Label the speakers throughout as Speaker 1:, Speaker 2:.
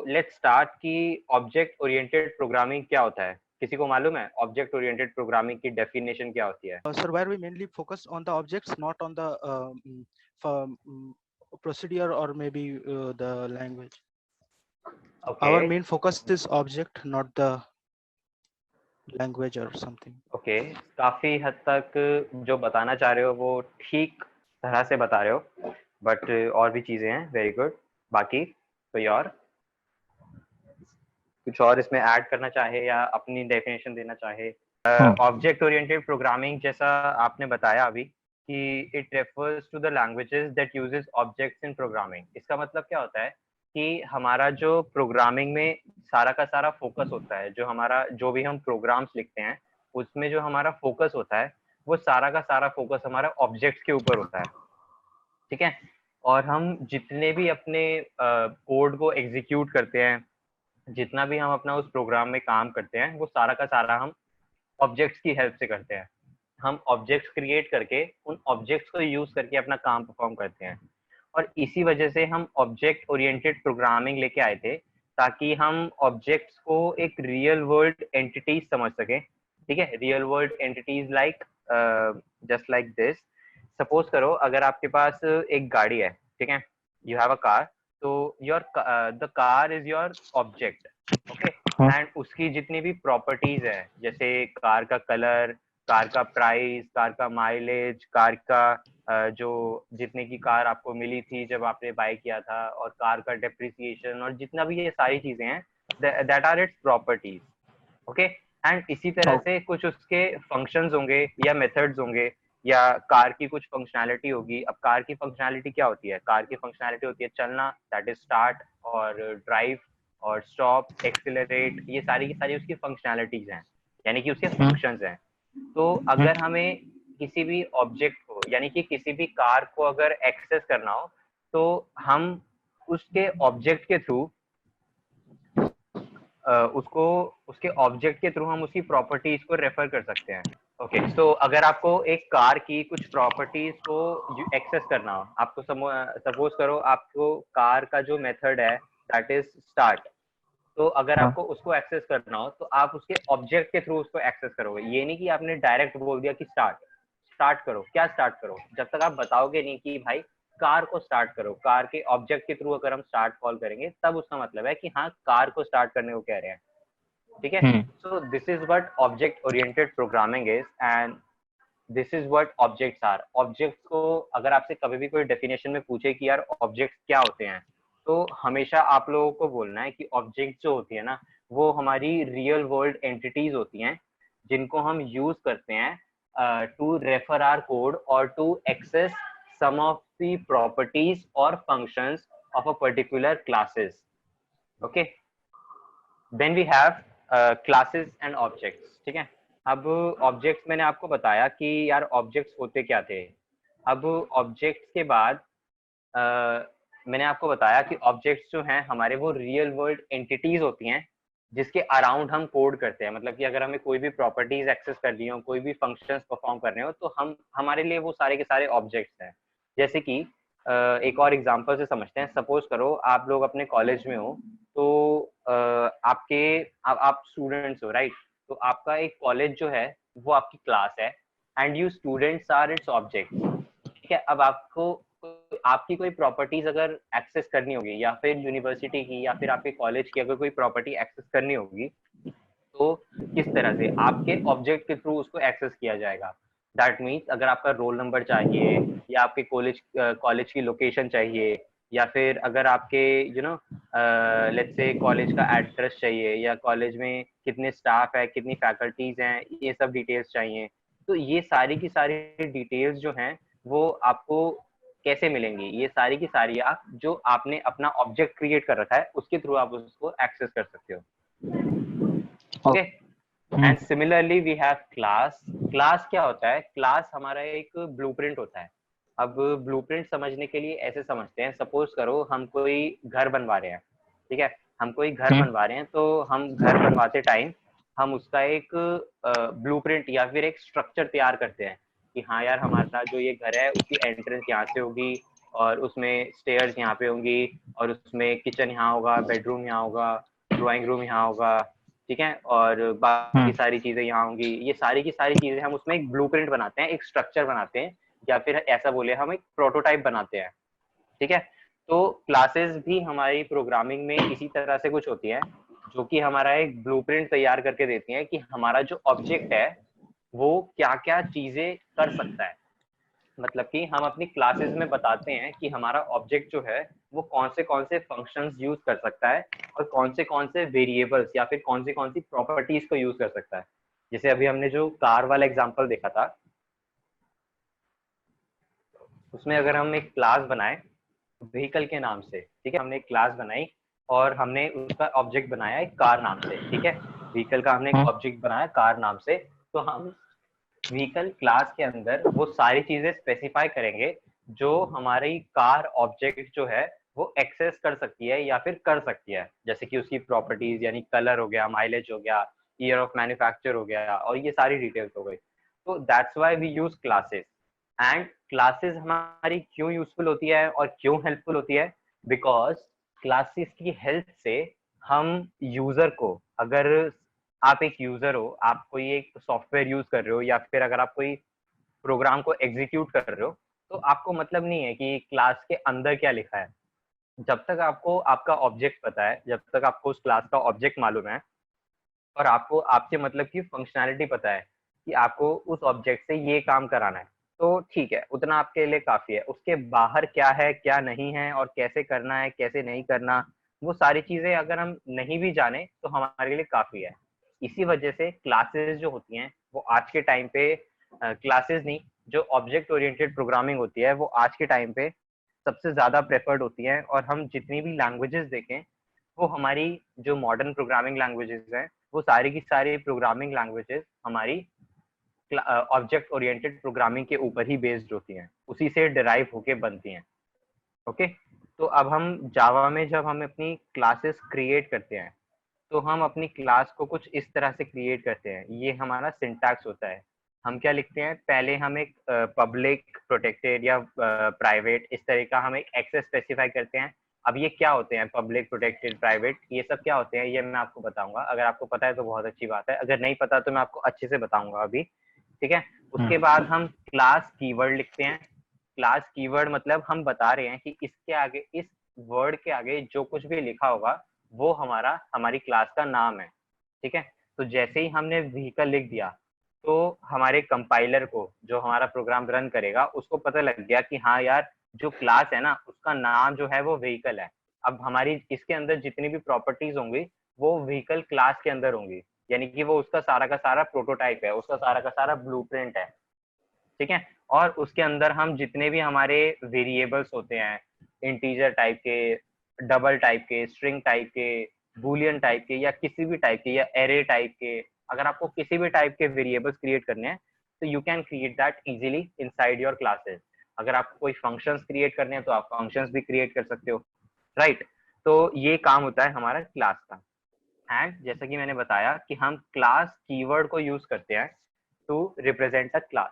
Speaker 1: Let's start कि object oriented programming क्या होता है? किसी को मालूम है ऑब्जेक्ट ओरिएंटेड प्रोग्रामिंग की डेफिनेशन क्या होती है?
Speaker 2: Sir, where we mainly focus on the objects, not on the procedure or maybe the language. Our
Speaker 1: okay
Speaker 2: main focus is object, not the language or something.
Speaker 1: Okay, काफी हद तक जो बताना चाह रहे हो वो ठीक तरह से बता रहे हो, बट और भी चीजें हैं। Very good. बाकी कोई और कुछ और इसमें ऐड करना चाहे या अपनी डेफिनेशन देना चाहे? ऑब्जेक्ट ओरिएंटेड प्रोग्रामिंग जैसा आपने बताया अभी कि it refers to the languages that uses objects in programming. इसका मतलब क्या होता है कि हमारा जो प्रोग्रामिंग में सारा का सारा फोकस होता है, जो हमारा जो भी हम प्रोग्राम्स लिखते हैं उसमें जो हमारा फोकस होता है वो सारा का सारा फोकस हमारा ऑब्जेक्ट्स के ऊपर होता है। ठीक है। और हम जितने भी अपने कोड को एग्जीक्यूट करते हैं, जितना भी हम अपना उस प्रोग्राम में काम करते हैं, वो सारा का सारा हम ऑब्जेक्ट्स की हेल्प से करते हैं। हम ऑब्जेक्ट्स क्रिएट करके उन ऑब्जेक्ट्स को यूज करके अपना काम परफॉर्म करते हैं। और इसी वजह से हम ऑब्जेक्ट ओरिएंटेड प्रोग्रामिंग लेके आए थे, ताकि हम ऑब्जेक्ट्स को एक रियल वर्ल्ड एंटिटीज समझ सकें। ठीक है, real world entities like just like this. Suppose करो अगर आपके पास एक गाड़ी है, ठीक है, यू हैव अ कार, तो your the car is your object. Okay, and उसकी जितनी भी प्रॉपर्टीज है, जैसे कार का कलर, कार का प्राइस, कार का माइलेज, कार का जो जितने की कार आपको मिली थी जब आपने बाय किया था, और कार का डेप्रिसिएशन, और जितना भी ये सारी चीजें हैं, that are its properties. Okay, and इसी तरह से कुछ उसके फंक्शंस होंगे या मेथड्स होंगे, या कार की कुछ फंक्शनैलिटी होगी। अब कार की फंक्शनैलिटी क्या होती है? कार की फंक्शनैलिटी होती है चलना, दैट इज स्टार्ट और ड्राइव और स्टॉप, एक्सिलरेट, ये सारी की सारी उसकी फंक्शनैलिटीज हैं, यानी कि उसके फंक्शंस हैं। तो अगर हमें किसी भी ऑब्जेक्ट को, यानी कि किसी भी कार को अगर एक्सेस करना हो, तो हम उसके ऑब्जेक्ट के थ्रू उसको उसके ऑब्जेक्ट के थ्रू हम उसकी प्रॉपर्टीज को रेफर कर सकते हैं। ओके, तो अगर आपको एक कार की कुछ प्रॉपर्टीज को एक्सेस करना हो, आपको सपोज करो आपको कार का जो मेथड है दैट इज स्टार्ट, तो अगर आपको उसको एक्सेस करना हो तो आप उसके ऑब्जेक्ट के थ्रू उसको एक्सेस करोगे। ये नहीं कि आपने डायरेक्ट बोल दिया कि स्टार्ट स्टार्ट करो। क्या स्टार्ट करो? जब तक आप बताओगे नहीं कि भाई कार को स्टार्ट करो, कार के ऑब्जेक्ट के थ्रू अगर हम स्टार्ट कॉल करेंगे तब उसका मतलब है कि हाँ कार को स्टार्ट करने को कह रहे हैं। ठीक है, so this is what object oriented programming is, and this is what objects are. Objects को अगर आपसे कभी भी कोई डेफिनेशन में पूछे कि यार ऑब्जेक्ट्स क्या होते हैं, तो हमेशा आप लोगों को बोलना है कि ऑब्जेक्ट्स जो होती है ना, वो हमारी रियल वर्ल्ड एंटिटीज होती हैं, जिनको हम यूज करते हैं टू रेफर आर कोड और to access some of the properties or functions of a particular classes. Okay, then we have classes and objects. ठीक है, अब ऑब्जेक्ट्स मैंने आपको बताया कि यार ऑब्जेक्ट्स होते क्या थे। अब ऑब्जेक्ट्स के बाद मैंने आपको बताया कि ऑब्जेक्ट्स जो हैं हमारे वो रियल वर्ल्ड एंटिटीज होती हैं, जिसके अराउंड हम कोड करते हैं। मतलब कि अगर हमें कोई भी प्रॉपर्टीज एक्सेस करनी हो, कोई भी फंक्शंस परफॉर्म करने हो, तो हम हमारे लिए वो सारे के सारे ऑब्जेक्ट्स हैं। जैसे कि एक और एग्जांपल से समझते हैं। सपोज करो आप लोग अपने कॉलेज में हो, तो आप स्टूडेंट्स हो, राइट? तो आपका एक कॉलेज जो है वो आपकी क्लास है, and you students are its object. ठीक है, अब आपको आपकी कोई प्रॉपर्टीज अगर एक्सेस करनी होगी, या फिर यूनिवर्सिटी की या फिर आपके कॉलेज की अगर कोई प्रॉपर्टी एक्सेस करनी होगी, तो किस तरह से आपके ऑब्जेक्ट के थ्रू उसको एक्सेस किया जाएगा। दैट मीन्स अगर आपका रोल नंबर चाहिए, या आपके कॉलेज की लोकेशन चाहिए, या फिर अगर आपके लेट्स से कॉलेज का एड्रेस चाहिए, या कॉलेज में कितने स्टाफ है, कितनी फैकल्टीज हैं, ये सब डिटेल्स चाहिए, तो ये सारी की सारी डिटेल्स जो हैं वो आपको कैसे मिलेंगी? ये सारी की सारी आप जो आपने अपना ऑब्जेक्ट क्रिएट कर रखा है उसके थ्रू आप उसको एक्सेस कर सकते हो। Okay, and similarly we have class. Class क्या होता है? क्लास हमारा एक ब्लूप्रिंट होता है। अब ब्लूप्रिंट समझने के लिए ऐसे समझते हैं, सपोज करो हम कोई घर बनवा रहे हैं। ठीक है, हम कोई घर बनवा रहे हैं, तो हम घर बनवाते टाइम हम उसका एक ब्लूप्रिंट या फिर एक स्ट्रक्चर तैयार करते हैं कि हाँ यार हमारा जो ये घर है उसकी एंट्रेंस यहाँ से होगी, और उसमें स्टेयर्स यहाँ पे होंगी, और उसमें किचन यहाँ होगा, बेडरूम यहाँ होगा, ड्राइंग रूम यहाँ होगा, ठीक है, और बाकी सारी चीजें यहाँ होंगी। ये सारी की सारी चीजें हम उसमें एक ब्लूप्रिंट बनाते हैं, एक स्ट्रक्चर बनाते हैं, या फिर ऐसा बोले हम एक प्रोटोटाइप बनाते हैं, ठीक है। तो क्लासेस भी हमारी प्रोग्रामिंग में इसी तरह से कुछ होती है, जो कि हमारा एक ब्लूप्रिंट तैयार करके देती है कि हमारा जो ऑब्जेक्ट है वो क्या क्या चीजें कर सकता है। मतलब कि हम अपनी क्लासेस में बताते हैं कि हमारा ऑब्जेक्ट जो है वो कौन से फंक्शंस यूज कर सकता है, और कौन से वेरिएबल्स या फिर कौन सी प्रॉपर्टीज को यूज कर सकता है। जैसे अभी हमने जो कार वाला एग्जांपल देखा था, उसमें अगर हम एक क्लास बनाए व्हीकल के नाम से, ठीक है, हमने एक क्लास बनाई और हमने उसका ऑब्जेक्ट बनाया एक कार नाम से, ठीक है, व्हीकल का हमने एक ऑब्जेक्ट बनाया कार नाम से। तो हम व्हीकल क्लास के अंदर वो सारी चीजें स्पेसिफाई करेंगे जो हमारी कार ऑब्जेक्ट जो है वो एक्सेस कर सकती है या फिर कर सकती है, जैसे कि उसकी प्रॉपर्टीज, यानी कलर हो गया, माइलेज हो गया, ईयर ऑफ मैन्युफैक्चर हो गया, और ये सारी डिटेल्स हो गई। तो that's why we use classes. And classes हमारी क्यों यूजफुल होती है और क्यों हेल्पफुल होती है? बिकॉज क्लासेस की हेल्प से हम यूजर को, अगर आप एक यूजर हो, आप कोई एक सॉफ्टवेयर यूज कर रहे हो, या फिर अगर आप कोई प्रोग्राम को एग्जीक्यूट कर रहे हो, तो आपको मतलब नहीं है कि क्लास के अंदर क्या लिखा है। जब तक आपको आपका ऑब्जेक्ट पता है, जब तक आपको उस क्लास का ऑब्जेक्ट मालूम है, और आपको आपके मतलब की फंक्शनैलिटी पता है कि आपको उस ऑब्जेक्ट से ये काम कराना है, तो ठीक है, उतना आपके लिए काफी है। उसके बाहर क्या है, क्या नहीं है, और कैसे करना है, कैसे नहीं करना, वो सारी चीजें अगर हम नहीं भी जाने तो हमारे लिए काफी है। इसी वजह से क्लासेस जो होती हैं वो आज के टाइम पे, क्लासेस नहीं, जो ऑब्जेक्ट ओरिएंटेड प्रोग्रामिंग होती है वो आज के टाइम पे सबसे ज्यादा प्रेफर्ड होती है। और हम जितनी भी लैंग्वेजेस देखें, वो हमारी जो मॉडर्न प्रोग्रामिंग लैंग्वेजेस हैं, वो सारी की सारी प्रोग्रामिंग लैंग्वेजेस हमारी ऑब्जेक्ट ओरिएंटेड प्रोग्रामिंग के ऊपर ही बेस्ड होती हैं, उसी से डिराइव होके बनती हैं। ओके, तो अब हम जावा में जब हम अपनी क्लासेस क्रिएट करते हैं, तो हम अपनी क्लास को कुछ इस तरह से क्रिएट करते हैं। ये हमारा सिंटैक्स होता है। हम क्या लिखते हैं, पहले हम एक पब्लिक, प्रोटेक्टेड या प्राइवेट, इस तरह का हम एक एक्सेस स्पेसिफाई करते हैं। अब ये क्या होते हैं, पब्लिक, प्रोटेक्टेड, प्राइवेट, ये सब क्या होते हैं, ये मैं आपको बताऊंगा। अगर आपको पता है तो बहुत अच्छी बात है, अगर नहीं पता तो मैं आपको अच्छे से बताऊंगा अभी, ठीक है। उसके बाद हम क्लास कीवर्ड लिखते हैं। क्लास कीवर्ड मतलब हम बता रहे हैं कि इसके आगे, इस वर्ड के आगे जो कुछ भी लिखा होगा वो हमारी क्लास का नाम है, ठीक है। तो जैसे ही हमने व्हीकल लिख दिया, तो हमारे कंपाइलर को, जो हमारा प्रोग्राम रन करेगा, उसको पता लग गया कि हाँ यार, जो क्लास है ना उसका नाम जो है वो व्हीकल है। अब हमारी इसके अंदर जितनी भी प्रॉपर्टीज होंगी वो व्हीकल क्लास के अंदर होंगी, यानी कि वो उसका सारा का सारा प्रोटोटाइप है, उसका सारा का सारा ब्लूप्रिंट है, ठीक है। और उसके अंदर हम जितने भी हमारे वेरिएबल्स होते हैं, इंटीजर टाइप के, डबल टाइप के, स्ट्रिंग टाइप के, बूलियन टाइप के, या किसी भी टाइप के, या एरे टाइप के, अगर आपको किसी भी टाइप के वेरिएबल्स क्रिएट करने हैं तो you can create that easily inside your classes. अगर आपको कोई फंक्शंस क्रिएट करने हैं तो आप फंक्शंस भी क्रिएट कर सकते हो, राइट। तो ये काम होता है हमारा क्लास का। एंड जैसा कि मैंने बताया कि हम क्लास कीवर्ड को यूज करते हैं टू रिप्रेजेंट अ क्लास।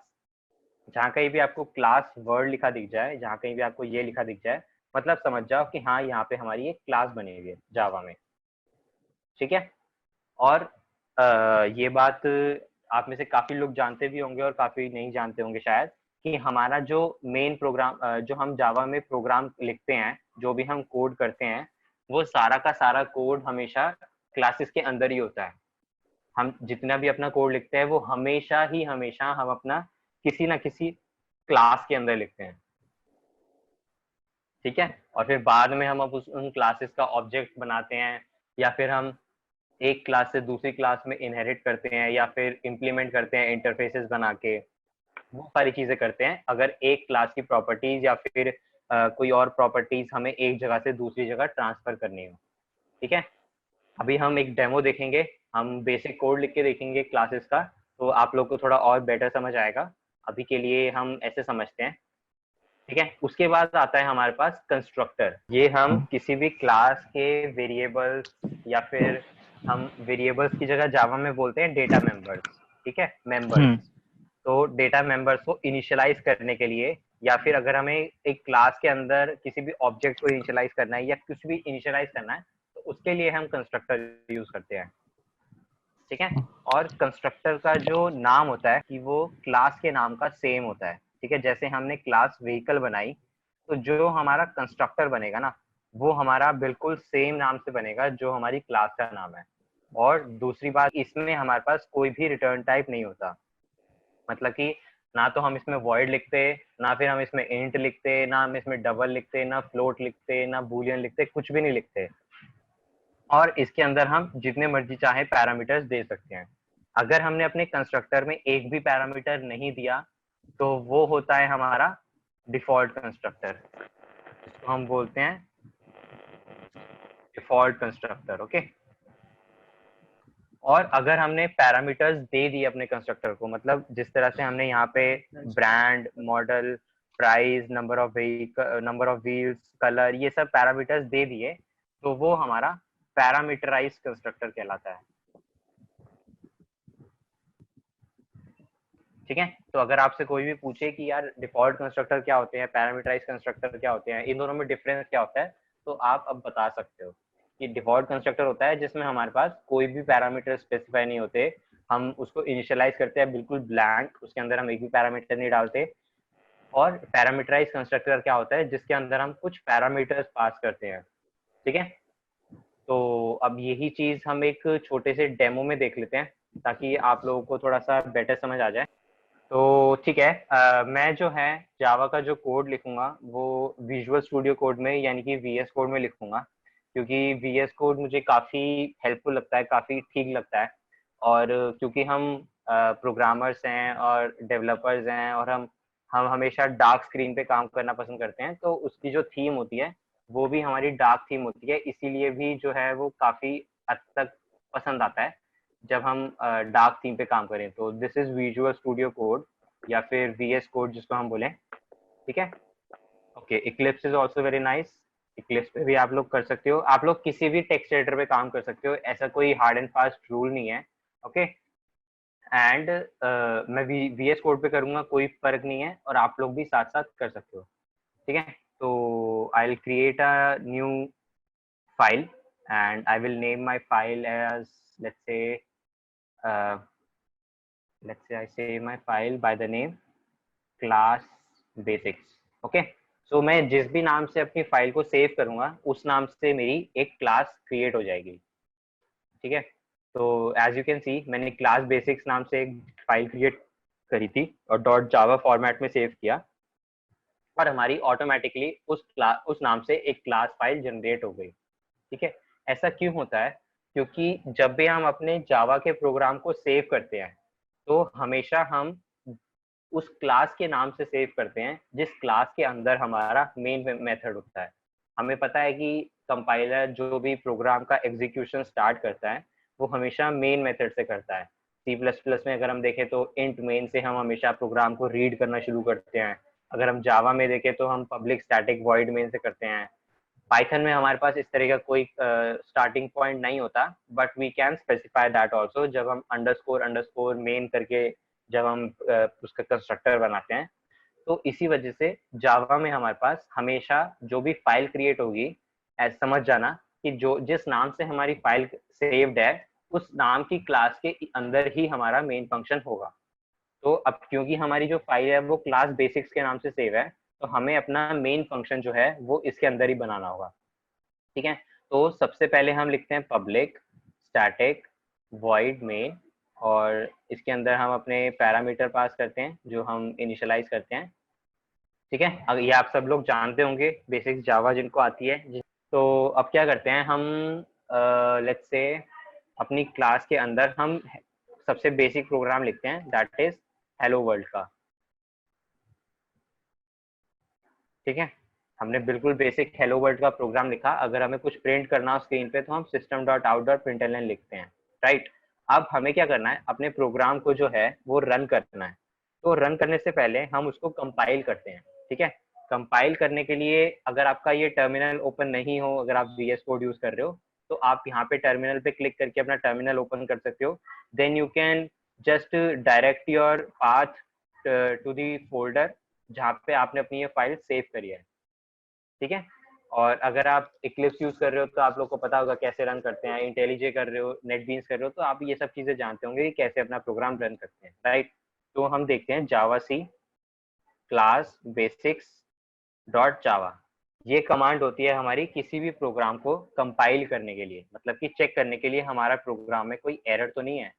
Speaker 1: जहाँ कहीं भी आपको क्लास वर्ड लिखा दिख जाए, जहाँ कहीं भी आपको ये लिखा दिख जाए, मतलब समझ जाओ कि हाँ, यहाँ पे हमारी एक क्लास बनी हुई है जावा में, ठीक है। और ये बात आप में से काफी लोग जानते भी होंगे और काफी नहीं जानते होंगे शायद, कि हमारा जो मेन प्रोग्राम, जो हम जावा में प्रोग्राम लिखते हैं, जो भी हम कोड करते हैं, वो सारा का सारा कोड हमेशा क्लासेस के अंदर ही होता है। हम जितना भी अपना कोड लिखते हैं वो हमेशा हम अपना किसी ना किसी क्लास के अंदर लिखते हैं, ठीक है। और फिर बाद में हम अब उन क्लासेस का ऑब्जेक्ट बनाते हैं, या फिर हम एक क्लास से दूसरी क्लास में इनहेरिट करते हैं, या फिर इम्प्लीमेंट करते हैं इंटरफेसेस बना के, वो सारी चीजें करते हैं अगर एक क्लास की प्रॉपर्टीज या फिर कोई और प्रॉपर्टीज हमें एक जगह से दूसरी जगह ट्रांसफर करनी हो, ठीक है। अभी हम एक डेमो देखेंगे, हम बेसिक कोड लिख के देखेंगे क्लासेस का, तो आप लोग को थोड़ा और बेटर समझ आएगा। अभी के लिए हम ऐसे समझते हैं, ठीक है। उसके बाद आता है हमारे पास कंस्ट्रक्टर। ये हम किसी भी क्लास के वेरिएबल्स, या फिर हम वेरिएबल्स की जगह जावा में बोलते हैं डेटा मेंबर्स, ठीक है, मेंबर्स। तो डेटा मेंबर्स को इनिशियलाइज करने के लिए या फिर अगर हमें एक क्लास के अंदर किसी भी ऑब्जेक्ट को इनिशियलाइज करना है या कुछ भी इनिशियलाइज करना है, तो उसके लिए हम कंस्ट्रक्टर यूज करते हैं। ठीक है, और कंस्ट्रक्टर का जो नाम होता है कि वो क्लास के नाम का सेम होता है। ठीक है, जैसे हमने क्लास व्हीकल बनाई, तो जो हमारा कंस्ट्रक्टर बनेगा ना, वो हमारा बिल्कुल सेम नाम से बनेगा जो हमारी क्लास का नाम है। और दूसरी बात, इसमें हमारे पास कोई भी रिटर्न टाइप नहीं होता। मतलब कि ना तो हम इसमें वॉइड लिखते, ना फिर हम इसमें इंट लिखते, ना हम इसमें डबल लिखते, ना फ्लोट लिखते, ना बूलियन लिखते, कुछ भी नहीं लिखते। और इसके अंदर हम जितने मर्जी चाहे पैरामीटर्स दे सकते हैं। अगर हमने अपने कंस्ट्रक्टर में एक भी पैरामीटर नहीं दिया, तो वो होता है हमारा डिफॉल्ट कंस्ट्रक्टर, इसको हम बोलते हैं डिफॉल्ट कंस्ट्रक्टर। ओके, और अगर हमने पैरामीटर्स दे दिए अपने कंस्ट्रक्टर को, मतलब जिस तरह से हमने यहाँ पे brand, model, price, number of wheels, colour, ये सब पैरामीटर्स दे दिए, तो वो हमारा पैरामीटराइज्ड कंस्ट्रक्टर कहलाता है। ठीक है, तो अगर आपसे कोई भी पूछे कि यार डिफॉल्ट कंस्ट्रक्टर क्या होते हैं, पैरामीटराइज कंस्ट्रक्टर क्या होते हैं, इन दोनों में डिफरेंस क्या होता है, तो आप अब बता सकते हो कि डिफॉल्ट कंस्ट्रक्टर होता है जिसमें हमारे पास कोई भी पैरामीटर स्पेसिफाई नहीं होते, हम उसको इनिशियलाइज करते हैं बिल्कुल ब्लैंक, उसके अंदर हम एक भी पैरामीटर नहीं डालते। और पैरामीटराइज कंस्ट्रक्टर क्या होता है, जिसके अंदर हम कुछ पैरामीटर्स पास करते हैं। ठीक है, तो अब यही चीज हम एक छोटे से डेमो में देख लेते हैं ताकि आप लोगों को थोड़ा सा बेटर समझ आ जाए। तो ठीक है, मैं जो है जावा का जो कोड लिखूंगा वो विजुअल स्टूडियो कोड में यानी कि वीएस कोड में लिखूंगा, क्योंकि वीएस कोड मुझे काफ़ी हेल्पफुल लगता है, काफ़ी ठीक लगता है। और क्योंकि हम प्रोग्रामर्स हैं और डेवलपर्स हैं और हम हमेशा डार्क स्क्रीन पे काम करना पसंद करते हैं, तो उसकी जो थीम होती है वो भी हमारी डार्क थीम होती है, इसीलिए भी जो है वो काफ़ी हद तक पसंद आता है जब हम डार्क थीम पे काम करें। तो this is visual studio code या फिर वीएस कोड जिसको हम बोलें। ठीक है, okay, Eclipse is also very nice. Eclipse पे भी आप लोग कर सकते हो, आप लोग किसी भी टेक्स्ट एडिटर पे काम कर सकते हो, ऐसा कोई हार्ड एंड फास्ट रूल नहीं है। ओके, एंड मैं वीएस कोड पे करूंगा, कोई फर्क नहीं है, और आप लोग भी साथ साथ कर सकते हो। ठीक है, तो I will create a new file and I will name my file as, uh, let's say I save my file by the name class basics. Okay, so मैं जिस भी नाम से अपनी फाइल को सेव करूंगा उस नाम से मेरी एक क्लास क्रिएट हो जाएगी। ठीक है, तो एज यू कैन सी मैंने क्लास बेसिक्स नाम से एक फाइल क्रिएट करी थी और डॉट जावा फॉर्मेट में सेव किया, और हमारी ऑटोमेटिकली उस नाम से एक क्लास फाइल जनरेट हो गई। ठीक है, ऐसा क्यों होता है, क्योंकि जब भी हम अपने जावा के प्रोग्राम को सेव करते हैं तो हमेशा हम उस क्लास के नाम से सेव करते हैं जिस क्लास के अंदर हमारा मेन मेथड होता है। हमें पता है कि कंपाइलर जो भी प्रोग्राम का एग्जीक्यूशन स्टार्ट करता है वो हमेशा मेन मेथड से करता है। सी प्लस प्लस में अगर हम देखें तो इंट मेन से हम हमेशा प्रोग्राम को रीड करना शुरू करते हैं। अगर हम जावा में देखें तो हम पब्लिक स्टैटिक वॉइड मेन से करते हैं। पाइथन में हमारे पास इस तरह का कोई स्टार्टिंग पॉइंट नहीं होता, but we can specify that also जब हम अंडरस्कोर अंडरस्कोर मेन करके जब हम उसका कंस्ट्रक्टर बनाते हैं। तो इसी वजह से जावा में हमारे पास हमेशा जो भी फाइल क्रिएट होगी, समझ जाना कि जो जिस नाम से हमारी फाइल सेव्ड है उस नाम की क्लास के अंदर ही हमारा मेन फंक्शन होगा। तो अब क्योंकि हमारी जो फाइल है वो क्लास बेसिक्स के नाम से सेव है, तो हमें अपना मेन फंक्शन जो है वो इसके अंदर ही बनाना होगा। ठीक है, तो सबसे पहले हम लिखते हैं पब्लिक स्टैटिक वॉइड मेन, और इसके अंदर हम अपने पैरामीटर पास करते हैं जो हम इनिशियलाइज करते हैं। ठीक है, अब ये आप सब लोग जानते होंगे बेसिक्स जावा जिनको आती है। तो अब क्या करते हैं हम, लेट्स से अपनी क्लास के अंदर हम सबसे बेसिक प्रोग्राम लिखते हैं, दैट इज हेलो वर्ल्ड का। ठीक है, हमने बिल्कुल बेसिक हेलो वर्ल्ड का प्रोग्राम लिखा। अगर हमें कुछ प्रिंट करना हो स्क्रीन पे तो हम system dot out dot println लिखते हैं, राइट। अब हमें क्या करना है, अपने प्रोग्राम को जो है वो रन करना है। तो रन करने से पहले हम उसको कंपाइल करते हैं। ठीक है, कंपाइल करने के लिए अगर आपका ये टर्मिनल ओपन नहीं हो, अगर आप वीएस कोड यूज कर रहे हो तो आप यहाँ पे टर्मिनल पे क्लिक करके अपना टर्मिनल ओपन कर सकते हो। Then you can just direct your path to the folder जहाँ पे आपने अपनी ये फाइल सेव करी है, ठीक है। और अगर आप इक्लिप्स यूज कर रहे हो तो आप लोग को पता होगा कैसे रन करते हैं, इंटेलिजे कर रहे हो, नेटबीन्स कर रहे हो, तो आप ये सब चीजें जानते होंगे कि कैसे अपना प्रोग्राम रन करते हैं, राइट। तो हम देखते हैं जावा सी क्लास बेसिक्स डॉट जावा। ये कमांड होती है हमारी किसी भी प्रोग्राम को कंपाइल करने के लिए, मतलब कि चेक करने के लिए हमारा प्रोग्राम में कोई एरर तो नहीं है।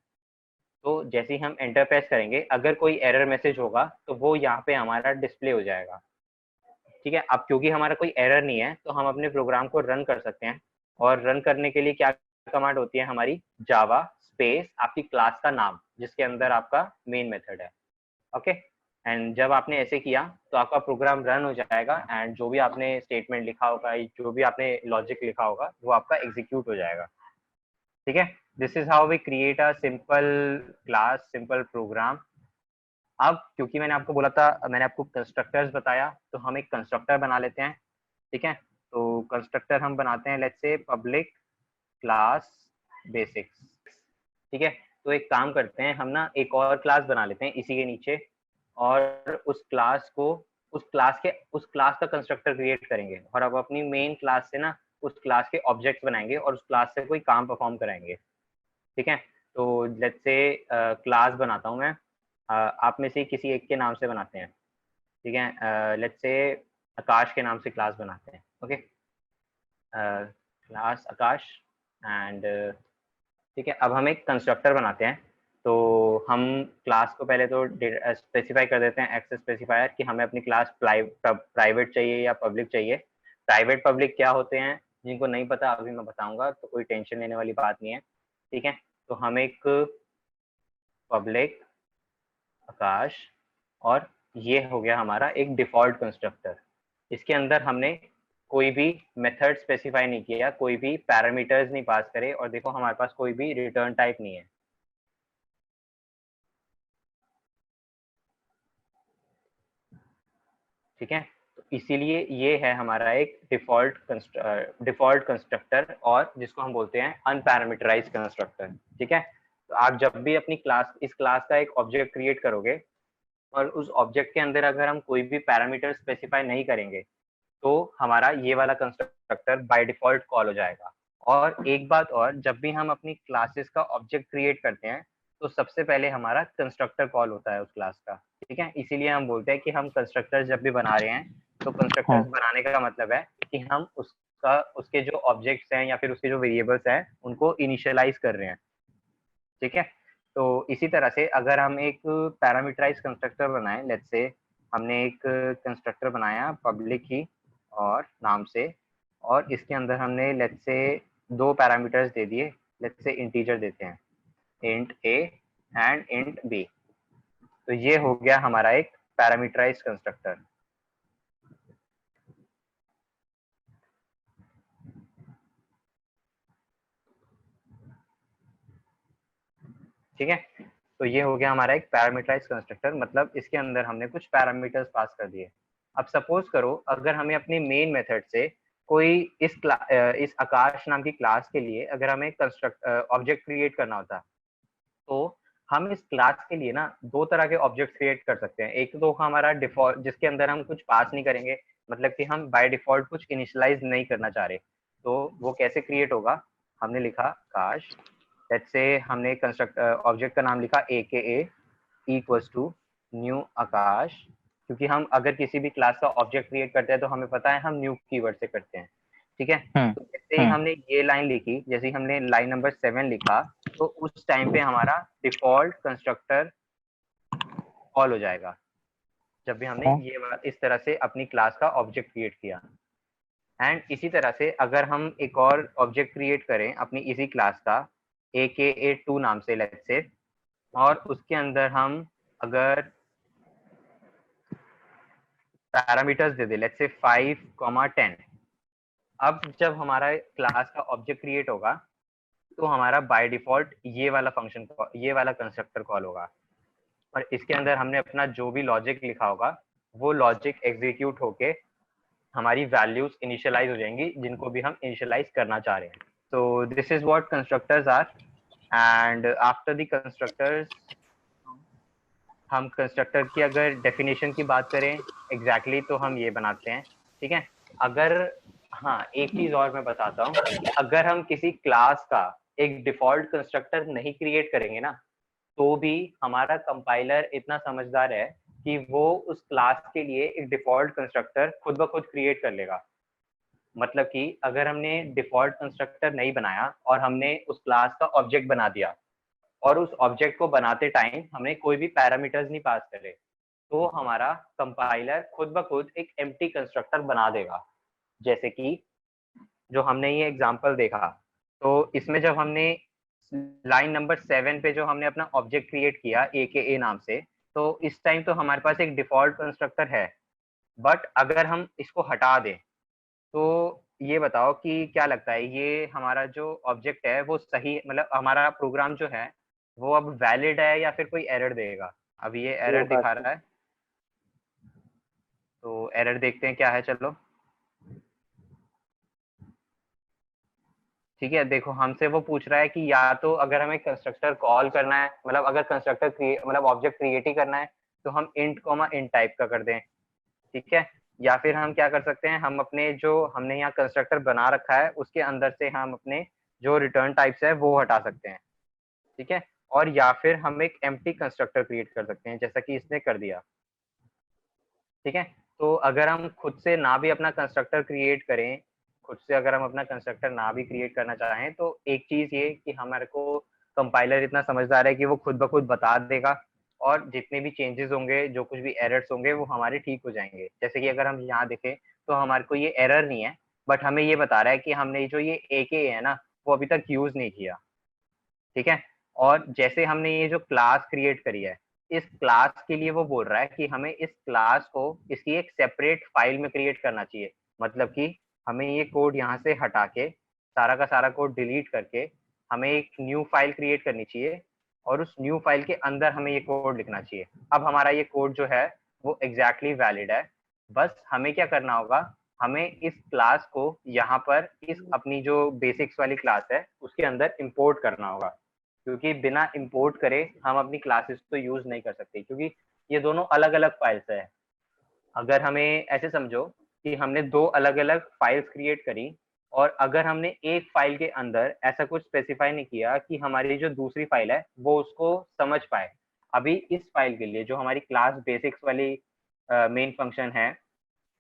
Speaker 1: तो जैसे ही हम एंटर प्रेस करेंगे, अगर कोई एरर मैसेज होगा तो वो यहाँ पे हमारा डिस्प्ले हो जाएगा, ठीक है। अब क्योंकि हमारा कोई एरर नहीं है तो हम अपने प्रोग्राम को रन कर सकते हैं। और रन करने के लिए क्या कमांड होती है हमारी, जावा स्पेस आपकी क्लास का नाम जिसके अंदर आपका मेन मेथड है, ओके। एंड जब आपने ऐसे किया तो आपका प्रोग्राम रन हो जाएगा, एंड जो भी आपने स्टेटमेंट लिखा होगा, जो भी आपने लॉजिक लिखा होगा, वो आपका एग्जीक्यूट हो जाएगा, ठीक है। This is how we create a simple class, simple program. अब क्योंकि मैंने आपको बोला था, मैंने आपको कंस्ट्रक्टर्स बताया, तो हम एक कंस्ट्रक्टर बना लेते हैं, ठीक है। तो कंस्ट्रक्टर हम बनाते हैं, let's say public class basics, ठीक है। तो एक काम करते हैं हम ना, एक और क्लास बना लेते हैं इसी के नीचे, और उस क्लास को, उस क्लास का कंस्ट्रक्टर क्रिएट करेंगे, और अब अपनी मेन क्लास से ना उस क्लास के ऑब्जेक्ट्स बनाएंगे और उस क्लास से कोई काम परफॉर्म कराएंगे, ठीक है। तो लेट्स से क्लास बनाता हूँ मैं, आप में से किसी एक के नाम से बनाते हैं, ठीक है। लेट्स से आकाश के नाम से क्लास बनाते हैं, ओके। क्लास आकाश, एंड ठीक है। अब हम एक कंस्ट्रक्टर बनाते हैं, तो हम क्लास को पहले तो स्पेसिफाई कर देते हैं, एक्सेस स्पेसिफायर, कि हमें अपनी क्लास प्राइवेट चाहिए या पब्लिक चाहिए। प्राइवेट पब्लिक क्या होते हैं, जिनको नहीं पता अभी मैं बताऊंगा, तो कोई टेंशन लेने वाली बात नहीं है, ठीक है। तो हम एक पब्लिक आकाश, और ये हो गया हमारा एक डिफॉल्ट कंस्ट्रक्टर। इसके अंदर हमने कोई भी मेथड स्पेसिफाई नहीं किया, कोई भी पैरामीटर्स नहीं पास करे, और देखो हमारे पास कोई भी रिटर्न टाइप नहीं है, ठीक है। तो इसीलिए ये है हमारा एक डिफॉल्ट कंस्ट्रक्टर, और जिसको हम बोलते हैं अनपैरामीटराइज्ड कंस्ट्रक्टर, ठीक है। तो आप जब भी अपनी क्लास, इस क्लास का एक ऑब्जेक्ट क्रिएट करोगे, और उस ऑब्जेक्ट के अंदर अगर हम कोई भी पैरामीटर स्पेसिफाई नहीं करेंगे, तो हमारा ये वाला कंस्ट्रक्टर बाय डिफॉल्ट कॉल हो जाएगा। और एक बात और, जब भी हम अपनी क्लासेस का ऑब्जेक्ट क्रिएट करते हैं, तो सबसे पहले हमारा कंस्ट्रक्टर कॉल होता है उस क्लास का, ठीक है। इसीलिए हम बोलते हैं कि हम कंस्ट्रक्टर्स जब भी बना रहे हैं, तो
Speaker 3: हाँ।
Speaker 1: कंस्ट्रक्टर्स बनाने का मतलब है कि हम उसके जो ऑब्जेक्ट्स हैं या फिर उसके जो वेरिएबल्स हैं उनको इनिशियलाइज कर रहे हैं, ठीक है। तो इसी तरह से अगर हम एक पैरामीटराइज कंस्ट्रक्टर बनाएं, लेट्स से हमने एक कंस्ट्रक्टर बनाया पब्लिक की और नाम से, और इसके अंदर हमने लेट्स से दो पैरामीटर्स दे दिए, लेट्स से इंटीजर देते हैं, int a and int b. तो ये हो गया हमारा एक पैरामीटराइज कंस्ट्रक्टर, ठीक है। तो ये हो गया हमारा एक पैरामीटराइज कंस्ट्रक्टर, मतलब इसके अंदर हमने कुछ पैरामीटर्स पास कर दिए। अब सपोज करो अगर हमें अपने मेन मेथड से कोई इस आकाश नाम की क्लास के लिए अगर हमें ऑब्जेक्ट क्रिएट करना होता, तो हम इस क्लास के लिए ना दो तरह के ऑब्जेक्ट क्रिएट कर सकते हैं। एक तो हमारा डिफॉल्ट, जिसके अंदर हम कुछ पास नहीं करेंगे, मतलब कि हम बाय डिफॉल्ट कुछ इनिशियलाइज नहीं करना चाह रहे, तो वो कैसे क्रिएट होगा, हमने लिखा आकाश, लेट्स से हमने कंस्ट्रक्ट ऑब्जेक्ट का नाम लिखा ए के ए इक्वल्स टू न्यू आकाश, क्योंकि हम अगर किसी भी क्लास का ऑब्जेक्ट क्रिएट करते हैं तो हमें पता है हम न्यू कीवर्ड से करते हैं, ठीक है। तो जैसे ही हमने ये लाइन लिखी, जैसे ही हमने लाइन नंबर 7 लिखा, तो उस टाइम पे हमारा डिफॉल्ट कंस्ट्रक्टर कॉल हो जाएगा, जब भी हमने
Speaker 3: हाँ।
Speaker 1: ये इस तरह से अपनी क्लास का ऑब्जेक्ट क्रिएट किया। एंड इसी तरह से अगर हम एक और ऑब्जेक्ट क्रिएट करें अपनी इसी क्लास का AKA2 नाम से लेट्स से, और उसके अंदर हम अगर parameters they they let's say 5, 10, अब जब हमारा क्लास का ऑब्जेक्ट क्रिएट होगा तो हमारा बाय डिफॉल्ट ये वाला फंक्शन, ये वाला कंस्ट्रक्टर कॉल होगा, और इसके अंदर हमने अपना जो भी लॉजिक लिखा होगा वो लॉजिक एग्जीक्यूट होके हमारी वैल्यूज इनिशियलाइज हो जाएंगी जिनको भी हम इनिशियलाइज करना चाह रहे हैं। तो this is what constructors are, and after the constructors हम कंस्ट्रक्टर की अगर डेफिनेशन की बात करें एग्जैक्टली तो हम ये बनाते हैं, ठीक है। अगर, हाँ एक चीज और मैं बताता हूँ कि अगर हम किसी क्लास का एक डिफॉल्ट कंस्ट्रक्टर नहीं क्रिएट करेंगे ना, तो भी हमारा कंपाइलर इतना समझदार है कि वो उस क्लास के लिए एक डिफॉल्ट कंस्ट्रक्टर खुद ब खुद क्रिएट कर लेगा। मतलब कि अगर हमने डिफॉल्ट कंस्ट्रक्टर नहीं बनाया और हमने उस क्लास का ऑब्जेक्ट बना दिया, और उस ऑब्जेक्ट को बनाते टाइम हमने कोई भी पैरामीटर्स नहीं पास करे, तो हमारा कंपाइलर खुद ब खुद एक एम्प्टी कंस्ट्रक्टर बना देगा। जैसे कि जो हमने ये एग्जांपल देखा, तो इसमें जब हमने लाइन नंबर 7 पे जो हमने अपना ऑब्जेक्ट क्रिएट किया ए के ए नाम से, तो इस टाइम तो हमारे पास एक डिफॉल्ट कंस्ट्रक्टर है। बट अगर हम इसको हटा दें, तो ये बताओ कि क्या लगता है ये हमारा जो ऑब्जेक्ट है वो सही, मतलब हमारा प्रोग्राम जो है वो अब वैलिड है या फिर कोई एरर देगा? अब ये
Speaker 3: वो
Speaker 1: एरर दिखा
Speaker 3: बात है।
Speaker 1: रहा है, तो एरर देखते हैं क्या है, चलो। ठीक है, देखो हमसे वो पूछ रहा है कि या तो अगर हमें कंस्ट्रक्टर कॉल करना है, मतलब अगर कंस्ट्रक्टर मतलब ऑब्जेक्ट क्रिएट ही करना है, तो हम इंट कॉमा इंट टाइप का कर दें, ठीक है। या फिर हम क्या कर सकते हैं, हम अपने जो हमने यहाँ कंस्ट्रक्टर बना रखा है उसके अंदर से हम अपने जो रिटर्न टाइप्स है वो हटा सकते हैं, ठीक है। और या फिर हम एक एम्प्टी कंस्ट्रक्टर क्रिएट कर सकते हैं जैसा कि इसने कर दिया, ठीक है। तो अगर हम खुद से ना भी अपना कंस्ट्रक्टर क्रिएट करें, खुद से अगर हम अपना कंस्ट्रक्टर ना भी क्रिएट करना चाहें, तो एक चीज ये कि हमारे को कंपाइलर इतना समझदार है कि वो खुद ब खुद बता देगा, और जितने भी चेंजेस होंगे, जो कुछ भी एरर्स होंगे वो हमारे ठीक हो जाएंगे। जैसे कि अगर हम यहाँ देखें तो हमारे को ये एरर नहीं है, बट हमें ये बता रहा है कि हमने जो ये ए है ना वो अभी तक यूज नहीं किया, ठीक है। और जैसे हमने ये जो क्लास क्रिएट करी है, इस क्लास के लिए वो बोल रहा है कि हमें इस क्लास को इसकी एक सेपरेट फाइल में क्रिएट करना चाहिए। मतलब कि हमें ये कोड यहाँ से हटा के, सारा का सारा कोड डिलीट करके हमें एक न्यू फाइल क्रिएट करनी चाहिए, और उस न्यू फाइल के अंदर हमें ये कोड लिखना चाहिए। अब हमारा ये कोड जो है वो एग्जैक्टली वैलिड है। बस हमें क्या करना होगा, हमें इस क्लास को यहाँ पर इस अपनी जो बेसिक्स वाली क्लास है उसके अंदर इंपोर्ट करना होगा, क्योंकि बिना इंपोर्ट करे हम अपनी क्लासेस तो यूज नहीं कर सकते, क्योंकि ये दोनों अलग अलग फाइल्स है। अगर हमें ऐसे समझो कि हमने दो अलग अलग फाइल्स क्रिएट करी, और अगर हमने एक फाइल के अंदर ऐसा कुछ स्पेसिफाई नहीं किया कि हमारी जो दूसरी फाइल है वो उसको समझ पाए। अभी इस फाइल के लिए जो हमारी क्लास बेसिक्स वाली मेन फंक्शन है,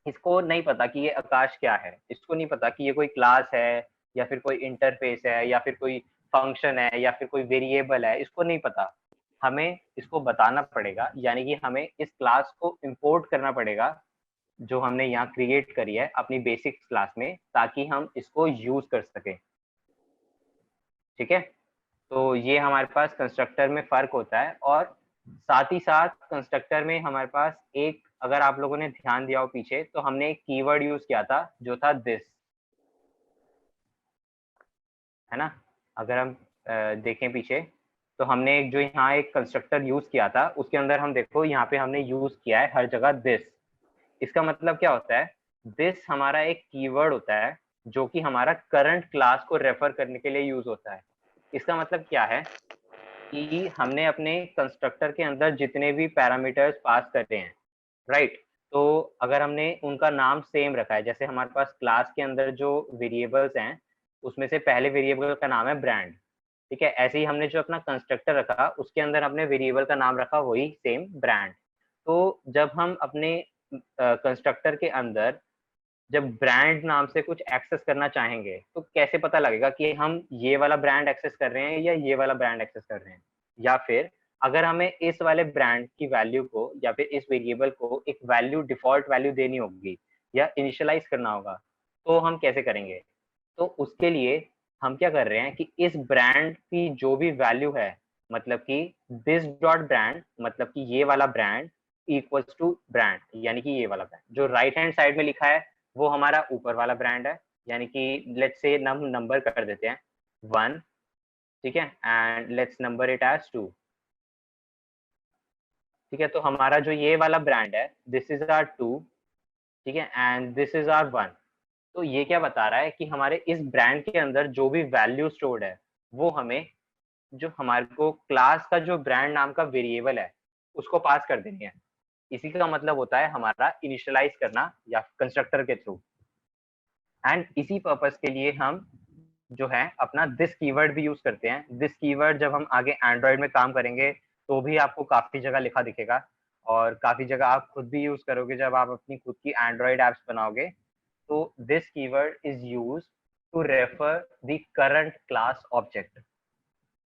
Speaker 1: इसको नहीं पता कि ये आकाश क्या है, इसको नहीं पता कि ये कोई क्लास है या फिर कोई इंटरफेस है या फिर कोई फंक्शन है या फिर कोई वेरिएबल है, इसको नहीं पता। हमें इसको बताना पड़ेगा, यानी कि हमें इस क्लास को इंपोर्ट करना पड़ेगा जो हमने यहाँ क्रिएट करी है अपनी बेसिक क्लास में, ताकि हम इसको यूज कर सकें, ठीक है। तो ये हमारे पास कंस्ट्रक्टर में फर्क होता है, और साथ ही साथ कंस्ट्रक्टर में हमारे पास एक, अगर आप लोगों ने ध्यान दिया हो पीछे, तो हमने एक कीवर्ड यूज किया था जो था दिस, है ना। अगर हम देखें पीछे, तो हमने एक जो यहाँ एक कंस्ट्रक्टर यूज किया था उसके अंदर हम देखो यहाँ पे हमने यूज किया है हर जगह दिस। इसका मतलब क्या होता है, दिस हमारा एक कीवर्ड होता है जो कि हमारा करंट क्लास को रेफर करने के लिए यूज होता है। इसका मतलब क्या है कि हमने अपने कंस्ट्रक्टर के अंदर जितने भी पैरामीटर्स पास करते हैं, राइट, तो अगर हमने उनका नाम सेम रखा है, जैसे हमारे पास क्लास के अंदर जो वेरिएबल्स हैं उसमें से पहले वेरिएबल का नाम है ब्रांड, ठीक है, ऐसे ही हमने जो अपना कंस्ट्रक्टर रखा उसके अंदर अपने वेरिएबल का नाम रखा वही सेम ब्रांड। तो जब हम अपने कंस्ट्रक्टर के अंदर जब ब्रांड नाम से कुछ एक्सेस करना चाहेंगे, तो कैसे पता लगेगा कि हम ये वाला ब्रांड एक्सेस कर रहे हैं या ये वाला ब्रांड एक्सेस कर रहे हैं? या फिर अगर हमें इस वाले ब्रांड की वैल्यू को या फिर इस वेरिएबल को एक वैल्यू, डिफॉल्ट वैल्यू देनी होगी या इनिशियलाइज करना होगा, तो हम कैसे करेंगे? तो उसके लिए हम क्या कर रहे हैं कि इस ब्रांड की जो भी वैल्यू है, मतलब कि दिस डॉट ब्रांड, मतलब कि ये वाला ब्रांड इक्वल्स टू ब्रांड, यानी कि ये वाला ब्रांड जो राइट हैंड साइड में लिखा है वो हमारा ऊपर वाला ब्रांड है, यानी कि लेट्स से हम नंबर कर देते हैं 1, ठीक है, and let's number it as 2, ठीक है। तो हमारा जो ये वाला ब्रांड है दिस इज आर 2, ठीक है, एंड दिस इज आर 1। तो ये क्या बता रहा है कि हमारे इस ब्रांड के अंदर जो भी वैल्यू स्टोर्ड है वो हमें, जो हमारे को क्लास का जो ब्रांड नाम का वेरिएबल है उसको पास कर देनी है। इसी का मतलब होता है हमारा इनिशियलाइज करना या कंस्ट्रक्टर के थ्रू। एंड इसी पर्पस के लिए हम जो है अपना दिस कीवर्ड भी यूज करते हैं। दिस कीवर्ड जब हम आगे एंड्रॉइड में काम करेंगे तो भी आपको काफी जगह लिखा दिखेगा, और काफी जगह आप खुद भी यूज करोगे जब आप अपनी खुद की एंड्रॉइड एप्स बनाओगे। तो this keyword is use to refer the current class object.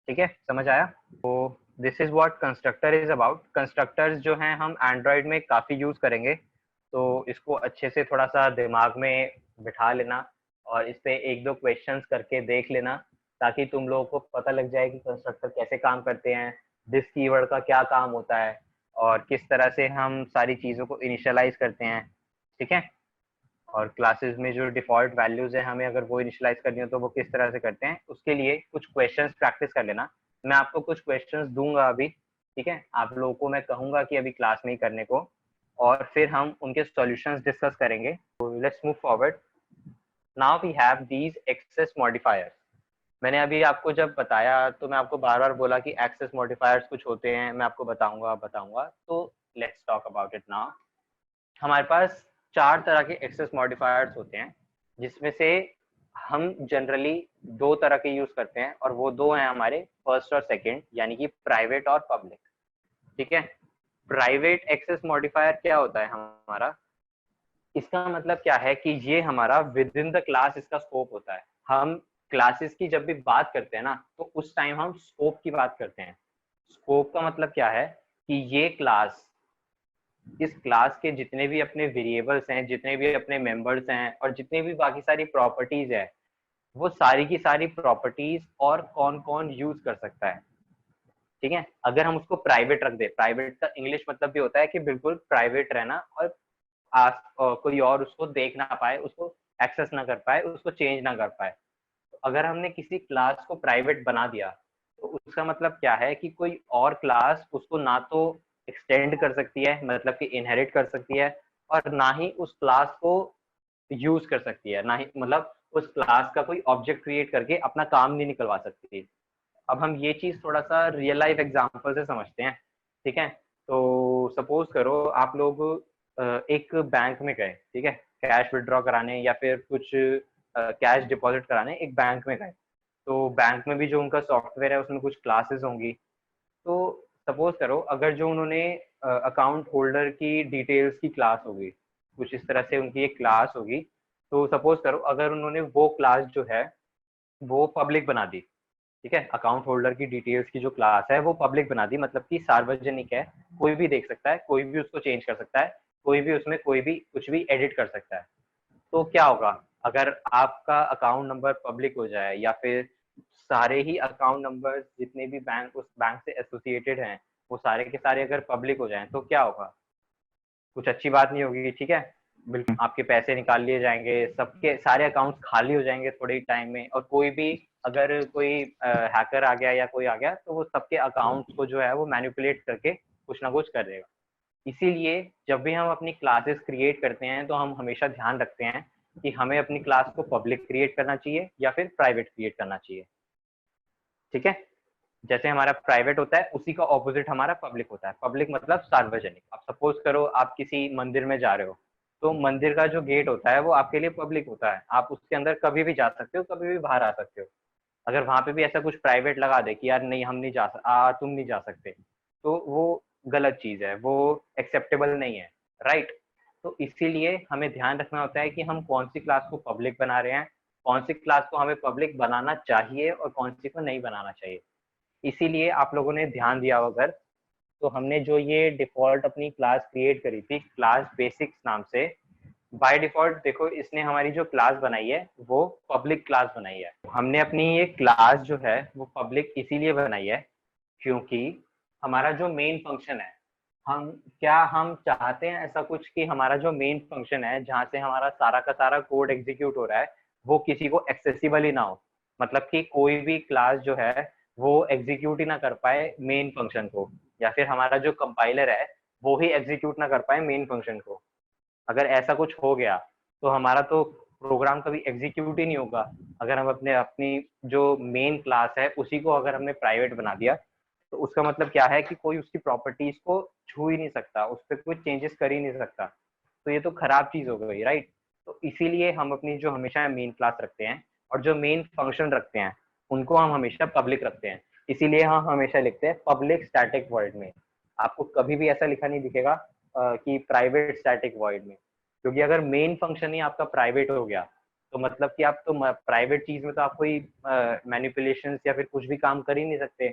Speaker 1: ठीक है, समझ आया? तो this is what constructor is about. Constructors जो हैं हम एंड्रॉइड में काफी यूज करेंगे, तो इसको अच्छे से थोड़ा सा दिमाग में बिठा लेना और इस पे एक दो क्वेश्चंस करके देख लेना, ताकि तुम लोगों को पता लग जाए कि कंस्ट्रक्टर कैसे काम करते हैं, दिस कीवर्ड का क्या काम होता है, और किस तरह से हम सारी चीज़ों को इनिशियलाइज करते हैं। ठीक है, और क्लासेस में जो डिफॉल्ट वैल्यूज है हमें अगर वो इनिशियलाइज करनी हो तो वो किस तरह से करते हैं, उसके लिए कुछ क्वेश्चंस प्रैक्टिस कर लेना। मैं आपको कुछ क्वेश्चंस दूंगा अभी, ठीक है? आप लोगों को मैं कहूंगा कि अभी क्लास में ही करने को, और फिर हम उनके सॉल्यूशंस डिस्कस करेंगे। Let's move forward. Now we have these access modifiers. मैंने अभी आपको जब बताया तो मैं आपको बार बार बोला कि एक्सेस मॉडिफायर्स कुछ होते हैं, मैं आपको बताऊंगा बताऊंगा। तो let's talk about it now. हमारे पास 4 तरह के एक्सेस मॉडिफायर्स होते हैं, जिसमें से हम जनरली 2 तरह के यूज करते हैं, और वो 2 हैं हमारे फर्स्ट और सेकंड, यानी कि प्राइवेट और पब्लिक। ठीक है, प्राइवेट एक्सेस मॉडिफायर क्या होता है हमारा? इसका मतलब क्या है कि ये हमारा विद इन द क्लास इसका स्कोप होता है। हम क्लासेस की जब भी बात करते हैं ना, तो उस टाइम हम स्कोप की बात करते हैं। स्कोप का मतलब क्या है कि ये क्लास, इस क्लास के जितने भी अपने वेरिएबल्स हैं, जितने भी अपने मेंबर्स हैं, और जितने भी बाकी सारी प्रॉपर्टीज है, वो सारी की सारी प्रॉपर्टीज और कौन कौन यूज कर सकता है। ठीक है, अगर हम उसको प्राइवेट रख दे, प्राइवेट का इंग्लिश मतलब भी होता है कि बिल्कुल प्राइवेट रहना, और कोई और उसको देख ना पाए, उसको एक्सेस ना कर पाए, उसको चेंज ना कर पाए। तो अगर हमने किसी क्लास को प्राइवेट बना दिया, तो उसका मतलब क्या है कि कोई और क्लास उसको ना तो एक्सटेंड कर सकती है, मतलब कि इनहेरिट कर सकती है, और ना ही उस क्लास को यूज कर सकती है, ना ही मतलब उस क्लास का कोई ऑब्जेक्ट क्रिएट करके अपना काम नहीं निकलवा सकती। अब हम ये चीज थोड़ा सा रियल लाइफ एग्जांपल से समझते हैं। ठीक है, तो सपोज करो आप लोग एक बैंक में गए, ठीक है, कैश विड्रॉ कराने या फिर कुछ कैश डिपॉजिट कराने एक बैंक में गए। तो बैंक में भी जो उनका सॉफ्टवेयर है उसमें कुछ क्लासेस होंगी। तो सपोज करो अगर जो उन्होंने अकाउंट होल्डर की डिटेल्स की क्लास होगी, कुछ इस तरह से उनकी एक क्लास होगी। तो सपोज करो अगर उन्होंने वो क्लास जो है वो पब्लिक बना दी, ठीक है, अकाउंट होल्डर की डिटेल्स की जो क्लास है वो पब्लिक बना दी, मतलब कि सार्वजनिक है, कोई भी देख सकता है, कोई भी उसको चेंज कर सकता है, कोई भी उसमें कोई भी कुछ भी एडिट कर सकता है। तो क्या होगा अगर आपका अकाउंट नंबर पब्लिक हो जाए, या फिर सारे ही अकाउंट नंबर जितने भी बैंक उस बैंक से एसोसिएटेड हैं वो सारे के सारे अगर पब्लिक हो जाएं, तो क्या होगा? कुछ अच्छी बात नहीं होगी। ठीक है, बिल्कुल आपके पैसे निकाल लिए जाएंगे, सबके सारे अकाउंट्स खाली हो जाएंगे थोड़े ही टाइम में, और कोई भी अगर कोई हैकर आ गया या कोई आ गया तो वो सबके अकाउंट्स को जो है वो मैनिपुलेट करके कुछ ना कुछ कर देगा। इसीलिए जब भी हम अपनी क्लासेस क्रिएट करते हैं तो हम हमेशा ध्यान रखते हैं कि हमें अपनी क्लास को पब्लिक क्रिएट करना चाहिए या फिर प्राइवेट क्रिएट करना चाहिए। ठीक है, जैसे हमारा प्राइवेट होता है उसी का ऑपोजिट हमारा पब्लिक होता है। पब्लिक मतलब सार्वजनिक। आप सपोज करो आप किसी मंदिर में जा रहे हो, तो मंदिर का जो गेट होता है वो आपके लिए पब्लिक होता है, आप उसके अंदर कभी भी जा सकते हो, कभी भी बाहर आ सकते हो। अगर वहां पे भी ऐसा कुछ प्राइवेट लगा दे कि यार नहीं हम नहीं तुम नहीं जा सकते, तो वो गलत चीज है, वो एक्सेप्टेबल नहीं है। राइट, तो इसीलिए हमें ध्यान रखना होता है कि हम कौन सी क्लास को पब्लिक बना रहे हैं, कौन सी क्लास को हमें पब्लिक बनाना चाहिए और कौन सी को नहीं बनाना चाहिए। इसीलिए आप लोगों ने ध्यान दिया अगर, तो हमने जो ये डिफॉल्ट अपनी क्लास क्रिएट करी थी क्लास बेसिक्स नाम से, बाय डिफॉल्ट देखो इसने हमारी जो क्लास बनाई है वो पब्लिक क्लास बनाई है। हमने अपनी ये क्लास जो है वो पब्लिक इसीलिए बनाई है क्योंकि हमारा जो मेन फंक्शन है, हम चाहते हैं ऐसा कुछ कि हमारा जो मेन फंक्शन है जहाँ से हमारा सारा का सारा कोड एग्जीक्यूट हो रहा है वो किसी को एक्सेसिबल ही ना हो, मतलब कि कोई भी क्लास जो है वो एग्जीक्यूट ही ना कर पाए मेन फंक्शन को, या फिर हमारा जो कंपाइलर है वो ही एग्जीक्यूट ना कर पाए मेन फंक्शन को। अगर ऐसा कुछ हो गया तो हमारा तो प्रोग्राम कभी एग्जीक्यूट ही नहीं होगा। अगर हम अपनी जो मेन क्लास है उसी को अगर हमने प्राइवेट बना दिया, तो उसका मतलब क्या है कि कोई उसकी प्रॉपर्टीज को छू ही नहीं सकता, उस पर कोई चेंजेस कर ही नहीं सकता। तो ये तो खराब चीज हो गई, राइट। तो इसीलिए हम अपनी जो हमेशा मेन क्लास रखते हैं और जो मेन फंक्शन रखते हैं उनको हम हमेशा पब्लिक रखते हैं। इसीलिए हम हमेशा लिखते हैं पब्लिक स्टैटिक वॉइड में। आपको कभी भी ऐसा लिखा नहीं दिखेगा कि प्राइवेट स्टैटिक वॉइड में, क्योंकि अगर मेन फंक्शन ही आपका प्राइवेट हो गया तो मतलब कि आप तो प्राइवेट चीज में तो आप कोई मैनिपुलेशन या फिर कुछ भी काम कर ही नहीं सकते।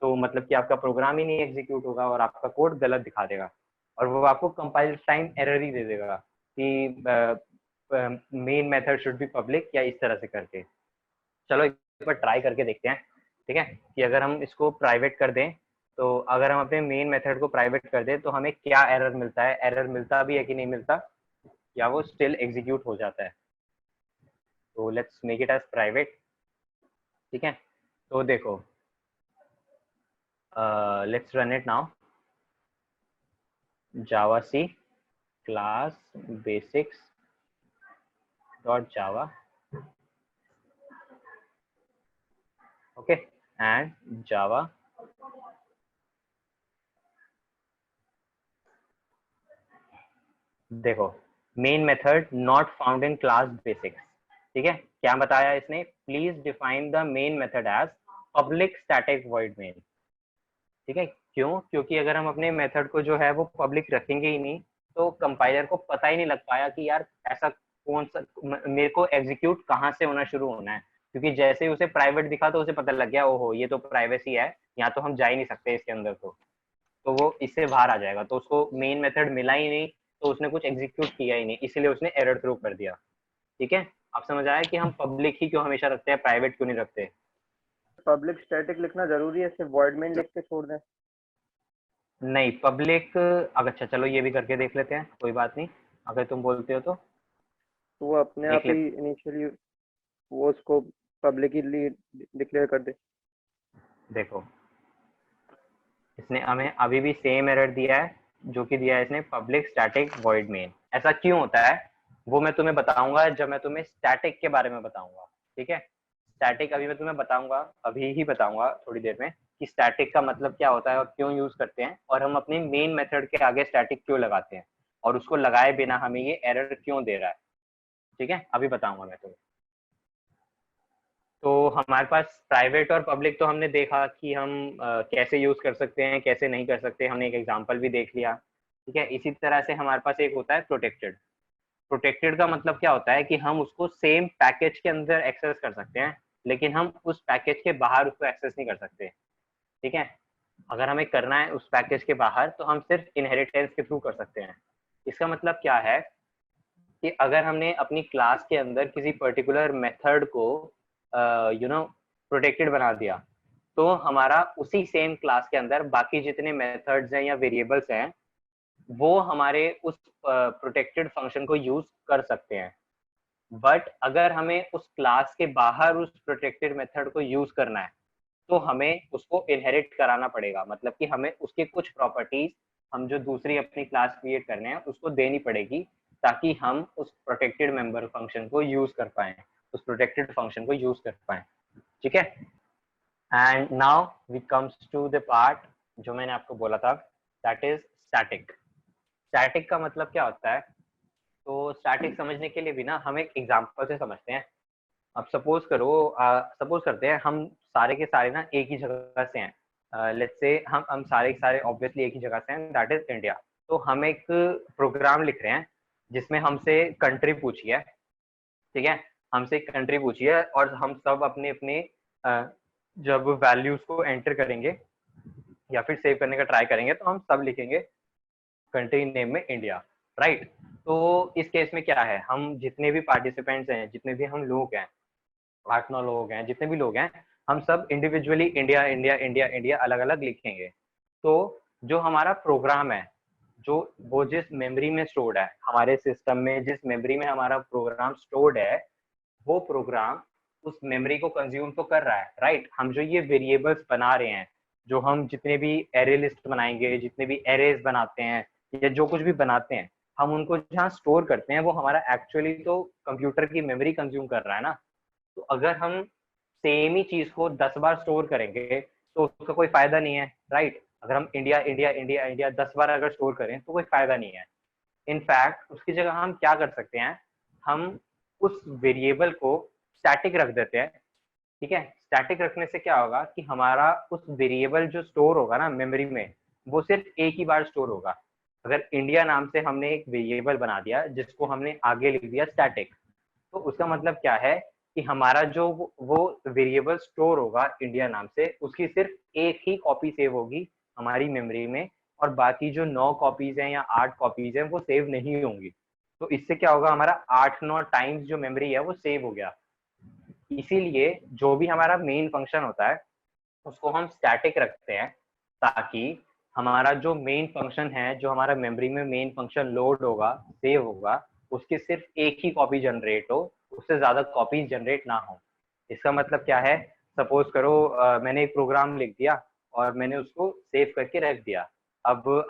Speaker 1: तो मतलब कि आपका प्रोग्राम ही नहीं एग्जीक्यूट होगा और आपका कोड गलत दिखा देगा और वो आपको कंपाइल टाइम एरर ही दे देगा कि main method should be public या इस तरह से करके। चलो एक बार ट्राई करके देखते हैं, ठीक है, कि अगर हम इसको प्राइवेट कर दें, तो अगर हम अपने मेन मेथड को प्राइवेट कर दें तो हमें क्या एरर मिलता है, एरर मिलता भी है कि नहीं मिलता, या वो स्टिल एग्जीक्यूट हो जाता है। तो let's make it as private, ठीक है। तो देखो, let's run it now. Java C class basics dot java, okay, and java देखो main method not found in class basics, ठीक है। क्या बताया इसने, please define the main method as public static void main, ठीक है। क्यों, क्योंकि अगर हम अपने मेथड को जो है वो पब्लिक रखेंगे ही नहीं तो कंपाइलर को पता ही नहीं लग पाया कि यार ऐसा कौन सा मेरे को एग्जीक्यूट कहाँ से होना शुरू होना है, क्योंकि जैसे ही उसे प्राइवेट दिखा तो उसे पता लग गया ओहो ये तो प्राइवेसी है, यहाँ तो हम जा ही नहीं सकते इसके अंदर। तो वो इससे बाहर आ जाएगा, तो उसको मेन मेथड मिला ही नहीं तो उसने कुछ एग्जीक्यूट किया ही नहीं, इसीलिए उसने एरर थ्रो कर दिया, ठीक है। आप समझ आया कि हम पब्लिक ही क्यों हमेशा रखते हैं, प्राइवेट क्यों नहीं रखते।
Speaker 3: पब्लिक स्टैटिक लिखना जरूरी है, सिर्फ वॉइड मेन लिख के छोड़ दें?
Speaker 1: नहीं पब्लिक, अच्छा चलो ये भी करके देख लेते हैं, कोई बात नहीं, अगर तुम बोलते हो तो
Speaker 3: तो वो अपने
Speaker 1: देख
Speaker 3: आप ही
Speaker 1: लेते।
Speaker 3: इनिशियली वो उसको पब्लिकली डिक्लेयर कर दे।
Speaker 1: देखो इसने हमें अभी भी सेम एरर दिया है जो कि दिया है इसने, पब्लिक स्टैटिक वॉइड मेन। ऐसा क्यों होता है वो मैं तुम्हें बताऊंगा जब मैं तुम्हें स्टैटिक के बारे में बताऊंगा, ठीक है। स्टैटिक अभी मैं तुम्हें बताऊंगा, अभी ही बताऊंगा थोड़ी देर में कि स्टैटिक का मतलब क्या होता है और क्यों यूज करते हैं, और हम अपने मेन मेथड के आगे स्टैटिक क्यों लगाते हैं और उसको लगाए बिना हमें ये एरर क्यों दे रहा है, ठीक है, अभी बताऊंगा मैं तुम्हें। तो हमारे पास प्राइवेट और पब्लिक तो हमने देखा कि हम कैसे यूज कर सकते हैं कैसे नहीं कर सकते, हमने एक एग्जांपल भी देख लिया, ठीक है। इसी तरह से हमारे पास एक होता है प्रोटेक्टेड। प्रोटेक्टेड का मतलब क्या होता है कि हम उसको सेम पैकेज के अंदर एक्सेस कर सकते हैं लेकिन हम उस पैकेज के बाहर उसको एक्सेस नहीं कर सकते, ठीक है। अगर हमें करना है उस पैकेज के बाहर तो हम सिर्फ इनहेरिटेंस के थ्रू कर सकते हैं। इसका मतलब क्या है कि अगर हमने अपनी क्लास के अंदर किसी पर्टिकुलर मेथड को प्रोटेक्टेड बना दिया तो हमारा उसी सेम क्लास के अंदर बाकी जितने मेथड्स हैं या वेरिएबल्स हैं वो हमारे उस प्रोटेक्टेड फंक्शन को यूज कर सकते हैं। बट अगर हमें उस क्लास के बाहर उस प्रोटेक्टेड मेथड को यूज करना है तो हमें उसको इनहेरिट कराना पड़ेगा, मतलब कि हमें उसके कुछ प्रॉपर्टीज हम जो दूसरी अपनी क्लास क्रिएट करने हैं उसको देनी पड़ेगी ताकि हम उस प्रोटेक्टेड मेंबर फंक्शन को यूज कर पाए, उस प्रोटेक्टेड फंक्शन को यूज कर पाए, ठीक है। And now we comes to the part जो मैंने आपको बोला था, दैट इज स्टैटिक। स्टैटिक का मतलब क्या होता है, तो स्टैटिक समझने के लिए भी ना हम एक एग्जांपल से समझते हैं। अब सपोज करो, सपोज करते हैं हम सारे के सारे ना एक ही जगह से हैं, लेट्स से हम सारे के सारे ऑब्वियसली एक ही जगह से हैं, दैट इज इंडिया। तो हम एक प्रोग्राम लिख रहे हैं जिसमें हमसे कंट्री पूछी है, ठीक है, हमसे कंट्री पूछी है और हम सब अपने अपने जब वैल्यूज को एंटर करेंगे या फिर सेव करने का ट्राई करेंगे तो हम सब लिखेंगे कंट्री नेम में इंडिया, राइट। तो इस केस में क्या है, हम जितने भी पार्टिसिपेंट्स हैं, जितने भी हम लोग हैं, 8-9 लोग हैं, जितने भी लोग हैं, हम सब individually India India India India अलग अलग लिखेंगे। तो जो हमारा प्रोग्राम है, जो वो जिस मेमोरी में स्टोर्ड है, हमारे सिस्टम में जिस मेमोरी में हमारा प्रोग्राम स्टोर्ड है, वो प्रोग्राम उस मेमोरी को कंज्यूम तो कर रहा है, राइट। हम जो ये वेरिएबल्स बना रहे हैं, जो हम जितने भी एरे लिस्ट बनाएंगे, जितने भी एरेज बनाते हैं या जो कुछ भी बनाते हैं, हम उनको जहाँ स्टोर करते हैं वो हमारा एक्चुअली तो कंप्यूटर की मेमोरी कंज्यूम कर रहा है ना। तो अगर हम सेम ही चीज को 10 बार स्टोर करेंगे तो उसका कोई फायदा नहीं है, राइट। अगर हम इंडिया इंडिया इंडिया इंडिया 10 बार अगर स्टोर करें तो कोई फायदा नहीं है। इनफैक्ट उसकी जगह हम क्या कर सकते हैं, हम उस वेरिएबल को स्टैटिक रख देते हैं। ठीक है, स्टैटिक रखने से क्या होगा कि हमारा उस वेरिएबल जो स्टोर होगा ना मेमोरी में, वो सिर्फ एक ही बार स्टोर होगा। अगर इंडिया नाम से हमने एक वेरिएबल बना दिया जिसको हमने आगे लिख दिया स्टैटिक, तो उसका मतलब क्या है कि हमारा जो वो वेरिएबल स्टोर होगा इंडिया नाम से, उसकी सिर्फ एक ही कॉपी सेव होगी हमारी मेमोरी में, और बाकी जो 9 कॉपीज हैं या 8 कॉपीज हैं वो सेव नहीं होंगी। तो इससे क्या होगा, हमारा 8-9 टाइम्स जो मेमोरी है वो सेव हो गया। इसीलिए जो भी हमारा मेन फंक्शन होता है उसको हम स्टैटिक रखते हैं, ताकि हमारा जो मेन फंक्शन है, जो हमारा मेमोरी में मेन फंक्शन लोड होगा, सेव होगा, उसकी सिर्फ एक ही कॉपी जनरेट हो, उससे ज्यादा कॉपी जनरेट ना हो। इसका मतलब क्या है, सपोज करो मैंने एक प्रोग्राम लिख दिया और मैंने उसको सेव करके रख दिया। अब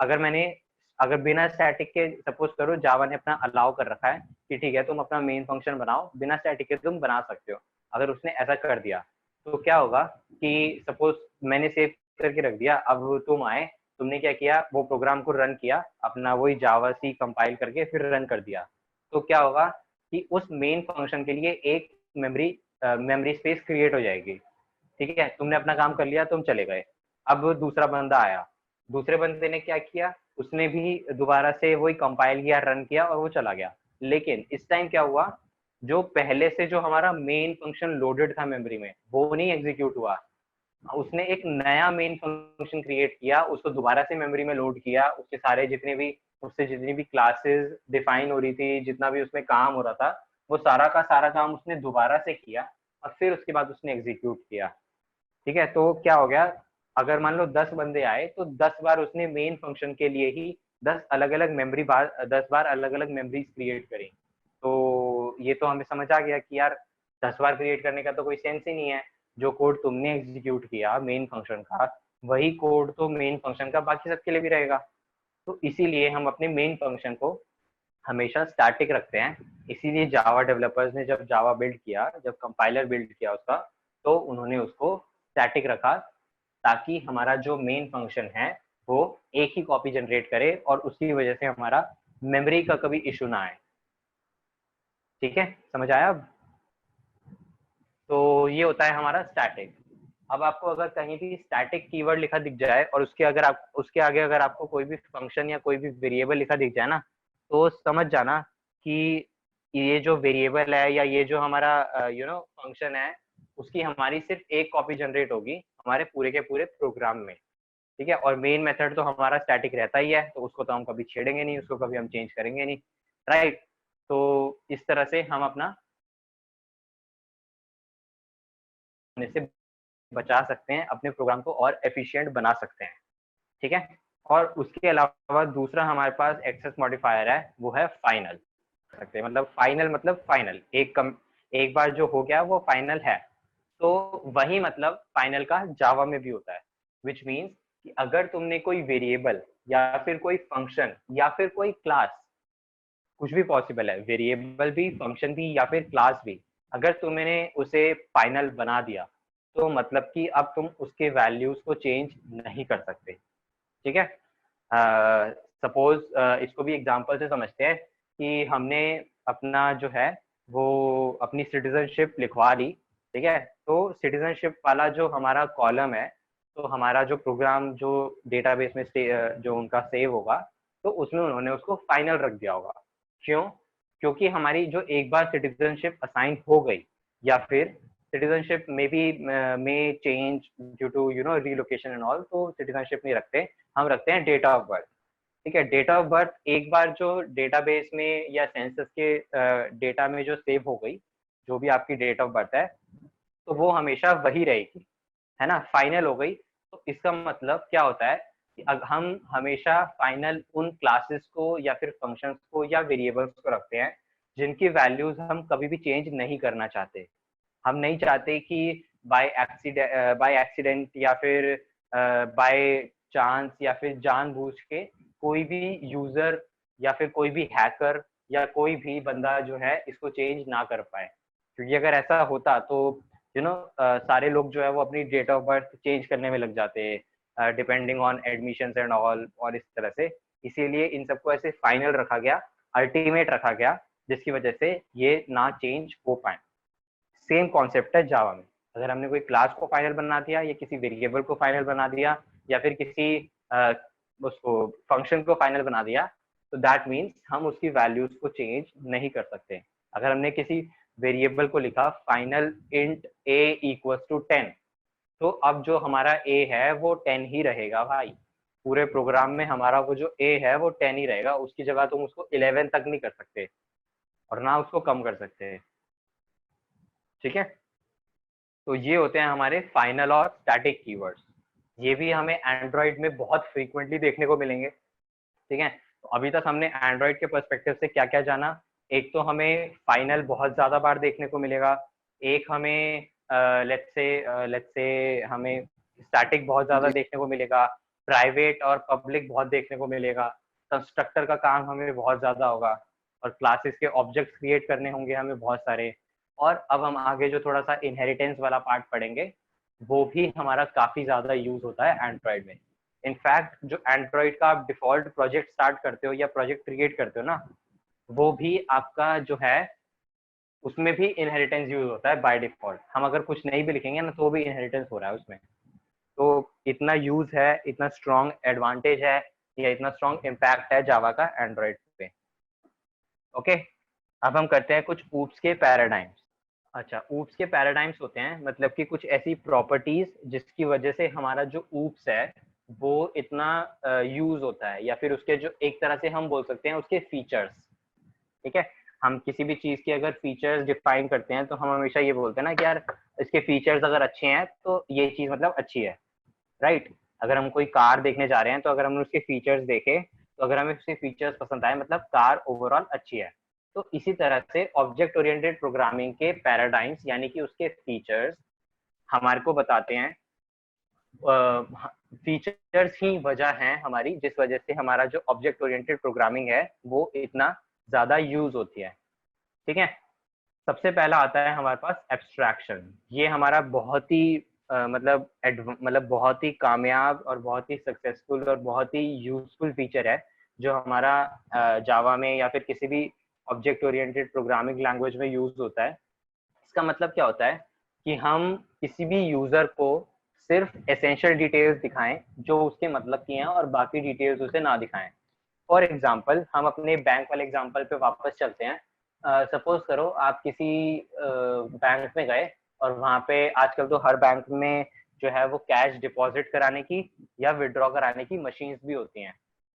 Speaker 1: अगर बिना स्टैटिक के, सपोज करो जावा ने अपना अलाउ कर रखा है कि ठीक है तुम अपना मेन फंक्शन बनाओ, बिना स्टैटिक के तुम बना सकते हो। अगर उसने ऐसा कर दिया तो क्या होगा कि सपोज मैंने सेव करके रख दिया, अब तुम आए, तुमने क्या किया, वो प्रोग्राम को रन किया अपना, वही जावा सी कंपाइल करके फिर रन कर दिया, तो क्या होगा कि उस मेन फंक्शन के लिए एक मेमोरी स्पेस क्रिएट हो जाएगी। ठीक है, तुमने अपना काम कर लिया, तुम चले गए। अब दूसरा बंदा आया, दूसरे बंदे ने क्या किया, उसने भी दोबारा से वही कंपाइल किया, रन किया और वो चला गया। लेकिन इस टाइम क्या हुआ, जो पहले से जो हमारा मेन फंक्शन लोडेड था मेमोरी में वो नहीं एग्जीक्यूट हुआ, उसने एक नया मेन फंक्शन क्रिएट किया, उसको दोबारा से मेमोरी में लोड किया, उसके सारे जितने भी उससे जितनी भी क्लासेस डिफाइन हो रही थी, जितना भी उसमें काम हो रहा था, वो सारा का सारा काम उसने दोबारा से किया और फिर उसके बाद उसने एग्जीक्यूट किया। ठीक है, तो क्या हो गया, अगर मान लो 10 बंदे आए तो 10 बार उसने मेन फंक्शन के लिए ही 10 अलग अलग मेमोरी बार 10 बार अलग अलग मेमोरीज क्रिएट करी। तो ये तो हमें समझ आ गया कि यार 10 बार क्रिएट करने का तो कोई सेंस ही नहीं है। जो कोड तुमने एग्जीक्यूट किया मेन फंक्शन का, वही कोड तो मेन फंक्शन का बाकी सबके लिए भी रहेगा। तो इसीलिए हम अपने मेन फंक्शन को हमेशा स्टैटिक रखते हैं। इसीलिए जावा डेवलपर्स ने जब जावा बिल्ड किया, जब कंपाइलर बिल्ड किया उसका, तो उन्होंने उसको स्टैटिक रखा, ताकि हमारा जो मेन फंक्शन है वो एक ही कॉपी जनरेट करे और उसकी वजह से हमारा मेमोरी का कभी इशू ना आए। ठीक है, समझ आया अब? तो ये होता है हमारा स्टैटिक। अब आपको अगर कहीं भी स्टैटिक कीवर्ड लिखा दिख जाए और उसके आगे अगर आपको कोई भी फंक्शन या कोई भी वेरिएबल लिखा दिख जाए ना, तो समझ जाना कि ये जो वेरिएबल है या ये जो हमारा फंक्शन है, उसकी हमारी सिर्फ एक कॉपी जनरेट होगी हमारे पूरे के पूरे प्रोग्राम में। ठीक है, और मेन मेथड तो हमारा स्टैटिक रहता ही है, तो उसको तो हम कभी छेड़ेंगे नहीं, उसको कभी हम चेंज करेंगे नहीं, राइट। तो इस तरह से हम अपना से बचा सकते हैं, अपने प्रोग्राम को और एफिशिएंट बना सकते हैं। ठीक है, और उसके अलावा दूसरा हमारे पास एक्सेस मॉडिफायर है, वो है फाइनल। सकते हैं मतलब फाइनल, मतलब फाइनल एक बार जो हो गया वो फाइनल है। तो वही मतलब फाइनल का जावा में भी होता है, विच मीन्स कि अगर तुमने कोई वेरिएबल या फिर कोई फंक्शन या फिर कोई क्लास, कुछ भी पॉसिबल है, वेरिएबल भी, फंक्शन भी या फिर क्लास भी, अगर तुमने उसे फाइनल बना दिया तो मतलब कि अब तुम उसके वैल्यूज को चेंज नहीं कर सकते। ठीक है, सपोज इसको भी एग्जांपल से समझते हैं कि हमने अपना जो है वो अपनी सिटीजनशिप लिखवा ली। ठीक है, तो सिटीजनशिप वाला जो हमारा कॉलम है, तो हमारा जो प्रोग्राम जो डेटाबेस में जो उनका सेव होगा, तो उसमें उन्होंने उसको फाइनल रख दिया होगा। क्यों? क्योंकि हमारी जो एक बार सिटीजनशिप असाइन हो गई, या फिर सिटीजनशिप में भी में change due to relocation and all, तो सिटीजनशिप नहीं रखते, हम रखते हैं डेट ऑफ बर्थ। ठीक है, डेट ऑफ बर्थ एक बार जो डेटाबेस में या सेंसस के डेटा में जो सेव हो गई, जो भी आपकी डेट ऑफ बर्थ है, तो वो हमेशा वही रहेगी, है ना, फाइनल हो गई। तो इसका मतलब क्या होता है कि हम हमेशा फाइनल उन क्लासेस को या फिर फंक्शंस को या वेरिएबल्स को रखते हैं जिनकी वैल्यूज हम कभी भी चेंज नहीं करना चाहते। हम नहीं चाहते कि बाय एक्सीडेंट या फिर बाय चांस या फिर जानबूझ के कोई भी यूजर या फिर कोई भी हैकर या कोई भी बंदा जो है इसको चेंज ना कर पाए, क्योंकि अगर ऐसा होता तो सारे लोग जो है वो अपनी डेट ऑफ बर्थ चेंज करने में लग जाते हैं depending on admissions and all, और इस तरह से इसीलिए इन सबको ऐसे फाइनल रखा गया, अल्टीमेट रखा गया, जिसकी वजह से ये ना चेंज हो पाए। सेम कॉन्सेप्ट है जावा में। अगर हमने कोई क्लास को फाइनल बना दिया या किसी वेरिएबल को फाइनल बना दिया या फिर किसी उसको फंक्शन को फाइनल बना दिया, तो दैट मीन्स हम उसकी वैल्यूज को चेंज नहीं कर सकते। अगर हमने किसी वेरिएबल को लिखा final int a equals to 10, तो अब जो हमारा a है वो 10 ही रहेगा भाई। पूरे प्रोग्राम में हमारा वो जो a है वो 10 ही रहेगा, उसकी जगह तुम उसको 11 तक नहीं कर सकते और ना उसको कम कर सकते। ठीक है, तो ये होते हैं हमारे फाइनल और स्टैटिक कीवर्ड्स। ये भी हमें एंड्रॉइड में बहुत फ्रीक्वेंटली देखने को मिलेंगे। ठीक है, तो अभी तक हमने एंड्रॉइड के पर्सपेक्टिव से क्या क्या जाना। एक तो हमें फाइनल बहुत ज्यादा बार देखने को मिलेगा, एक हमें लेट्स से हमें स्टैटिक बहुत ज्यादा देखने को मिलेगा, प्राइवेट और पब्लिक बहुत देखने को मिलेगा, कंस्ट्रक्टर का काम हमें बहुत ज्यादा होगा, और क्लासेस के ऑब्जेक्ट्स क्रिएट करने होंगे हमें बहुत सारे। और अब हम आगे जो थोड़ा सा इनहेरिटेंस वाला पार्ट पढ़ेंगे, वो भी हमारा काफी ज्यादा यूज होता है एंड्रॉइड में। इनफैक्ट जो एंड्रॉइड का आप डिफॉल्ट प्रोजेक्ट स्टार्ट करते हो या प्रोजेक्ट क्रिएट करते हो ना, वो भी आपका जो है उसमें भी इनहेरिटेंस यूज होता है बाय डिफॉल्ट। हम अगर कुछ नहीं भी लिखेंगे ना तो भी इनहेरिटेंस हो रहा है उसमें। तो इतना यूज है, इतना स्ट्रॉन्ग एडवांटेज है या इतना स्ट्रॉन्ग इम्पैक्ट है जावा का एंड्रॉइड पे। ओके, अब हम करते हैं कुछ ऊप्स के पैराडाइम्स। अच्छा, ऊप्स के पैराडाइम्स होते हैं मतलब कि कुछ ऐसी प्रॉपर्टीज जिसकी वजह से हमारा जो ऊप्स है वो इतना यूज होता है, या फिर उसके जो एक तरह से हम बोल सकते हैं उसके फीचर्स। ठीक है, हम किसी भी चीज के अगर फीचर्स डिफाइन करते हैं तो हम हमेशा ये बोलते हैं ना कि यार इसके फीचर्स अगर अच्छे हैं तो ये चीज मतलब अच्छी है, राइट। अगर हम कोई कार देखने जा रहे हैं तो अगर हमने उसके फीचर्स देखे तो अगर हमें उसके फीचर्स पसंद आए मतलब कार ओवरऑल अच्छी है। तो इसी तरह से ऑब्जेक्ट ओरिएंटेड प्रोग्रामिंग के पैराडाइम्स यानी कि उसके फीचर्स हमारे को बताते हैं, फीचर्स ही वजह है हमारी जिस वजह से हमारा जो ऑब्जेक्ट ओरिएंटेड प्रोग्रामिंग है वो इतना ज्यादा यूज होती है। ठीक है, सबसे पहला आता है हमारे पास एब्स्ट्रैक्शन। ये हमारा बहुत ही मतलब बहुत ही कामयाब और बहुत ही सक्सेसफुल और बहुत ही यूजफुल फीचर है जो हमारा जावा में या फिर किसी भी ऑब्जेक्ट ओरिएंटेड प्रोग्रामिंग लैंग्वेज में यूज होता है। इसका मतलब क्या होता है कि हम किसी भी यूजर को सिर्फ एसेंशियल डिटेल्स दिखाएं जो उसके मतलब की हैं और बाकी डिटेल्स उसे ना दिखाएं। फॉर एग्जाम्पल, हम अपने बैंक वाले एग्जाम्पल पे वापस चलते हैं। सपोज करो आप किसी बैंक में गए और वहाँ पे आजकल तो हर बैंक में जो है वो कैश डिपॉजिट कराने की या विड्रॉ कराने की मशीन्स भी होती हैं,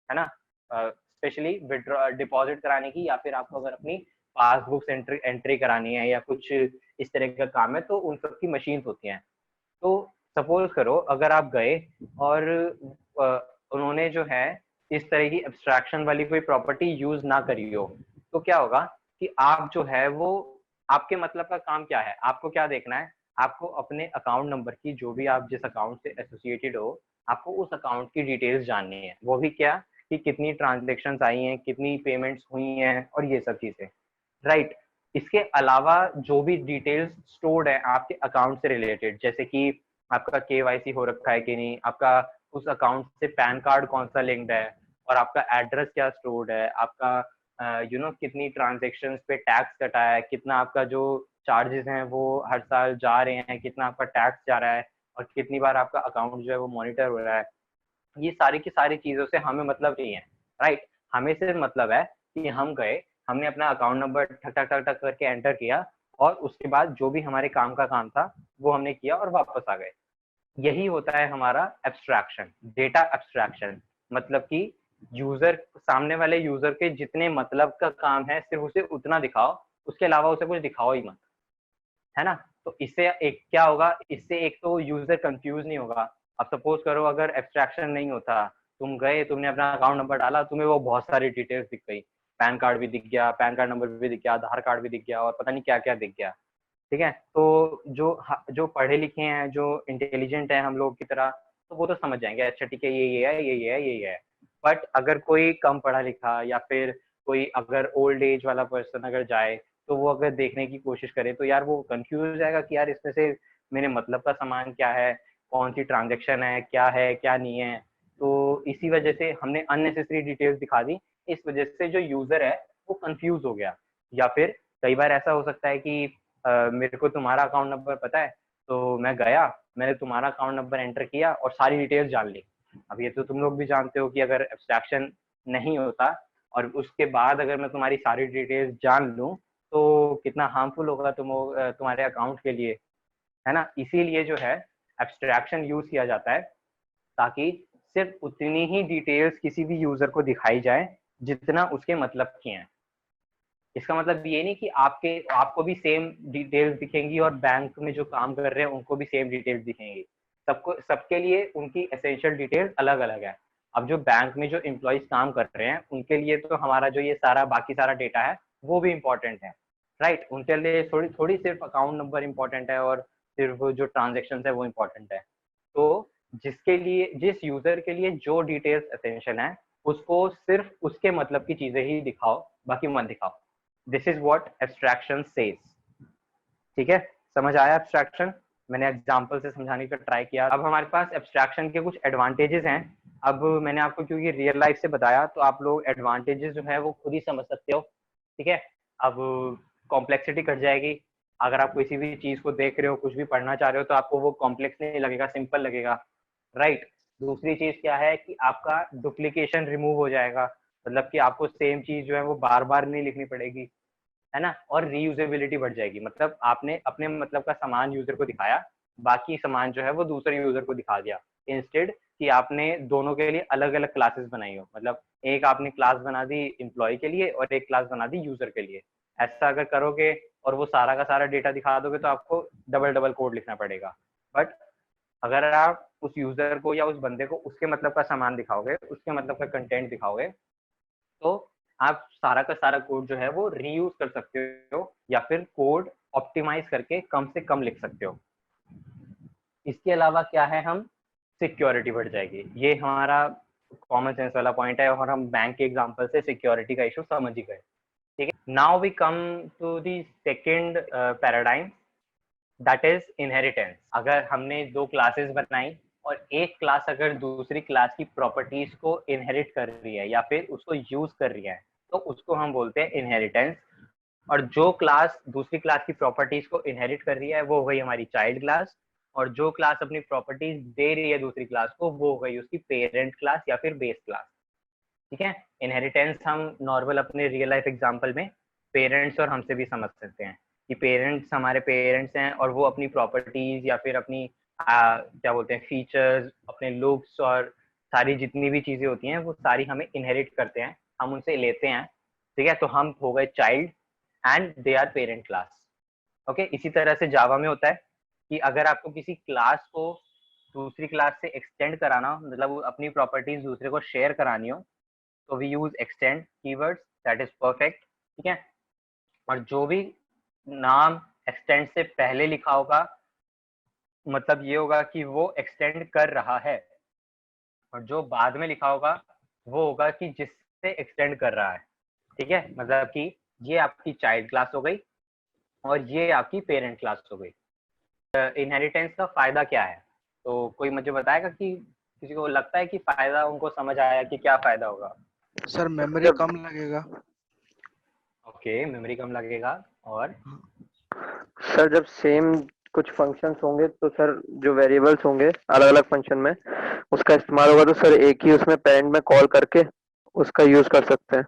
Speaker 1: है ना। स्पेशली विड्रॉ डिपॉजिट कराने की या फिर आपको अगर अपनी पासबुक एंट्री करानी है या कुछ इस तरह का काम है तो उन सब की मशीन्स होती हैं। तो सपोज करो अगर आप गए और उन्होंने जो है इस तरह की एब्स्ट्रैक्शन वाली कोई प्रॉपर्टी यूज ना करी हो, तो क्या होगा कि आप जो है वो आपके मतलब का काम क्या है, आपको क्या देखना है, आपको अपने अकाउंट नंबर की, जो भी आप जिस अकाउंट से एसोसिएटेड हो, आपको उस अकाउंट की डिटेल्स जाननी है। वो भी क्या कि कितनी ट्रांजेक्शन्स आई हैं, कितनी पेमेंट्स हुई हैं और ये सब चीजें, राइट। इसके अलावा जो भी डिटेल्स स्टोर्ड है आपके अकाउंट से रिलेटेड, जैसे कि आपका केवाईसी हो रखा है कि नहीं, आपका उस अकाउंट से पैन कार्ड कौन सा लिंक्ड है, और आपका एड्रेस क्या स्टोर्ड है, आपका कितनी ट्रांजेक्शन्स पे टैक्स कटा है, कितना आपका जो चार्जेस हैं वो हर साल जा रहे हैं, कितना आपका टैक्स जा रहा है, और कितनी बार आपका अकाउंट जो है वो मॉनिटर हो रहा है। ये सारी की सारी चीजों से हमें मतलब नहीं है, राइट। हमें सिर्फ मतलब है कि हम गए, हमने अपना अकाउंट नंबर ठक ठक ठक ठक करके एंटर किया और उसके बाद जो भी हमारे काम का काम था वो हमने किया और वापस आ गए। यही होता है हमारा एब्स्ट्रैक्शन, डेटा एब्स्ट्रैक्शन। मतलब कि यूजर, सामने वाले यूजर के जितने मतलब का काम है सिर्फ उसे उतना दिखाओ, उसके अलावा उसे कुछ दिखाओ ही मत, है ना। तो इससे एक क्या होगा, इससे एक तो यूजर कंफ्यूज नहीं होगा। अब सपोज करो अगर एब्स्ट्रैक्शन नहीं होता, तुम गए, तुमने अपना अकाउंट नंबर डाला, तुम्हें वो बहुत सारी डिटेल्स दिख गई, पैन कार्ड भी दिख गया, पैन कार्ड नंबर भी दिख गया, आधार कार्ड भी दिख गया और पता नहीं क्या क्या दिख गया। ठीक है, तो जो पढ़े लिखे हैं, जो इंटेलिजेंट है हम लोग की तरह, तो वो तो समझ जाएंगे, अच्छा ठीक है ये है ये है ये है। बट अगर कोई कम पढ़ा लिखा या फिर कोई अगर ओल्ड एज वाला पर्सन अगर जाए तो वो अगर देखने की कोशिश करे तो यार वो कंफ्यूज हो जाएगा कि यार इसमें से मेरे मतलब का सामान क्या है, कौन सी ट्रांजेक्शन है क्या नहीं है। तो इसी वजह से हमने अननेसेसरी डिटेल्स दिखा दी, इस वजह से जो यूजर है वो कंफ्यूज हो गया। या फिर कई बार ऐसा हो सकता है कि मेरे को तुम्हारा अकाउंट नंबर पता है, तो मैं गया, मैंने तुम्हारा अकाउंट नंबर एंटर किया और सारी डिटेल्स जान ली। अब ये तो तुम लोग भी जानते हो कि अगर एब्स्ट्रैक्शन नहीं होता और उसके बाद अगर मैं तुम्हारी सारी डिटेल्स जान लूं तो कितना हार्मफुल होगा तुम्हारे अकाउंट के लिए, है ना। इसीलिए जो है एब्स्ट्रैक्शन यूज किया जाता है ताकि सिर्फ उतनी ही डिटेल्स किसी भी यूजर को दिखाई जाए जितना उसके मतलब की हैं। इसका मतलब ये नहीं कि आपको भी सेम डिटेल्स दिखेंगी और बैंक में जो काम कर रहे हैं उनको भी सेम डिटेल्स दिखेंगी। सबके लिए उनकी एसेंशियल डिटेल्स अलग अलग है। अब जो बैंक में जो एम्प्लॉइज काम कर रहे हैं उनके लिए तो हमारा जो ये सारा बाकी सारा डेटा है वो भी इम्पोर्टेंट है, राइट। उनके लिए थोड़ी थोड़ी सिर्फ अकाउंट नंबर इम्पोर्टेंट है और सिर्फ जो ट्रांजेक्शन है वो इम्पोर्टेंट है। तो जिस यूजर के लिए जो डिटेल्स एसेंशियल है उसको सिर्फ उसके मतलब की चीजें ही दिखाओ, बाकी मत दिखाओ। This is what abstraction says. ठीक है, समझ आया एब्स्ट्रैक्शन? मैंने एग्जांपल से समझाने का ट्राई किया। अब हमारे पास एब्स्ट्रैक्शन के कुछ एडवांटेजेस हैं। अब मैंने आपको क्योंकि रियल लाइफ से बताया तो आप लोग एडवांटेजेस जो है वो खुद ही समझ सकते हो। ठीक है, अब कॉम्प्लेक्सिटी घट जाएगी। अगर आप किसी भी चीज को देख रहे हो, कुछ भी पढ़ना चाह रहे हो तो आपको वो कॉम्प्लेक्स नहीं लगेगा, सिंपल लगेगा, राइट। दूसरी चीज क्या है कि आपका डुप्लीकेशन रिमूव हो जाएगा, मतलब कि आपको सेम चीज जो है वो बार बार नहीं लिखनी पड़ेगी, है ना। और रीयूजेबिलिटी बढ़ जाएगी, मतलब आपने अपने मतलब का सामान यूजर को दिखाया, बाकी सामान जो है वो दूसरे यूजर को दिखा दिया, इंस्टेड कि आपने दोनों के लिए अलग अलग क्लासेस बनाई हो। मतलब एक आपने क्लास बना दी एम्प्लॉय के लिए और एक क्लास बना दी यूजर के लिए। ऐसा अगर करोगे और वो सारा का सारा डेटा दिखा दोगे तो आपको डबल डबल कोड लिखना पड़ेगा। बट अगर आप उस यूजर को या उस बंदे को उसके मतलब का सामान दिखाओगे, उसके मतलब का कंटेंट दिखाओगे, तो आप सारा का सारा कोड जो है वो रीयूज कर सकते हो या फिर कोड ऑप्टिमाइज करके कम से कम लिख सकते हो। इसके अलावा क्या है, हम सिक्योरिटी बढ़ जाएगी। ये हमारा कॉमन सेंस वाला पॉइंट है और हम बैंक के एग्जांपल से सिक्योरिटी का इशू समझ ही गए। ठीक है, now we come to the second paradigm, that is inheritance. अगर हमने दो क्लासेस बनाई और एक क्लास अगर दूसरी क्लास की प्रॉपर्टीज को इनहेरिट कर रही है या फिर उसको यूज कर रही है तो उसको हम बोलते हैं इनहेरिटेंस। और जो क्लास दूसरी क्लास की प्रॉपर्टीज को इनहेरिट कर रही है वो हो गई हमारी चाइल्ड क्लास, और जो क्लास अपनी प्रॉपर्टीज दे रही है दूसरी क्लास को वो हो गई उसकी पेरेंट क्लास या फिर बेस क्लास। ठीक है, इनहेरिटेंस हम नॉर्मल अपने रियल लाइफ एग्जांपल में पेरेंट्स और हमसे भी समझ सकते हैं कि पेरेंट्स हमारे पेरेंट्स हैं और वो अपनी प्रॉपर्टीज या फिर अपनी क्या बोलते हैं फीचर्स, अपने लुक्स और सारी जितनी भी चीजें होती हैं वो सारी हमें इनहेरिट करते हैं, हम उनसे लेते हैं। ठीक है, तो हम हो गए child and they are parent class. Okay, इसी तरह से जावा में होता है कि अगर आपको किसी क्लास को दूसरी क्लास से एक्सटेंड कराना हो, मतलब अपनी प्रॉपर्टीज दूसरे को शेयर करानी हो, तो we use extend keywords, that is perfect. ठीक है, और जो भी नाम एक्सटेंड से पहले लिखा होगा मतलब ये होगा कि वो एक्सटेंड कर रहा है, और जो बाद में लिखा होगा वो होगा कि जिससे एक्सटेंड कर रहा है। ठीक है, मतलब कि ये आपकी चाइल्ड क्लास हो गई और ये आपकी पेरेंट क्लास हो गई। इनहेरिटेंस का फायदा क्या है, तो कोई मुझे बताएगा कि किसी को लगता है कि फायदा उनको समझ आया कि क्या फायदा होगा?
Speaker 2: सर मेमोरी कम लगेगा।
Speaker 1: ओके, मेमोरी कम लगेगा। और
Speaker 3: सर जब सेम कुछ फंक्शंस होंगे तो सर जो वेरिएबल्स होंगे अलग अलग फंक्शन में उसका इस्तेमाल होगा तो सर एक ही उसमें पेरेंट में कॉल करके उसका यूज कर सकते हैं।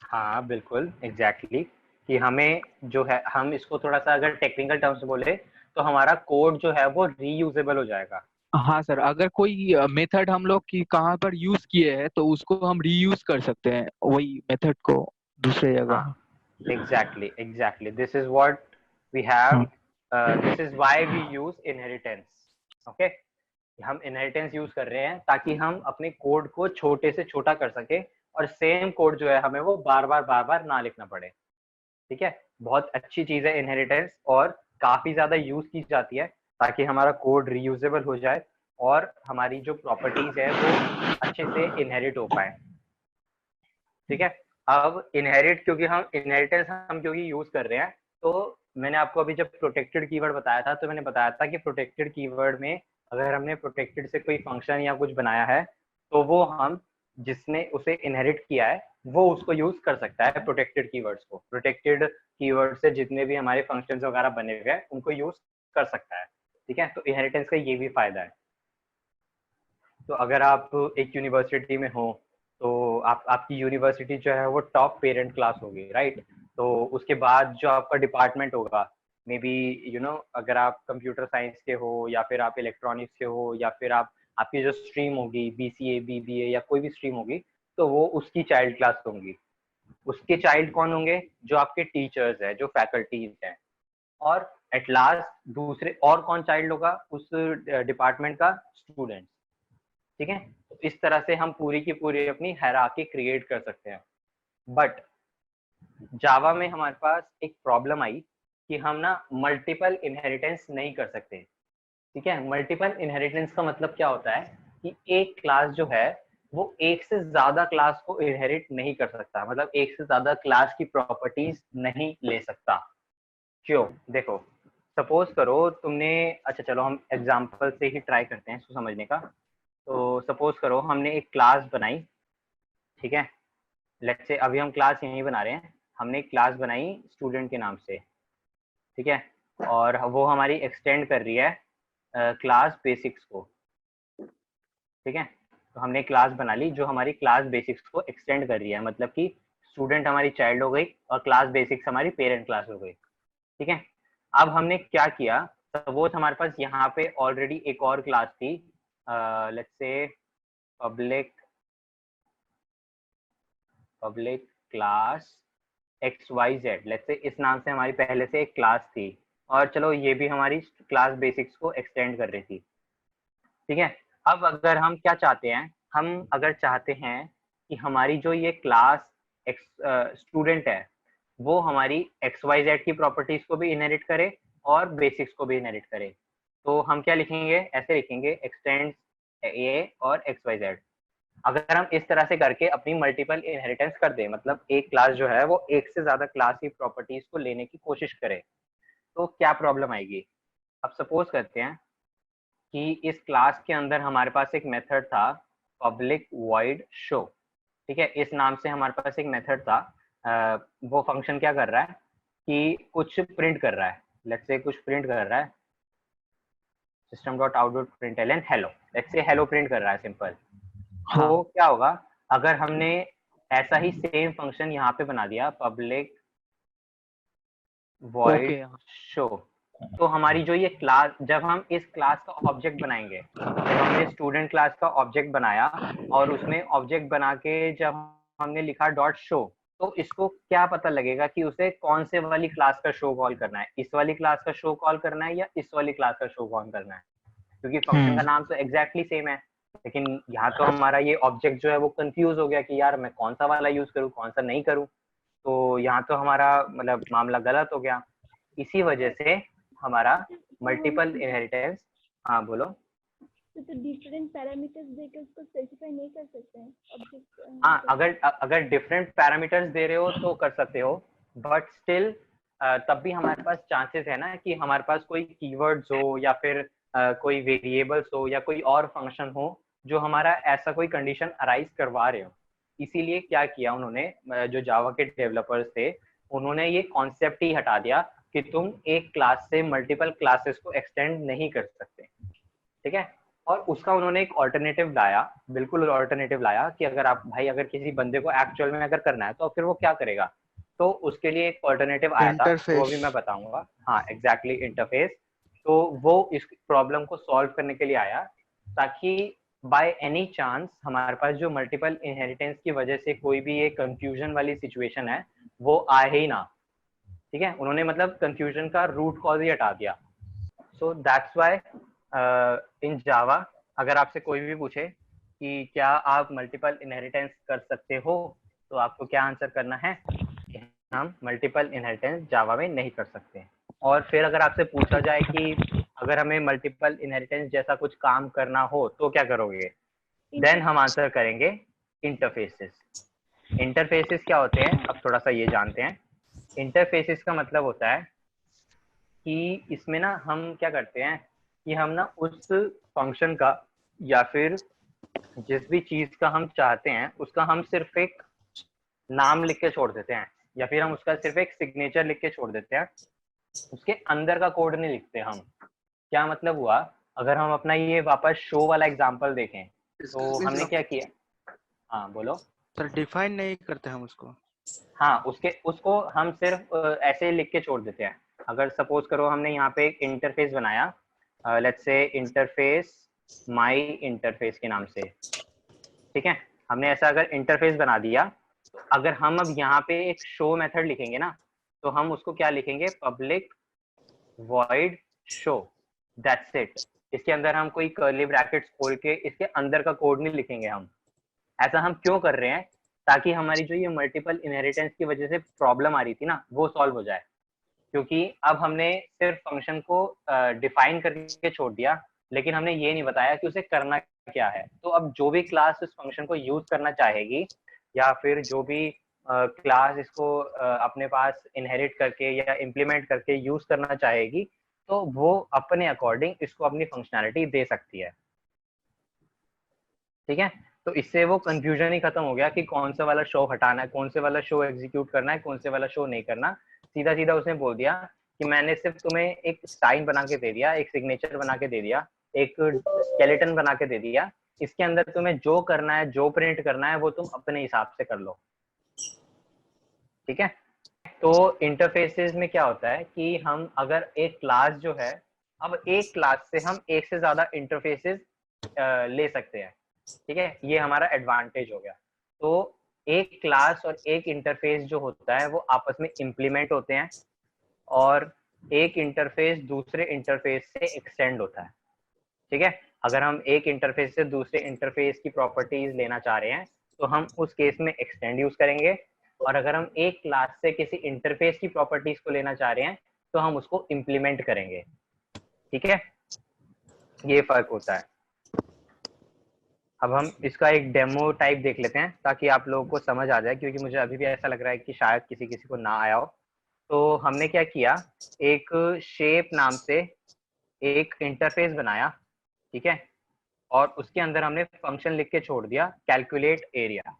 Speaker 1: हाँ बिल्कुल एग्जैक्टली कि हमें जो है हम इसको थोड़ा सा अगर टेक्निकल टर्म्स बोले तो हमारा कोड जो है वो रीयूजेबल हो जाएगा।
Speaker 4: हाँ सर, अगर कोई मेथड हम लोग की कहाँ पर यूज किए हैं तो उसको हम रीयूज कर सकते हैं वही मेथड को दूसरे जगह।
Speaker 1: हाँ exactly this is what we have, this is why we use inheritance. Okay, हम इनहेरिटेंस यूज कर रहे हैं ताकि हम अपने कोड को छोटे से छोटा कर सके और सेम कोड जो है हमें वो बार बार ना लिखना पड़े। ठीक है, बहुत अच्छी चीज है इनहेरिटेंस और काफी ज्यादा यूज की जाती है ताकि हमारा कोड रीयूजेबल हो जाए और हमारी जो प्रॉपर्टीज है वो अच्छे से इनहेरिट हो पाए। ठीक है, अब इनहेरिट, क्योंकि हम इनहेरिटेंस हम क्योंकि यूज कर रहे हैं, तो मैंने आपको अभी जब प्रोटेक्टेड कीवर्ड बताया था तो मैंने बताया था कि प्रोटेक्टेड कीवर्ड में अगर हमने प्रोटेक्टेड से कोई फंक्शन या कुछ बनाया है तो वो हम जिसने उसे इनहेरिट किया है वो उसको यूज कर सकता है प्रोटेक्टेड कीवर्ड्स को। प्रोटेक्टेड कीवर्ड से जितने भी हमारे फंक्शंस वगैरह बने हुए हैं उनको यूज कर सकता है। ठीक है, तो इनहेरिटेंस का ये भी फायदा है। तो अगर आप एक यूनिवर्सिटी में हो तो आपकी यूनिवर्सिटी जो है वो टॉप पेरेंट क्लास होगी, राइट। तो उसके बाद जो आपका डिपार्टमेंट होगा, मे बी अगर आप कंप्यूटर साइंस के हो या फिर आप इलेक्ट्रॉनिक्स के हो या फिर आपकी जो स्ट्रीम होगी बीसीए बीबीए या कोई भी स्ट्रीम होगी, तो वो उसकी चाइल्ड क्लास होंगी। उसके चाइल्ड कौन होंगे? जो आपके टीचर्स हैं, जो फैकल्टीज हैं। और एट लास्ट दूसरे और कौन चाइल्ड होगा उस डिपार्टमेंट का? स्टूडेंट। ठीक है, तो इस तरह से हम पूरी की पूरी अपनी हायरार्की क्रिएट कर सकते हैं। बट जावा में हमारे पास एक प्रॉब्लम आई कि हम ना मल्टीपल इनहेरिटेंस नहीं कर सकते। ठीक है, मल्टीपल इनहेरिटेंस का मतलब क्या होता है कि एक क्लास जो है वो एक से ज्यादा क्लास को इनहेरिट नहीं कर सकता, मतलब एक से ज्यादा क्लास की प्रॉपर्टीज नहीं ले सकता। क्यों? देखो, सपोज करो तुमने, अच्छा चलो हम एग्जांपल से ही ट्राई करते हैं इसको समझने का। तो सपोज करो हमने एक क्लास बनाई, ठीक है, लेट्स से अभी हम क्लास यहीं बना रहे हैं, हमने एक क्लास बनाई स्टूडेंट के नाम से, ठीक है, और वो हमारी एक्सटेंड कर रही है क्लास बेसिक्स को। ठीक है, तो हमने क्लास बना ली जो हमारी क्लास बेसिक्स को एक्सटेंड कर रही है, मतलब कि स्टूडेंट हमारी चाइल्ड हो गई और क्लास बेसिक्स हमारी पेरेंट क्लास हो गई। ठीक है, अब हमने क्या किया, सपोज हमारे पास यहाँ पे ऑलरेडी एक और क्लास थी, let's say public class XYZ, let's say इस नाम से हमारी पहले से एक क्लास थी, और चलो ये भी हमारी क्लास बेसिक्स को एक्सटेंड कर रही थी। ठीक है, अब अगर हम क्या चाहते हैं, हम अगर चाहते हैं कि हमारी जो ये क्लास स्टूडेंट है वो हमारी XYZ की प्रॉपर्टीज को भी इनहेरिट करे और बेसिक्स को भी इनहेरिट करे, तो हम क्या लिखेंगे, ऐसे लिखेंगे एक्सटेंड A और XYZ। अगर हम इस तरह से करके अपनी मल्टीपल इनहेरिटेंस कर दें, मतलब एक क्लास जो है वो एक से ज्यादा क्लास की प्रॉपर्टीज को लेने की कोशिश करे, तो क्या प्रॉब्लम आएगी। अब सपोज करते हैं कि इस क्लास के अंदर हमारे पास एक मेथड था पब्लिक वॉइड शो। ठीक है, इस नाम से हमारे पास एक मेथड था, वो फंक्शन क्या कर रहा है कि कुछ प्रिंट कर रहा है, लेट्स से कुछ प्रिंट कर रहा है system.out.println hello, let's say hello print कर रहा है सिंपल।
Speaker 4: हाँ
Speaker 1: तो क्या होगा अगर हमने ऐसा ही सेम फंक्शन यहाँ पे बना दिया पब्लिक वॉइड
Speaker 4: ओके
Speaker 1: शो, तो हमारी जो ये क्लास, जब हम इस क्लास का ऑब्जेक्ट बनाएंगे, जब हमने स्टूडेंट क्लास का ऑब्जेक्ट बनाया और उसमें ऑब्जेक्ट बना के जब हमने लिखा डॉट शो, तो इसको क्या पता लगेगा कि उसे कौन से वाली क्लास का शो कॉल करना है, इस वाली क्लास का शो कॉल करना है या इस वाली क्लास का शो कॉल करना है, क्योंकि फंक्शन का नाम तो एग्जैक्टली सेम है। लेकिन यहाँ तो हमारा ये ऑब्जेक्ट जो है वो कंफ्यूज हो गया कि यार मैं कौन सा वाला यूज करूँ कौन सा नहीं करूँ, तो यहाँ तो हमारा मतलब मामला गलत हो गया। इसी वजह से हमारा मल्टीपल इनहेरिटेंस, हाँ बोलो।
Speaker 5: तो डिफरेंट पैरामीटर्स देकर उसको स्पेसिफाई नहीं कर सकते हैं ऑब्जेक्ट?
Speaker 1: हाँ, अगर डिफरेंट पैरामीटर्स दे रहे हो तो कर सकते हो, बट स्टिल तब भी हमारे पास चांसेस है ना कि हमारे पास कोई कीवर्ड्स हो या फिर कोई वेरिएबल्स हो या कोई और फंक्शन हो जो हमारा ऐसा कोई कंडीशन अराइज करवा रहे हो। इसीलिए क्या किया उन्होंने, जो जावा के डेवलपर्स थे उन्होंने ये कॉन्सेप्ट ही हटा दिया कि तुम एक क्लास से मल्टीपल क्लासेस को एक्सटेंड नहीं कर सकते। ठीक है, और उसका उन्होंने एक ऑल्टरनेटिव लाया, बिल्कुल ऑल्टरनेटिव लाया कि अगर आप भाई अगर किसी बंदे को एक्चुअल में अगर करना है तो फिर वो क्या करेगा, तो उसके लिए एक ऑल्टरनेटिव आया था, वो अभी मैं बताऊंगा। हाँ एग्जैक्टली, इंटरफेस। तो वो इस प्रॉब्लम को सॉल्व करने के लिए आया ताकि बाय एनी चांस हमारे पास जो मल्टीपल इनहेरिटेंस की वजह से कोई भी एक कंफ्यूजन वाली सिचुएशन है वो आए ही ना। ठीक है, उन्होंने मतलब कंफ्यूजन का रूट कॉज ही हटा दिया। सो दैट्स व्हाई इन जावा अगर आपसे कोई भी पूछे कि क्या आप मल्टीपल इनहेरिटेंस कर सकते हो, तो आपको क्या आंसर करना है कि हम मल्टीपल इनहेरिटेंस जावा में नहीं कर सकते। और फिर अगर आपसे पूछा जाए कि अगर हमें मल्टीपल इनहेरिटेंस जैसा कुछ काम करना हो तो क्या करोगे, देन हम आंसर करेंगे इंटरफेसेस। इंटरफेसेस क्या होते हैं, अब थोड़ा सा ये जानते हैं। इंटरफेसेस का मतलब होता है कि इसमें ना हम क्या करते हैं कि हम ना उस फंक्शन का या फिर जिस भी चीज का हम चाहते हैं उसका हम सिर्फ एक नाम लिख के छोड़ देते हैं, या फिर हम उसका सिर्फ एक सिग्नेचर लिख के छोड़ देते हैं, उसके अंदर का कोड नहीं लिखते हम। क्या मतलब हुआ, अगर हम अपना ये वापस शो वाला एग्जांपल देखें तो हमने क्या किया। हाँ बोलो।
Speaker 2: सर डिफाइन नहीं करते हम उसको।
Speaker 1: हाँ उसको हम सिर्फ ऐसे ही लिख के छोड़ देते हैं। अगर सपोज करो हमने यहाँ पे एक इंटरफेस बनाया, let's say interface my interface के नाम से, ठीक है। हमने ऐसा अगर इंटरफेस बना दिया, तो अगर हम अब यहाँ पे एक शो मेथड लिखेंगे ना, तो हम उसको क्या लिखेंगे, public void show, that's it. इसके अंदर हम कोई कर्ली ब्रैकेट्स खोल के इसके अंदर का कोड नहीं लिखेंगे हम। ऐसा हम क्यों कर रहे हैं, ताकि हमारी जो ये मल्टीपल इनहेरिटेंस की वजह से प्रॉब्लम आ रही थी ना, वो सॉल्व हो जाए। क्योंकि अब हमने सिर्फ फंक्शन को डिफाइन करके छोड़ दिया, लेकिन हमने ये नहीं बताया कि उसे करना क्या है। तो अब जो भी क्लास इस फंक्शन को यूज करना चाहेगी, या फिर जो भी क्लास इसको अपने पास इनहेरिट करके या इम्प्लीमेंट करके यूज करना चाहेगी, तो वो अपने अकॉर्डिंग इसको अपनी फंक्शनैलिटी दे सकती है, ठीक है। तो इससे वो कंफ्यूजन ही खत्म हो गया कि कौन सा वाला शो हटाना है, कौन से वाला शो एग्जीक्यूट करना है, कौन से वाला शो नहीं करना। सीधा सीधा उसने बोल दिया कि मैंने सिर्फ तुम्हें एक साइन बना के दे दिया, एक सिग्नेचर बना के दे दिया, एक स्केलेटन बना के दे दिया, इसके अंदर तुम्हें जो करना है, जो प्रिंट करना है, वो तुम अपने हिसाब से कर लो, ठीक है। तो इंटरफेसेस में क्या होता है कि हम अगर एक क्लास जो है, अब एक क्लास से हम एक से ज्यादा इंटरफेसेस ले सकते हैं, ठीक है। ये हमारा एडवांटेज हो गया। तो एक क्लास और एक इंटरफेस जो होता है वो आपस में इम्प्लीमेंट होते हैं, और एक इंटरफेस दूसरे इंटरफेस से एक्सटेंड होता है, ठीक है। अगर हम एक इंटरफेस से दूसरे इंटरफेस की प्रॉपर्टीज लेना चाह रहे हैं, तो हम उस केस में एक्सटेंड यूज करेंगे, और अगर हम एक क्लास से किसी इंटरफेस की प्रॉपर्टीज को लेना चाह रहे हैं, तो हम उसको इम्प्लीमेंट करेंगे, ठीक है। ये फर्क होता है। अब हम इसका एक डेमो टाइप देख लेते हैं ताकि आप लोगों को समझ आ जाए, क्योंकि मुझे अभी भी ऐसा लग रहा है कि शायद किसी किसी को ना आया हो। तो हमने क्या किया, एक शेप नाम से एक इंटरफेस बनाया, ठीक है, और उसके अंदर हमने फंक्शन लिख के छोड़ दिया, कैलकुलेट एरिया।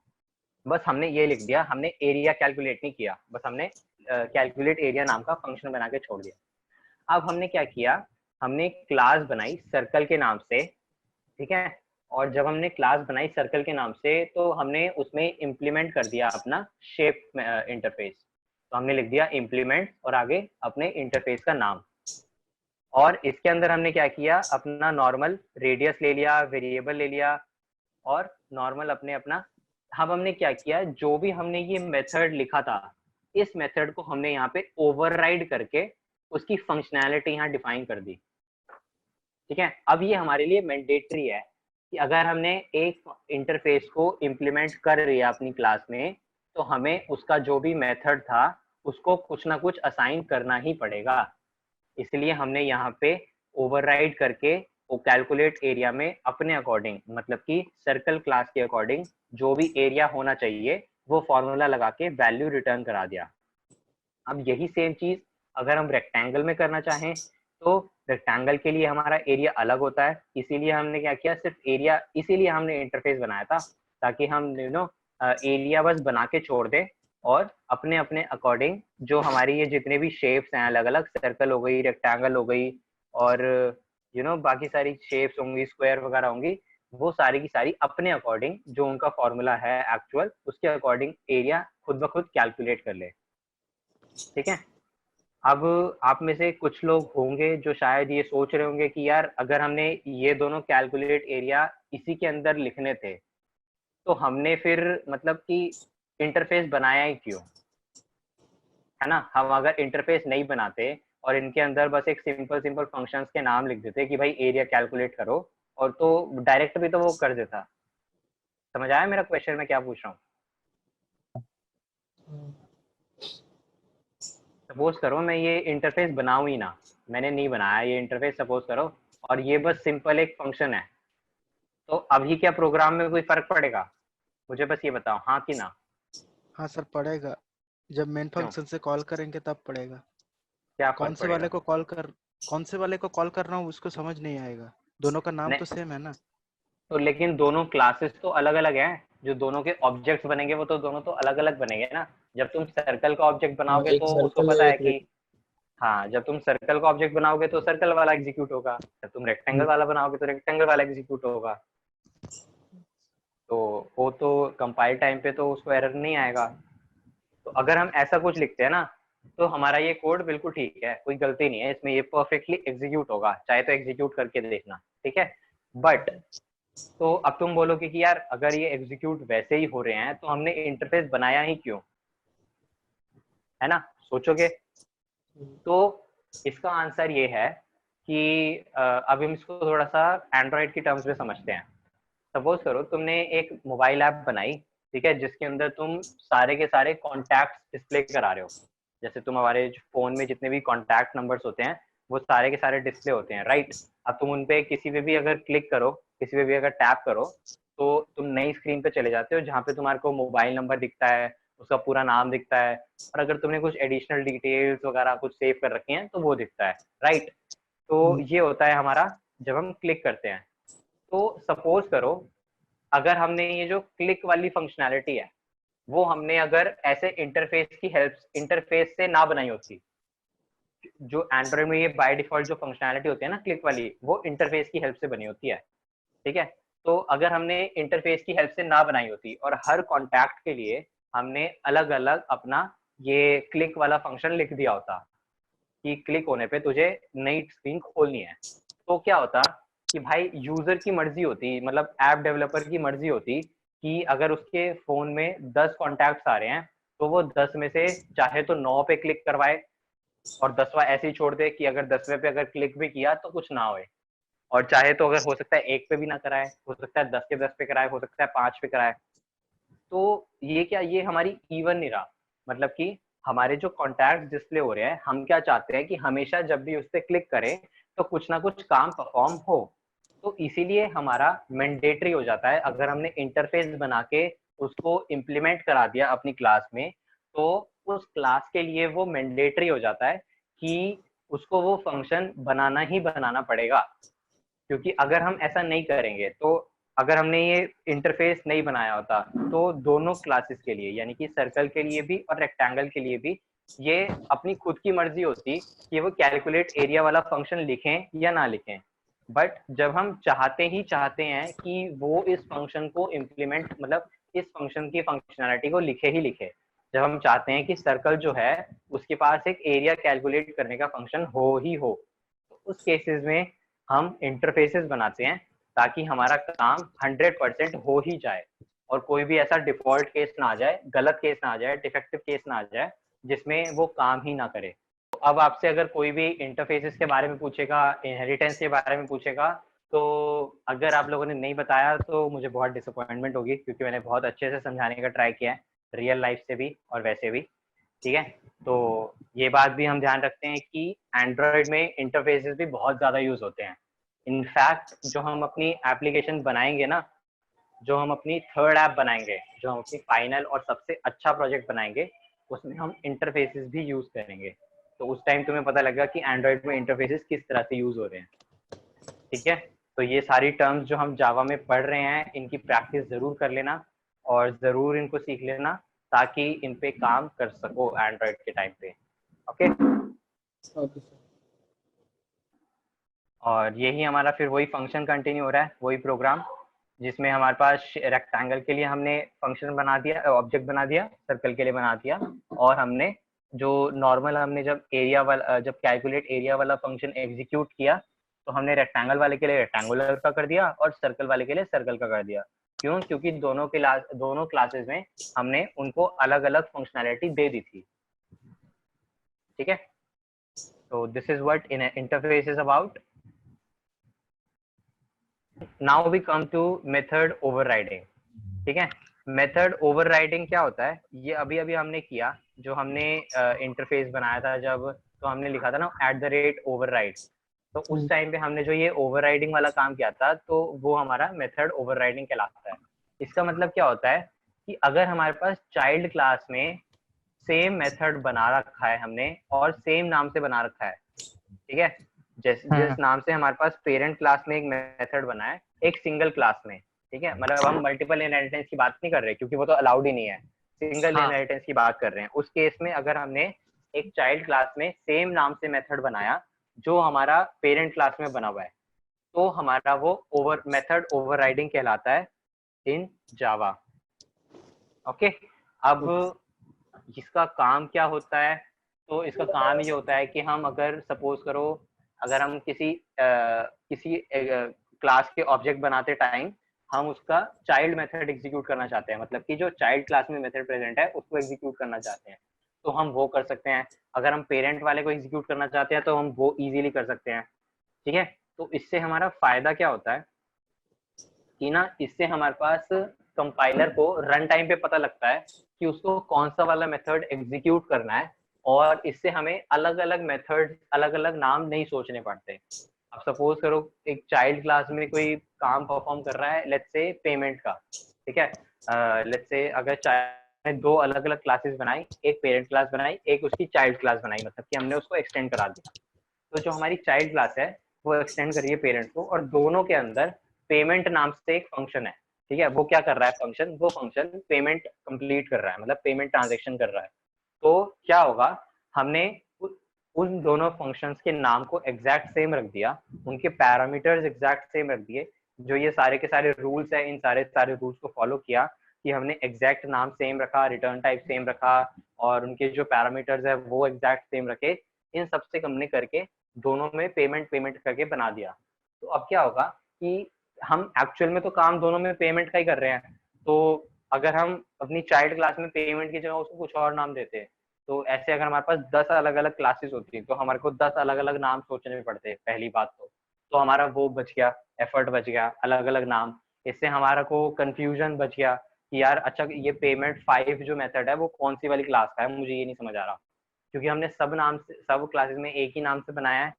Speaker 1: बस हमने ये लिख दिया, हमने एरिया कैलकुलेट नहीं किया, बस हमने कैलकुलेट एरिया नाम का फंक्शन बना के छोड़ दिया। अब हमने क्या किया, हमने क्लास बनाई सर्कल के नाम से, ठीक है। और जब हमने क्लास बनाई सर्कल के नाम से, तो हमने उसमें इम्प्लीमेंट कर दिया अपना शेप इंटरफेस। तो हमने लिख दिया इम्प्लीमेंट और आगे अपने इंटरफेस का नाम। और इसके अंदर हमने क्या किया, अपना नॉर्मल रेडियस ले लिया, वेरिएबल ले लिया, और नॉर्मल अपना। अब हमने क्या किया, जो भी हमने ये मेथड लिखा था, इस मेथड को हमने यहाँ पे ओवरराइड करके उसकी फंक्शनैलिटी यहाँ डिफाइन कर दी, ठीक है। अब ये हमारे लिए मैंडेटरी है कि अगर हमने एक इंटरफेस को इम्प्लीमेंट कर लिया अपनी क्लास में, तो हमें उसका जो भी मेथड था उसको कुछ ना कुछ असाइन करना ही पड़ेगा। इसलिए हमने यहाँ पे ओवरराइड करके वो कैलकुलेट एरिया में अपने अकॉर्डिंग, मतलब कि सर्कल क्लास के अकॉर्डिंग जो भी एरिया होना चाहिए वो फॉर्मूला लगा के वैल्यू रिटर्न करा दिया। अब यही सेम चीज अगर हम रेक्टेंगल में करना चाहें, तो रेक्टेंगल के लिए हमारा एरिया अलग होता है। इसीलिए हमने क्या किया, सिर्फ एरिया, इसीलिए हमने इंटरफेस बनाया था ताकि हम एरिया बस बना के छोड़ दें, और अपने अपने अकॉर्डिंग जो हमारी ये जितने भी शेप्स हैं, अलग अलग सर्कल हो गई, रेक्टेंगल हो गई, और बाकी सारी शेप्स होंगी, स्क्वायर वगैरह होंगी, वो सारी की सारी अपने अकॉर्डिंग जो उनका फॉर्मूला है एक्चुअल, उसके अकॉर्डिंग एरिया खुद ब खुद कैलकुलेट कर ले, ठीक है। अब आप में से कुछ लोग होंगे जो शायद ये सोच रहे होंगे कि यार अगर हमने ये दोनों कैलकुलेट एरिया इसी के अंदर लिखने थे, तो हमने फिर मतलब कि इंटरफेस बनाया ही क्यों, है ना। हम अगर इंटरफेस नहीं बनाते और इनके अंदर बस एक सिंपल सिंपल फंक्शंस के नाम लिख देते कि भाई एरिया कैलकुलेट करो, और तो डायरेक्ट भी तो वो कर देता। समझ आया मेरा क्वेश्चन मैं क्या पूछ रहा हूँ। सपोज करो मैं ये इंटरफेस बनाऊं ही ना, मैंने नहीं बनाया ये इंटरफेस, सपोज करो, और ये बस सिंपल एक फंक्शन है, तो अभी क्या प्रोग्राम में कोई फर्क पड़ेगा, मुझे बस ये बताओ, हाँ कि ना।
Speaker 2: हाँ सर पड़ेगा, जब मेन
Speaker 1: क्यों?
Speaker 2: फंक्शन से कॉल करेंगे तब पड़ेगा।
Speaker 1: क्या
Speaker 2: कौन
Speaker 1: फर्क
Speaker 2: से वाले
Speaker 1: पड़ेगा?
Speaker 2: को कॉल कर रहा हूँ उसको समझ नहीं आएगा, दोनों का नाम तो
Speaker 1: नहीं
Speaker 2: सेम है ना।
Speaker 1: तो लेकिन दोनों क्लासेस तो अलग अलग हैं, जो दोनों के ऑब्जेक्ट्स बनेंगे वो तो दोनों तो अलग अलग बनेंगे ना। जब तुम सर्कल का ऑब्जेक्ट
Speaker 6: हाँ,
Speaker 1: बनाओगे
Speaker 6: एक
Speaker 1: तो उसको
Speaker 6: सर्कल है
Speaker 1: पता है
Speaker 6: एक
Speaker 1: कि हाँ, जब तुम सर्कल का ऑब्जेक्ट बनाओगे तो सर्कल वाला एग्जीक्यूट होगा, जब तुम रेक्टेंगल वाला बनाओगे तो रेक्टेंगल वाला एग्जीक्यूट होगा। तो वो तो कंपाइल टाइम पे तो उसको एरर नहीं आएगा। तो अगर हम ऐसा कुछ लिखते हैं ना, तो हमारा ये कोड बिल्कुल ठीक है, कोई गलती नहीं है इसमें, ये परफेक्टली एग्जीक्यूट होगा, चाहे तो एग्जीक्यूट करके देखना, ठीक है। बट तो अब तुम बोलोगे कि यार अगर ये एग्जीक्यूट वैसे ही हो रहे हैं तो हमने इंटरफेस बनाया ही क्यों, है ना, सोचोगे। तो इसका आंसर ये है कि अब हम इसको थोड़ा सा एंड्रॉइड की टर्म्स में समझते हैं। सपोज करो तुमने एक मोबाइल ऐप बनाई, ठीक है, जिसके अंदर तुम सारे के सारे कॉन्टैक्ट डिस्प्ले करा रहे हो। जैसे तुम हमारे फोन में जितने भी कॉन्टैक्ट नंबर्स होते हैं वो सारे के सारे डिस्प्ले होते हैं, राइट। अब तुम उनपे किसी पे भी अगर क्लिक करो, किसी पे भी अगर टैप करो, तो तुम नई स्क्रीन पे चले जाते हो जहाँ पे तुम्हारे को मोबाइल नंबर दिखता है, उसका पूरा नाम दिखता है, और अगर तुमने कुछ एडिशनल डिटेल्स वगैरह कुछ सेव कर रखी हैं तो वो दिखता है, राइट। तो ये होता है हमारा जब हम क्लिक करते हैं। तो सपोज करो अगर हमने ये जो क्लिक वाली फंक्शनैलिटी है वो हमने अगर ऐसे इंटरफेस से ना बनाई होती, जो एंड्रॉइड में ये बाय डिफॉल्ट जो फंक्शनैलिटी होती है ना क्लिक वाली, वो इंटरफेस की हेल्प से बनी होती है, ठीक है। तो अगर हमने इंटरफेस की हेल्प से ना बनाई होती और हर कॉन्टैक्ट के लिए हमने अलग अलग अपना ये क्लिक वाला फंक्शन लिख दिया होता कि क्लिक होने पे तुझे नई स्क्रीन खोलनी है, तो क्या होता कि भाई यूजर की मर्जी होती, मतलब ऐप डेवलपर की मर्जी होती कि अगर उसके फोन में 10 कॉन्टैक्ट्स आ रहे हैं तो वो 10 में से चाहे तो 9 पे क्लिक करवाए और 10वां ऐसे ही छोड़ दे कि अगर 10वें पे अगर क्लिक भी किया तो कुछ ना होए, और चाहे तो अगर हो सकता है 1 पे भी ना कराए, हो सकता है 10 के 10 पे कराए, हो सकता है 5 पे कराए। तो ये क्या, ये हमारी इवन नहीं रहा, मतलब कि हमारे जो कॉन्टैक्ट डिस्प्ले हो रहे हैं, हम क्या चाहते हैं कि हमेशा जब भी उस पर क्लिक करें तो कुछ ना कुछ काम परफॉर्म हो। तो इसीलिए हमारा मैंडेटरी हो जाता है, अगर हमने इंटरफेस बना के उसको इम्प्लीमेंट करा दिया अपनी क्लास में, तो उस क्लास के लिए वो मैंडेटरी हो जाता है कि उसको वो फंक्शन बनाना ही बनाना पड़ेगा। क्योंकि अगर हम ऐसा नहीं करेंगे तो अगर हमने ये इंटरफेस नहीं बनाया होता तो दोनों क्लासेस के लिए, यानी कि सर्कल के लिए भी और रेक्टेंगल के लिए भी, ये अपनी खुद की मर्जी होती कि वो कैलकुलेट एरिया वाला फंक्शन लिखें या ना लिखें। बट जब हम चाहते ही चाहते हैं कि वो इस फंक्शन को इम्प्लीमेंट, मतलब इस फंक्शन की फंक्शनैलिटी को लिखे ही लिखे, जब हम चाहते हैं कि सर्कल जो है उसके पास एक एरिया कैलकुलेट करने का फंक्शन हो ही हो, तो उस केसेस में हम इंटरफेसेस बनाते हैं ताकि हमारा काम 100% हो ही जाए और कोई भी ऐसा डिफॉल्ट केस ना आ जाए, गलत केस ना आ जाए, डिफेक्टिव केस ना आ जाए जिसमें वो काम ही ना करे। तो अब आपसे अगर कोई भी इंटरफेसेस के बारे में पूछेगा, इनहेरिटेंस के बारे में पूछेगा, तो अगर आप लोगों ने नहीं बताया तो मुझे बहुत डिसअपॉइंटमेंट होगी, क्योंकि मैंने बहुत अच्छे से समझाने का ट्राई किया है, रियल लाइफ से भी और वैसे भी, ठीक है। तो ये बात भी हम ध्यान रखते हैं कि एंड्रॉयड में इंटरफेसेस भी बहुत ज़्यादा यूज होते हैं। इनफैक्ट जो हम अपनी एप्लीकेशन बनाएंगे ना, जो हम अपनी थर्ड ऐप बनाएंगे, जो हम अपनी फाइनल और सबसे अच्छा प्रोजेक्ट बनाएंगे, उसमें हम इंटरफेसेस भी यूज करेंगे। तो उस टाइम तुम्हें पता लगेगा कि एंड्रॉयड में इंटरफेसेस किस तरह से यूज हो रहे हैं, ठीक है। तो ये सारी टर्म्स जो हम जावा में पढ़ रहे हैं इनकी प्रैक्टिस जरूर कर लेना और जरूर इनको सीख लेना ताकि इन पे काम कर सको एंड्रॉयड के टाइम पे, ओके।
Speaker 6: Okay sir.
Speaker 1: और यही हमारा फिर वही फंक्शन कंटिन्यू हो रहा है, वही प्रोग्राम जिसमें हमारे पास रेक्टेंगल के लिए हमने फंक्शन बना दिया, ऑब्जेक्ट बना दिया, सर्कल के लिए बना दिया, और हमने जो नॉर्मल हमने जब एरिया वाला, जब कैलकुलेट एरिया वाला फंक्शन एग्जीक्यूट किया तो हमने रेक्टेंगल वाले के लिए रेक्टेंगुलर का कर दिया और सर्कल वाले के लिए सर्कल का कर दिया। क्यों? क्योंकि दोनों क्लासेस में हमने उनको अलग अलग फंक्शनैलिटी दे दी थी, ठीक है। तो this is what in interface is about. Now we come to method overriding, ठीक है। मेथड ओवरराइडिंग क्या होता है, ये अभी अभी हमने किया, जो हमने इंटरफेस बनाया था जब, तो हमने लिखा था ना @override, तो उस टाइम पे हमने जो ये ओवरराइडिंग वाला काम किया था तो वो हमारा मेथड ओवरराइडिंग कहलाता है। इसका मतलब क्या होता है कि अगर हमारे पास चाइल्ड क्लास में सेम मेथड बना रखा है हमने और सेम नाम से बना रखा है, ठीक है, जिस नाम से हमारे पास पेरेंट क्लास में एक मेथड बना है एक सिंगल क्लास में, ठीक है, मतलब हम मल्टीपल इनहेरिटेंस की बात नहीं कर रहे क्योंकि वो तो अलाउड ही नहीं है, सिंगल इनहेरिटेंस की बात कर रहे हैं। उस केस में अगर हमने एक चाइल्ड क्लास में सेम नाम से मेथड बनाया जो हमारा पेरेंट क्लास में बना हुआ है, तो हमारा वो मेथड ओवरराइडिंग कहलाता है इन जावा। ओके, अब इसका काम क्या होता है? तो इसका काम ये होता है कि हम अगर सपोज करो अगर हम किसी क्लास के ऑब्जेक्ट बनाते टाइम हम उसका चाइल्ड मेथड एग्जीक्यूट करना चाहते हैं, मतलब कि जो चाइल्ड क्लास में मेथड प्रेजेंट है उसको एग्जीक्यूट करना चाहते हैं, तो हम वो कर सकते हैं। अगर हम पेरेंट वाले को एग्जीक्यूट करना चाहते हैं तो हम वो इजीली कर सकते हैं, ठीक है। तो इससे हमारा फायदा क्या होता है कि ना, इससे हमारे पास कंपाइलर को रन टाइम पे पता लगता है कि उसको कौन सा वाला मेथड एग्जीक्यूट करना है, और इससे हमें अलग अलग मेथड अलग अलग नाम नहीं सोचने पड़ते। अब सपोज करो एक चाइल्ड क्लास में कोई काम परफॉर्म कर रहा है, लेट्स से पेमेंट का, ठीक है, लेट्स से अगर चाइल्ड दो अलग अलग क्लासेस बनाई, एक पेरेंट क्लास बनाई एक उसकी चाइल्ड क्लास बनाई, मतलब कि हमने उसको एक्सटेंड करा दिया। तो जो हमारी चाइल्ड क्लास है वो एक्सटेंड करिए पेरेंट को, और दोनों के अंदर पेमेंट नाम से एक फंक्शन है, ठीक है, वो क्या कर रहा है फंक्शन, वो फंक्शन पेमेंट कंप्लीट कर रहा है, मतलब पेमेंट ट्रांजेक्शन कर रहा है। तो क्या होगा, हमने उन दोनों फंक्शंस के नाम को एग्जैक्ट सेम रख दिया, उनके पैरामीटर्स एग्जैक्ट सेम रख दिए, जो ये सारे के सारे रूल्स है इन सारे रूल्स को फॉलो किया कि हमने एग्जैक्ट नाम सेम रखा, रिटर्न टाइप सेम रखा, और उनके जो पैरामीटर्स है वो एग्जैक्ट सेम रखे। इन सबसे हमने करके दोनों में पेमेंट करके बना दिया। तो अब क्या होगा कि हम एक्चुअल में तो काम दोनों में पेमेंट का ही कर रहे हैं, तो अगर हम अपनी चाइल्ड क्लास में पेमेंट की जगह उसको कुछ और नाम देते हैं, तो ऐसे अगर हमारे पास 10 अलग अलग क्लासेस होती तो हमारे को 10 अलग अलग नाम सोचने पड़ते पहली बात तो हमारा वो बच गया, एफर्ट बच गया, अलग अलग नाम। इससे हमारा को कंफ्यूजन बच गया कि यार अच्छा ये पेमेंट 5 जो मेथड है वो कौन सी वाली क्लास का है, मुझे ये नहीं समझ आ रहा, क्योंकि हमने सब क्लासेस में एक ही नाम से बनाया है।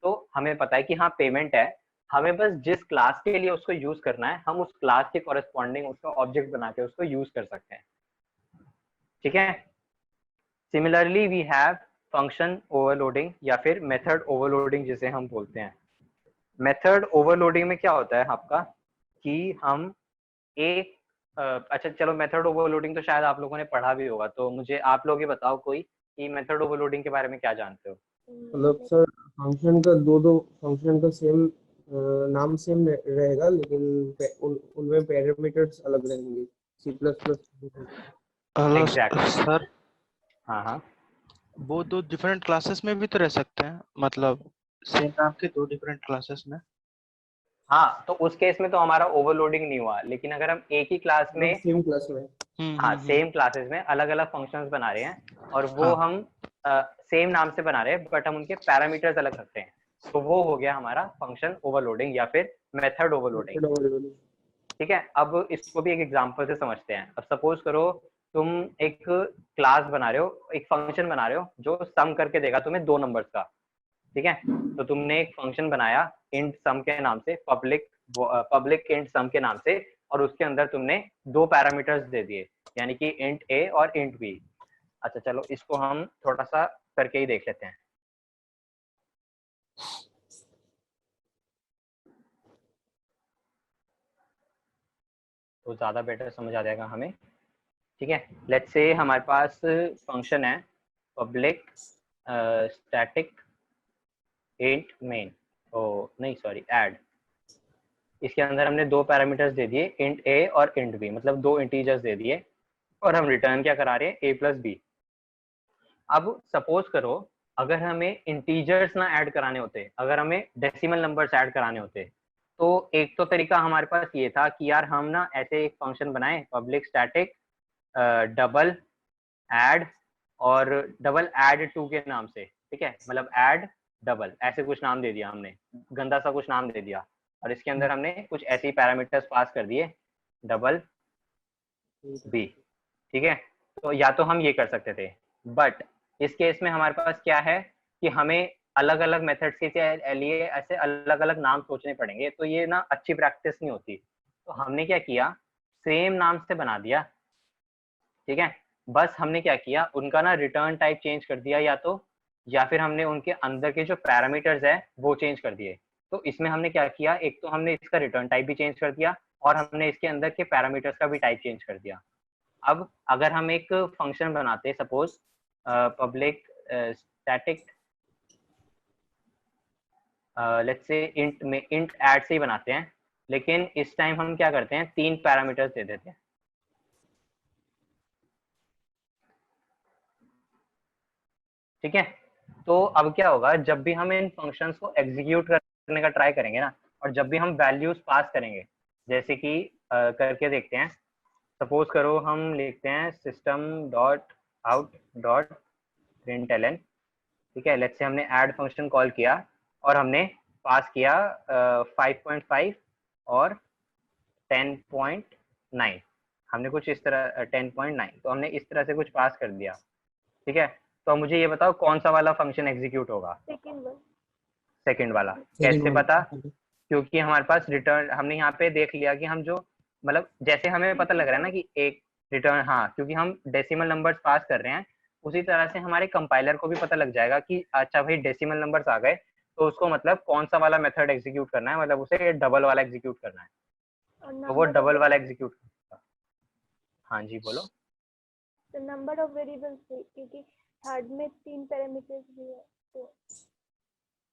Speaker 1: तो हमें पता है कि हाँ पेमेंट है, हमें बस जिस क्लास के लिए उसको यूज करना है हम उस क्लास के कॉरेस्पॉन्डिंग उसका ऑब्जेक्ट बना के उसको यूज कर सकते हैं, ठीक है। Similarly we have function overloading या फिर मेथड ओवरलोडिंग जिसे हम बोलते हैं। मेथड ओवरलोडिंग में क्या होता है आपका कि हम एक अच्छा चलो मेथड ओवरलोडिंग तो शायद आप लोगों ने पढ़ा भी होगा, तो मुझे आप लोग ही बताओ कोई कि मेथड ओवरलोडिंग के बारे में क्या जानते हो।
Speaker 6: मतलब सर फंक्शन का दो फंक्शन का सेम नाम सेम रहेगा लेकिन उनमें पैरामीटर्स अलग रहेंगे। C++
Speaker 2: hello
Speaker 1: Exactly.
Speaker 2: सर,
Speaker 1: हाँ हाँ
Speaker 2: वो दो डिफरेंट क्लासेस में भी तो रह सकते हैं, मतलब सेम नाम के दो डिफरेंट क्लासेस में।
Speaker 1: हाँ, तो उस केस में तो हमारा ओवरलोडिंग नहीं हुआ, लेकिन अगर हम एक ही क्लास में
Speaker 6: सेम क्लास में
Speaker 1: हाँ सेम क्लासेस में अलग अलग फंक्शंस बना रहे हैं और वो
Speaker 2: हाँ।
Speaker 1: हम सेम नाम से बना रहे हैं बट हम उनके पैरामीटर्स अलग रखते हैं, तो वो हो गया हमारा फंक्शन ओवरलोडिंग या फिर मेथड ओवरलोडिंग, ठीक है। अब इसको भी एक एग्जांपल से समझते हैं। अब सपोज करो तुम एक क्लास बना रहे हो, एक फंक्शन बना रहे हो जो सम करके देगा तुम्हें 2 नंबर्स का, ठीक है। तो तुमने एक फंक्शन बनाया इंट सम के नाम से, पब्लिक इंट सम के नाम से, और उसके अंदर तुमने 2 पैरामीटर्स दे दिए, यानी कि इंट ए और इंट बी। अच्छा चलो इसको हम थोड़ा सा करके ही देख लेते हैं। तो ज्यादा बेटर समझ आ जाएगा हमें, ठीक है। लेट्स से हमारे पास फंक्शन है पब्लिक स्टैटिक इंट मेन, ओ नहीं सॉरी ऐड। इसके अंदर हमने 2 पैरामीटर्स दे दिए इंट ए और इंट बी, मतलब 2 इंटीजर्स दे दिए, और हम रिटर्न क्या करा रहे हैं ए प्लस बी। अब सपोज करो अगर हमें इंटीजर्स ना ऐड कराने होते, अगर हमें डेसिमल नंबर्स ऐड कराने होते, तो एक तो तरीका हमारे पास ये था कि यार हम ना ऐसे एक फंक्शन बनाए पब्लिक स्टैटिक डबल ऐड और डबल ऐड टू के नाम से, ठीक है, मतलब ऐड डबल ऐसे कुछ नाम दे दिया हमने, गंदा सा कुछ नाम दे दिया, और इसके अंदर हमने कुछ ऐसे ही पैरामीटर्स पास कर दिए डबल बी, ठीक है। तो या तो हम ये कर सकते थे, बट इस केस में हमारे पास क्या है कि हमें अलग अलग मेथड्स के लिए ऐसे अलग अलग नाम सोचने पड़ेंगे, तो ये ना अच्छी प्रैक्टिस नहीं होती। तो हमने क्या किया, सेम नाम से बना दिया, ठीक है। बस हमने क्या किया, उनका ना रिटर्न टाइप चेंज कर दिया या फिर हमने उनके अंदर के जो पैरामीटर्स है वो चेंज कर दिए। तो इसमें हमने क्या किया, एक तो हमने इसका रिटर्न टाइप भी चेंज कर दिया और हमने इसके अंदर के पैरामीटर्स का भी टाइप चेंज कर दिया। अब अगर हम एक फंक्शन बनाते हैं, suppose public static let's say int में इंट ऐड से ही बनाते हैं, लेकिन इस टाइम हम क्या करते हैं, 3 पैरामीटर्स दे देते हैं। ठीक है। तो अब क्या होगा, जब भी हम इन फंक्शंस को एग्जीक्यूट करने का ट्राई करेंगे ना, और जब भी हम वैल्यूज पास करेंगे, जैसे कि करके देखते हैं, सपोज करो हम लिखते हैं system dot out dot println। ठीक है, लेट्स से हमने ऐड फंक्शन कॉल किया और हमने पास किया 5.5 और 10.9, हमने कुछ इस तरह 10.9, तो हमने इस तरह से कुछ पास कर दिया। ठीक है, तो अब मुझे ये बताओ कौन सा वाला फंक्शन एग्जीक्यूट होगा? सेकंड वाला। कैसे पता? क्योंकि हमारे पास रिटर्न, हमने यहाँ पे देख लिया कि हम जो मतलब जैसे हमें पता लग रहा है ना कि एक रिटर्न, हाँ, क्योंकि हम डेसिमल नंबर्स पास कर रहे हैं, उसी तरह से हमारे कंपाइलर को भी पता लग जाएगा कि अच्छा भाई डेसिमल नंबर्स आ गए, तो उसको मतलब कौन सा वाला मेथड एग्जीक्यूट करना है, मतलब उसे डबल वाला एग्जीक्यूट करना है, तो वो डबल वाला एग्जीक्यूट। हाँ जी बोलो।
Speaker 5: तो नंबर ऑफ वेरिएबल्स, क्योंकि थर्ड में 3 पैरामीटर्स भी है तो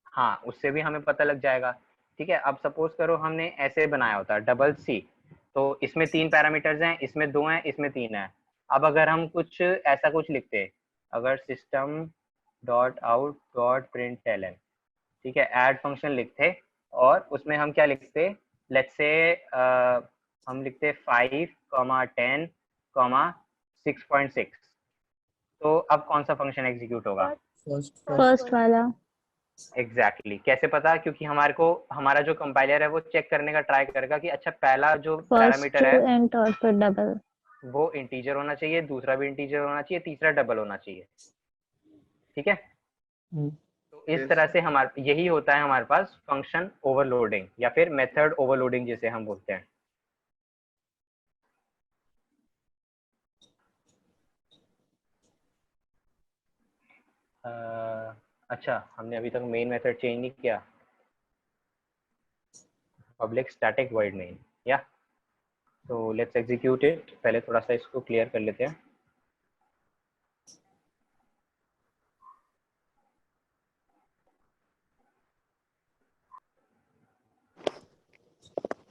Speaker 1: हाँ, उससे भी हमें पता लग जाएगा। ठीक है, अब सपोज करो हमने ऐसे बनाया होता डबल सी, तो इसमें 3 पैरामीटर्स हैं, इसमें 2 हैं, इसमें 3 है। अब अगर हम कुछ ऐसा कुछ लिखते, अगर system dot out dot println, ठीक है, ऐड फंक्शन लिखते और उसमें हम क्या लिखते, लेट्स से हम लिखते 5,10,6.6, तो अब कौन सा फंक्शन एग्जीक्यूट होगा?
Speaker 7: फर्स्ट वाला।
Speaker 1: एग्जैक्टली कैसे पता? क्योंकि हमारे को हमारा जो कंपाइलर है वो चेक करने का ट्राई करेगा कि अच्छा पहला जो
Speaker 7: फर्स्ट
Speaker 1: पैरामीटर है
Speaker 7: इंट और फिर डबल।
Speaker 1: वो इंटीजर होना चाहिए, दूसरा भी इंटीजर होना चाहिए, तीसरा डबल होना चाहिए। ठीक है, तो इस तरह से हमारे यही होता है हमारे पास फंक्शन ओवरलोडिंग या फिर मेथड ओवरलोडिंग जिसे हम बोलते हैं। अच्छा, हमने अभी तक मेन मेथड चेंज नहीं किया, पब्लिक स्टैटिक वॉइड मेन, या तो लेट्स एग्जीक्यूट इट। पहले थोड़ा सा इसको क्लियर कर लेते हैं।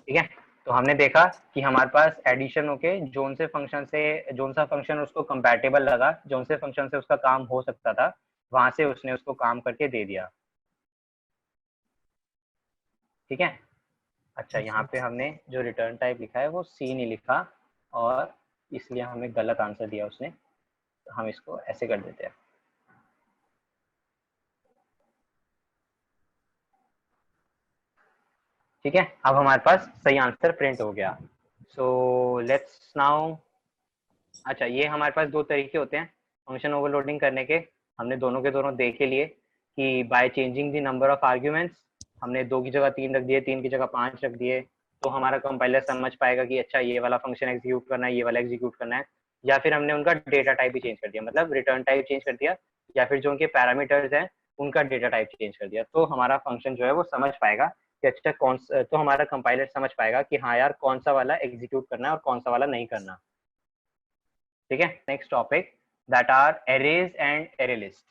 Speaker 1: ठीक है, तो हमने देखा कि हमारे पास एडिशन होके जोन सा फंक्शन उसको कंपैटिबल लगा, जोन से फंक्शन से उसका काम हो सकता था, वहां से उसने उसको काम करके दे दिया। ठीक है, अच्छा यहाँ पे हमने जो रिटर्न टाइप लिखा है वो सी नहीं लिखा और इसलिए हमें गलत आंसर दिया उसने, तो हम इसको ऐसे कर देते हैं। ठीक है, अब हमारे पास सही आंसर प्रिंट हो गया। सो लेट्स नाउ, अच्छा ये हमारे पास 2 तरीके होते हैं फंक्शन ओवरलोडिंग करने के, हमने दोनों के दोनों देख लिए कि by changing the number of arguments, हमने 2 की जगह 3 रख दिए, 3 की जगह 5 रख दिए, तो हमारा कंपाइलर समझ पाएगा कि अच्छा ये वाला फंक्शन एग्जीक्यूट करना है, ये वाला एग्जीक्यूट करना है। या फिर हमने उनका डेटा टाइप भी चेंज कर दिया, मतलब रिटर्न टाइप चेंज कर दिया, या फिर जो उनके पैरामीटर्स हैं उनका डेटा टाइप चेंज कर दिया, तो हमारा फंक्शन जो है वो समझ पाएगा कि अच्छा तो हमारा कंपाइलर समझ पाएगा कि हाँ यार कौन सा वाला एग्जीक्यूट करना है और कौन सा वाला नहीं करना। ठीक है, next topic that are arrays and array list.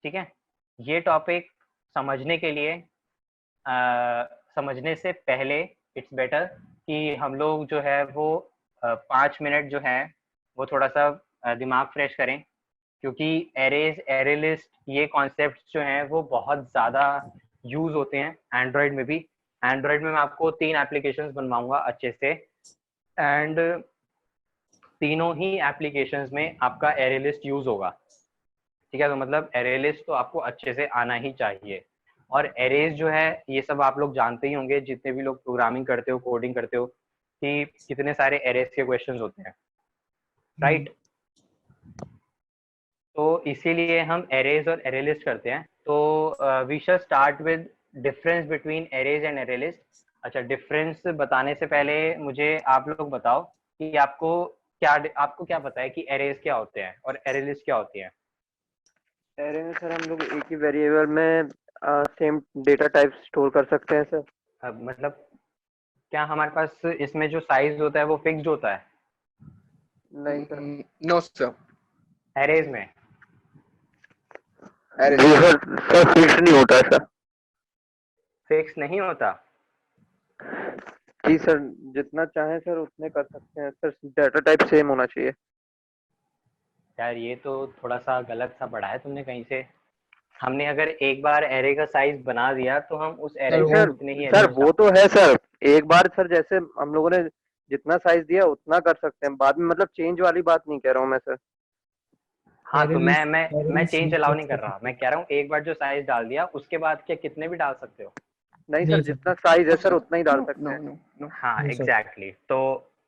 Speaker 1: ठीक है, ये टॉपिक समझने के लिए समझने से पहले इट्स बेटर कि हम लोग जो है वो 5 मिनट जो है वो थोड़ा सा दिमाग फ्रेश करें, क्योंकि एरेज एरे लिस्ट ये कॉन्सेप्ट जो हैं वो बहुत ज़्यादा यूज होते हैं एंड्रॉयड में भी। एंड्रॉयड में मैं आपको 3 एप्लीकेशंस बनवाऊंगा अच्छे से, एंड तीनों ही एप्लीकेशंस में आपका एरे लिस्ट यूज होगा। ठीक है, तो मतलब एरे लिस्ट तो आपको अच्छे से आना ही चाहिए। और एरेज जो है ये सब आप लोग जानते ही होंगे, जितने भी लोग प्रोग्रामिंग करते हो, कोडिंग करते हो, कि कितने सारे एरेज के क्वेश्चंस होते हैं, राइट? तो इसीलिए हम एरेज और एरे लिस्ट करते हैं। तो we shall start with difference between arrays and array list. अच्छा, डिफरेंस बताने से पहले मुझे आप लोग बताओ कि आपको क्या आपको क्या पता है कि एरेज क्या होते हैं और एरे लिस्ट क्या होती है?
Speaker 3: एरे में सर हम लोग एक ही वेरिएबल में सेम डेटा टाइप स्टोर कर सकते हैं सर।
Speaker 1: अब मतलब क्या हमारे पास इसमें जो साइज होता है वो फिक्स्ड होता है
Speaker 3: नहीं सर।
Speaker 8: नो सर,
Speaker 1: एरेज में?
Speaker 3: जी सर, सर फिक्स नहीं होता है सर।
Speaker 1: फिक्स नहीं होता?
Speaker 3: जी सर, जितना चाहें सर उतने कर सकते हैं सर, डाटा टाइप सेम होना चाहिए।
Speaker 1: यार ये तो थोड़ा सा गलत सा पढ़ा है तुमने कहीं से। हमने अगर एक बार एरे का साइज बना दिया तो हम उस एरे
Speaker 3: नहीं
Speaker 1: में
Speaker 3: सर,
Speaker 1: उतने ही
Speaker 3: सर
Speaker 1: एलिमेंट्स
Speaker 3: वो तो है सर। एक बार सर जैसे हम लोगों ने जितना साइज दिया उतना कर सकते हैं, बाद में मतलब चेंज वाली बात नहीं कह रहा हूँ मैं सर।
Speaker 1: हाँ तो
Speaker 6: एरे
Speaker 1: मैं
Speaker 6: लिस्ट
Speaker 1: चेंज
Speaker 6: यूज
Speaker 1: अलाउ
Speaker 6: कर
Speaker 1: नहीं कर रहा,
Speaker 6: सकते
Speaker 1: मैं
Speaker 6: हैं।
Speaker 1: कह रहा हूँ एक बार जो साइज डाल दिया उसके बाद क्या कितने भी डाल सकते हो?
Speaker 3: नहीं सर,
Speaker 6: नहीं सर,
Speaker 3: जितना साइज है सर उतना ही डाल
Speaker 8: नो
Speaker 3: सकते
Speaker 8: नो
Speaker 3: हैं।
Speaker 8: No no.
Speaker 1: हाँ
Speaker 6: नो सर।
Speaker 1: एग्जैक्टली तो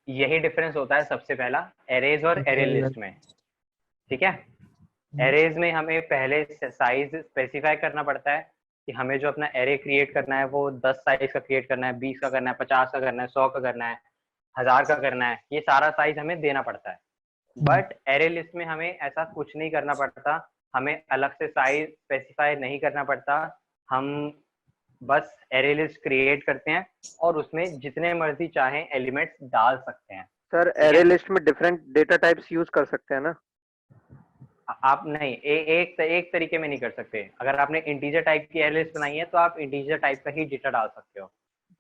Speaker 1: यही डिफरेंस होता है सबसे पहला एरेज और एरे लिस्ट में। ठीक है, एरेज में हमें पहले साइज स्पेसिफाई करना पड़ता है कि हमें जो अपना एरे क्रिएट करना है वो 10 साइज का क्रिएट करना है, 20 का करना है, 50 का करना है, 100 का करना है, 1000 का करना है, ये सारा साइज हमें देना पड़ता है। बट एरे लिस्ट में हमें ऐसा कुछ नहीं करना पड़ता, हमें अलग से साइज स्पेसिफाई नहीं करना पड़ता। हम बस एरे लिस्ट क्रिएट करते हैं और उसमें जितने मर्जी चाहें एलिमेंट्स डाल सकते हैं।
Speaker 3: सर
Speaker 1: ठीक
Speaker 3: एरे
Speaker 1: है,
Speaker 3: लिस्ट में डिफरेंट डेटा टाइप्स यूज कर सकते हैं ना?
Speaker 1: आप नहीं एक तरीके में नहीं कर सकते। अगर आपने इंटीजर टाइप की एरे लिस्ट बनाई है तो आप इंटीजर टाइप का ही डेटा डाल सकते हो,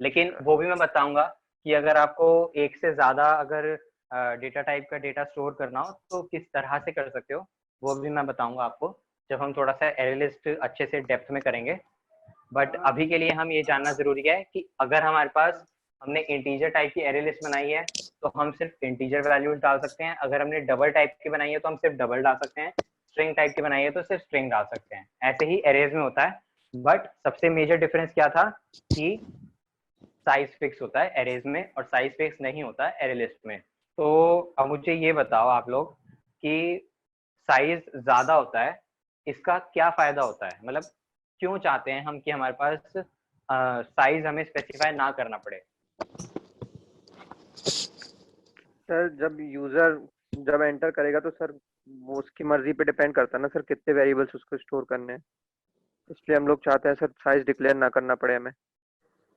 Speaker 1: लेकिन वो भी मैं बताऊंगा कि अगर आपको एक से ज्यादा अगर डेटा टाइप का डेटा स्टोर करना हो तो किस तरह से कर सकते हो, वो भी मैं बताऊंगा आपको जब हम थोड़ा सा एरे लिस्ट अच्छे से डेप्थ में करेंगे। बट अभी के लिए हम ये जानना जरूरी है कि अगर हमारे पास हमने इंटीजर टाइप की एरे लिस्ट बनाई है तो हम सिर्फ इंटीजर वैल्यूज डाल सकते हैं, अगर हमने डबल टाइप की बनाई है तो हम सिर्फ डबल डाल सकते हैं, स्ट्रिंग टाइप की बनाई है तो सिर्फ स्ट्रिंग डाल सकते हैं। ऐसे ही एरेज में होता है। बट सबसे मेजर डिफरेंस क्या था कि साइज फिक्स होता है एरेज में और साइज फिक्स नहीं होता है एरे लिस्ट में। तो अब मुझे ये बताओ आप लोग कि साइज ज्यादा होता है इसका क्या फायदा होता है, मतलब क्यों चाहते हैं हम कि हमारे पास साइज हमें स्पेसिफाई ना करना पड़े?
Speaker 3: सर जब यूजर जब एंटर करेगा तो सर वो उसकी मर्जी पे डिपेंड करता है ना सर, कितने वेरिएबल्स उसको स्टोर करने हैं। इसलिए हम लोग चाहते हैं सर साइज डिक्लेयर ना करना पड़े हमें।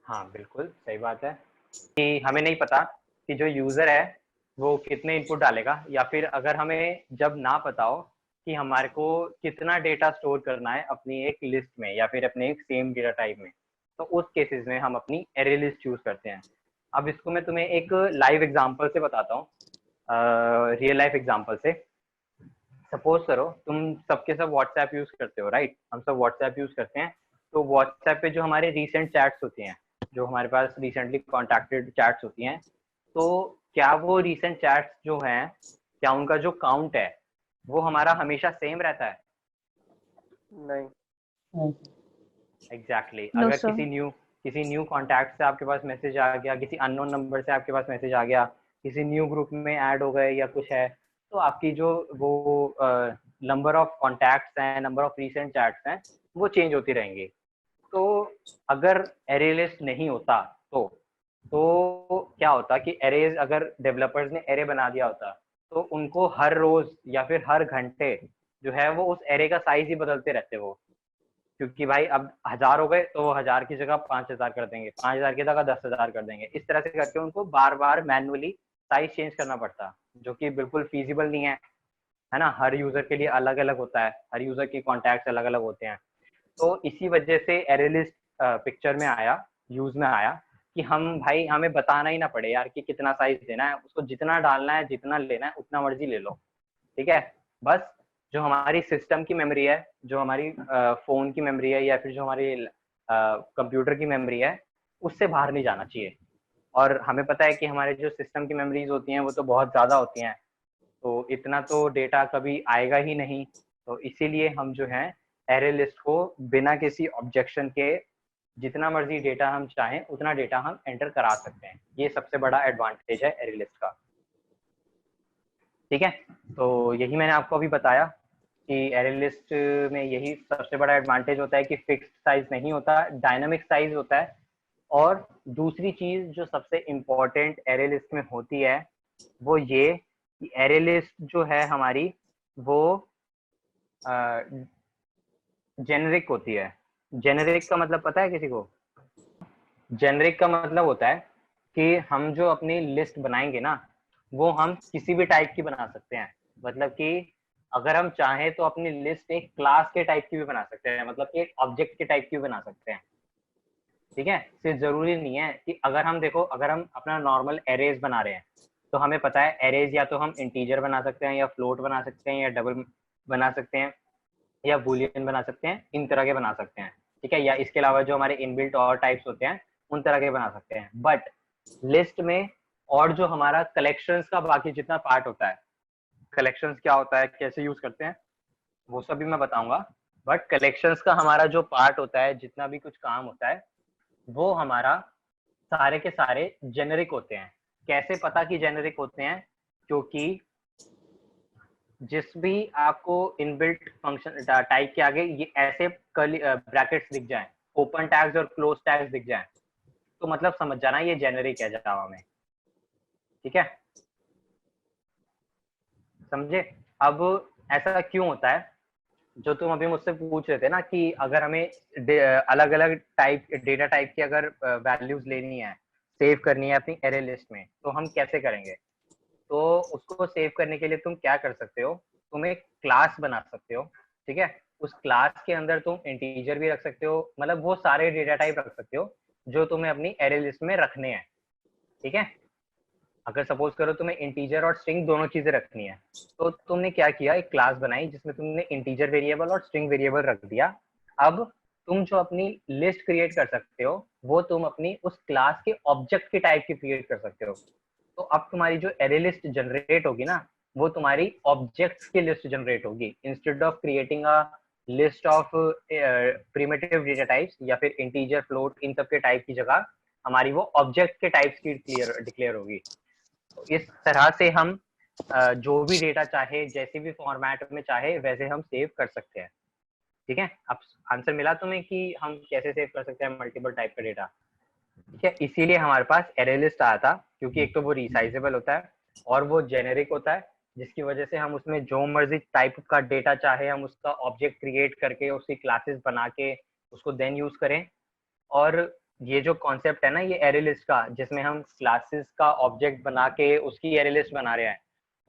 Speaker 1: हाँ बिल्कुल सही बात है कि हमें नहीं पता कि जो यूजर है वो कितने इनपुट डालेगा, या फिर अगर हमें जब ना पता हो कि हमारे को कितना डेटा स्टोर करना है अपनी एक लिस्ट में या फिर अपने एक सेम डेटा टाइप में, तो उस केसेस में हम अपनी एरे लिस्ट चूज करते हैं। अब इसको मैं तुम्हें एक लाइव एग्जांपल से बताता हूँ, रियल लाइफ एग्जांपल से। सपोज करो तुम सबके सब व्हाट्सएप यूज करते हो, राइट? हम सब व्हाट्सएप यूज करते हैं। तो व्हाट्सएप पे जो हमारे रीसेंट चैट्स होती हैं, जो हमारे पास रिसेंटली कॉन्टैक्टेड चैट्स होती हैं, तो क्या वो रीसेंट चैट्स जो हैं क्या उनका जो काउंट है वो हमारा हमेशा सेम रहता है?
Speaker 3: नहीं।
Speaker 1: एग्जैक्टली
Speaker 7: No,
Speaker 1: अगर
Speaker 7: sir.
Speaker 1: किसी न्यू कॉन्टैक्ट से आपके पास मैसेज आ गया, किसी अननोन नंबर से आपके पास मैसेज आ गया, किसी न्यू ग्रुप में ऐड हो गए या कुछ है, तो आपकी जो वो नंबर ऑफ कॉन्टैक्ट्स हैं, नंबर ऑफ रीसेंट चैट्स हैं, वो चेंज होती रहेंगी। तो अगर एरे लिस्ट नहीं होता तो क्या होता कि एरेज अगर डेवलपर्स ने एरे बना दिया होता तो उनको हर रोज या फिर हर घंटे जो है वो उस एरे का साइज ही बदलते रहते वो, क्योंकि भाई अब 1000 हो गए तो वो 1000 की जगह 5000 कर देंगे, 5000 की जगह 10,000 कर देंगे, इस तरह से करके उनको बार बार मैनुअली साइज चेंज करना पड़ता, जो कि बिल्कुल फीजिबल नहीं है ना? हर यूजर के लिए अलग अलग होता है, हर यूजर के कॉन्टैक्ट अलग अलग होते हैं। तो इसी वजह से एरे लिस्ट पिक्चर में आया, यूज में आया कि हम भाई हमें बताना ही ना पड़े यार कि कितना साइज देना है, उसको जितना डालना है जितना लेना है उतना मर्जी ले लो। ठीक है, बस जो हमारी सिस्टम की मेमोरी है, जो हमारी फोन की मेमोरी है या फिर जो हमारी कंप्यूटर की मेमोरी है, उससे बाहर नहीं जाना चाहिए। और हमें पता है कि हमारे जो सिस्टम की मेमोरीज होती हैं वो तो बहुत ज़्यादा होती हैं, तो इतना तो डेटा कभी आएगा ही नहीं। तो इसीलिए हम जो है एरे लिस्ट को बिना किसी ऑब्जेक्शन के जितना मर्जी डेटा हम चाहें उतना डेटा हम एंटर करा सकते हैं। ये सबसे बड़ा एडवांटेज है एरे लिस्ट का। ठीक है, तो यही मैंने आपको अभी बताया कि एरे लिस्ट में यही सबसे बड़ा एडवांटेज होता है कि फिक्स्ड साइज नहीं होता, डायनामिक साइज होता है। और दूसरी चीज जो सबसे इम्पोर्टेंट एरे लिस्ट में होती है वो ये कि एरे लिस्ट जो है हमारी वो जेनेरिक होती है। जेनेरिक का मतलब पता है किसी को? जेनेरिक का मतलब होता है कि हम जो अपनी लिस्ट बनाएंगे ना, वो हम किसी भी टाइप की बना सकते हैं। मतलब कि अगर हम चाहें तो अपनी लिस्ट एक क्लास के टाइप की भी बना सकते हैं, मतलब कि एक ऑब्जेक्ट के टाइप की भी बना सकते हैं। ठीक है, सिर्फ जरूरी नहीं है कि अगर हम देखो, अगर हम अपना नॉर्मल एरेज बना रहे हैं तो हमें पता है एरेज या तो हम इंटीजर बना सकते हैं, या फ्लोट बना सकते हैं, या डबल बना सकते हैं, या बूलियन बना सकते हैं, इन तरह के बना सकते हैं। ठीक है, या इसके अलावा जो हमारे इनबिल्ट और टाइप्स होते हैं उन तरह के बना सकते हैं। बट लिस्ट में और जो हमारा कलेक्शंस का बाकी जितना पार्ट होता है, कलेक्शंस क्या होता है, कैसे यूज करते हैं, वो सब भी मैं बताऊंगा। बट कलेक्शंस का हमारा जो पार्ट होता है, जितना भी कुछ काम होता है, वो हमारा सारे के सारे जेनेरिक होते हैं। कैसे पता कि जेनेरिक होते हैं? क्योंकि जिस भी आपको इनबिल्ट फंक्शन टाइप के आगे ये ऐसे ब्रैकेट्स दिख जाएं, ओपन टैग्स और क्लोज टैग्स दिख जाएं, तो मतलब समझ जाना ये जेनेरिक है जावा में। ठीक है, समझे? अब ऐसा क्यों होता है? जो तुम अभी मुझसे पूछ रहे थे ना कि अगर हमें अलग अलग टाइप डेटा टाइप की अगर वैल्यूज लेनी है, सेव करनी है अपनी एरे लिस्ट में, तो हम कैसे करेंगे? तो उसको सेव करने के लिए तुम क्या कर सकते हो, तुम एक क्लास बना सकते हो। ठीक है, उस क्लास के अंदर तुम इंटीजर भी रख सकते हो, मतलब वो सारे डेटा टाइप रख सकते हो जो तुम्हें अपनी एरे लिस्ट में रखने हैं। ठीक है, अगर सपोज करो तुम्हें इंटीजर और स्ट्रिंग दोनों चीजें रखनी है, तो तुमने क्या किया, एक क्लास बनाई जिसमें तुमने इंटीजर वेरिएबल और स्ट्रिंग वेरिएबल रख दिया। अब तुम जो अपनी लिस्ट क्रिएट कर सकते हो, वो तुम अपनी उस क्लास के ऑब्जेक्ट के टाइप की क्रिएट कर सकते हो। तो अब तुम्हारी जो एरे लिस्ट जनरेट होगी ना, वो तुम्हारी ऑब्जेक्ट्स की लिस्ट जनरेट होगी, instead of creating a list of primitive data types या फिर इंटीजर, फ्लोट, इन सब के टाइप की जगह हमारी वो ऑब्जेक्ट के टाइप्स की डिक्लेयर होगी। तो इस तरह से हम जो भी डेटा चाहे, जैसे भी फॉर्मेट में चाहे, वैसे हम सेव कर सकते हैं। ठीक है, अब आंसर मिला तुम्हें कि हम कैसे सेव कर सकते हैं मल्टीपल टाइप का डेटा। ठीक है, इसीलिए हमारे पास एरे लिस्ट आया था, क्योंकि एक तो वो रिसाइजेबल होता है और वो जेनेरिक होता है, जिसकी वजह से हम उसमें जो मर्जी टाइप का डेटा चाहे हम उसका ऑब्जेक्ट क्रिएट करके उसकी क्लासेस बना के उसको देन यूज करें। और ये जो कॉन्सेप्ट है ना ये एरे लिस्ट का, जिसमें हम क्लासेस का ऑब्जेक्ट बना के उसकी एरे लिस्ट बना रहे हैं,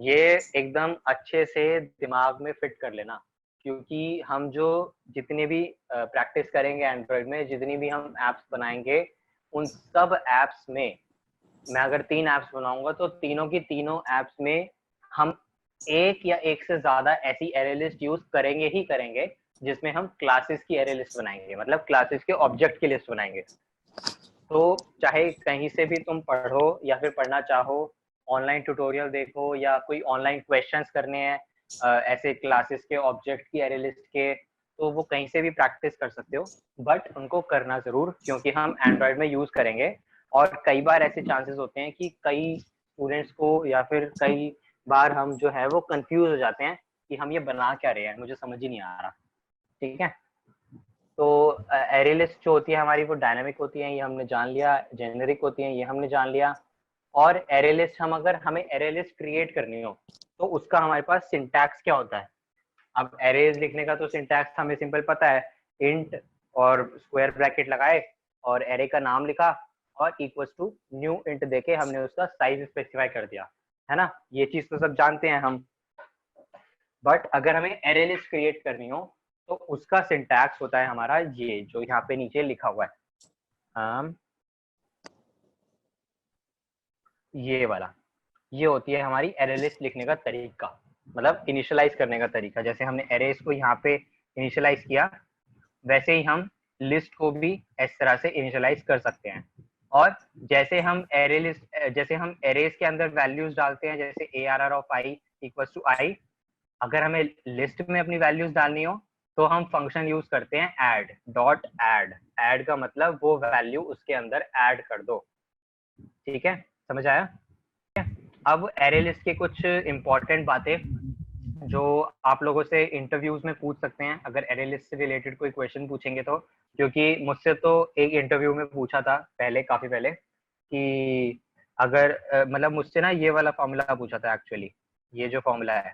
Speaker 1: ये एकदम अच्छे से दिमाग में फिट कर लेना। क्योंकि हम जो जितने भी प्रैक्टिस करेंगे एंड्रॉइड में, जितनी भी हम एप्स बनाएंगे, उन सब एप्स में मैं अगर 3 एप्स बनाऊंगा तो तीनों की तीनों एप्स में हम एक या एक से ज्यादा ऐसी एरे लिस्ट यूज करेंगे ही करेंगे जिसमें हम क्लासेस की एरे लिस्ट बनाएंगे, मतलब क्लासेस के ऑब्जेक्ट की लिस्ट बनाएंगे। तो चाहे कहीं से भी तुम पढ़ो या फिर पढ़ना चाहो, ऑनलाइन ट्यूटोरियल देखो या कोई ऑनलाइन क्वेश्चंस करने हैं ऐसे क्लासेस के ऑब्जेक्ट की एरे लिस्ट के, तो वो कहीं से भी प्रैक्टिस कर सकते हो। बट उनको करना जरूर, क्योंकि हम एंड्रॉइड में यूज करेंगे और कई बार ऐसे चांसेस होते हैं कि कई स्टूडेंट्स को या फिर कई बार हम जो है वो कंफ्यूज हो जाते हैं कि हम ये बना क्या रहे हैं, मुझे समझ ही नहीं आ रहा। ठीक है, तो एरे लिस्ट जो होती है हमारी वो डायनामिक होती है, ये हमने जान लिया। जेनेरिक होती है, ये हमने जान लिया। और एरे लिस्ट हम अगर हमें एरे लिस्ट क्रिएट करनी हो तो उसका हमारे पास सिंटैक्स क्या होता है? अब एरेज लिखने का तो सिंटैक्स हमें सिंपल पता है, इंट और स्क्वायर ब्रैकेट लगाए और एरे का नाम लिखा और इक्वल्स टू न्यू इंट देके हमने उसका साइज स्पेसिफाई कर दिया, है ना? ये चीज तो सब जानते हैं हम। बट अगर हमें एरे लिस्ट क्रिएट करनी हो तो उसका सिंटैक्स होता है हमारा ये जो यहाँ पे नीचे लिखा हुआ है, ये वाला। ये होती है हमारी एरे लिस्ट लिखने का तरीका, मतलब इनिशियलाइज करने का तरीका। जैसे हमने एरेज को यहाँ पे इनिशियलाइज किया, वैसे ही हम लिस्ट को भी इस तरह से इनिशियलाइज कर सकते हैं। और जैसे हम एरे लिस्ट, जैसे हम एरेज के अंदर वैल्यूज डालते हैं, जैसे ARR of i equals to i, अगर हमें लिस्ट में अपनी वैल्यूज डालनी हो तो हम फंक्शन यूज करते हैं ऐड, डॉट ऐड। ऐड का मतलब वो वैल्यू उसके अंदर ऐड कर दो। ठीक है, समझ आया? अब एरे लिस्ट के कुछ इंपॉर्टेंट बातें जो आप लोगों से इंटरव्यूज में पूछ सकते हैं, अगर एरे लिस्ट से रिलेटेड कोई क्वेश्चन पूछेंगे तो। क्योंकि मुझसे तो एक इंटरव्यू में पूछा था पहले, काफी पहले, कि अगर मतलब मुझसे ना ये वाला फॉर्मूला पूछा था एक्चुअली, ये जो फॉर्मूला है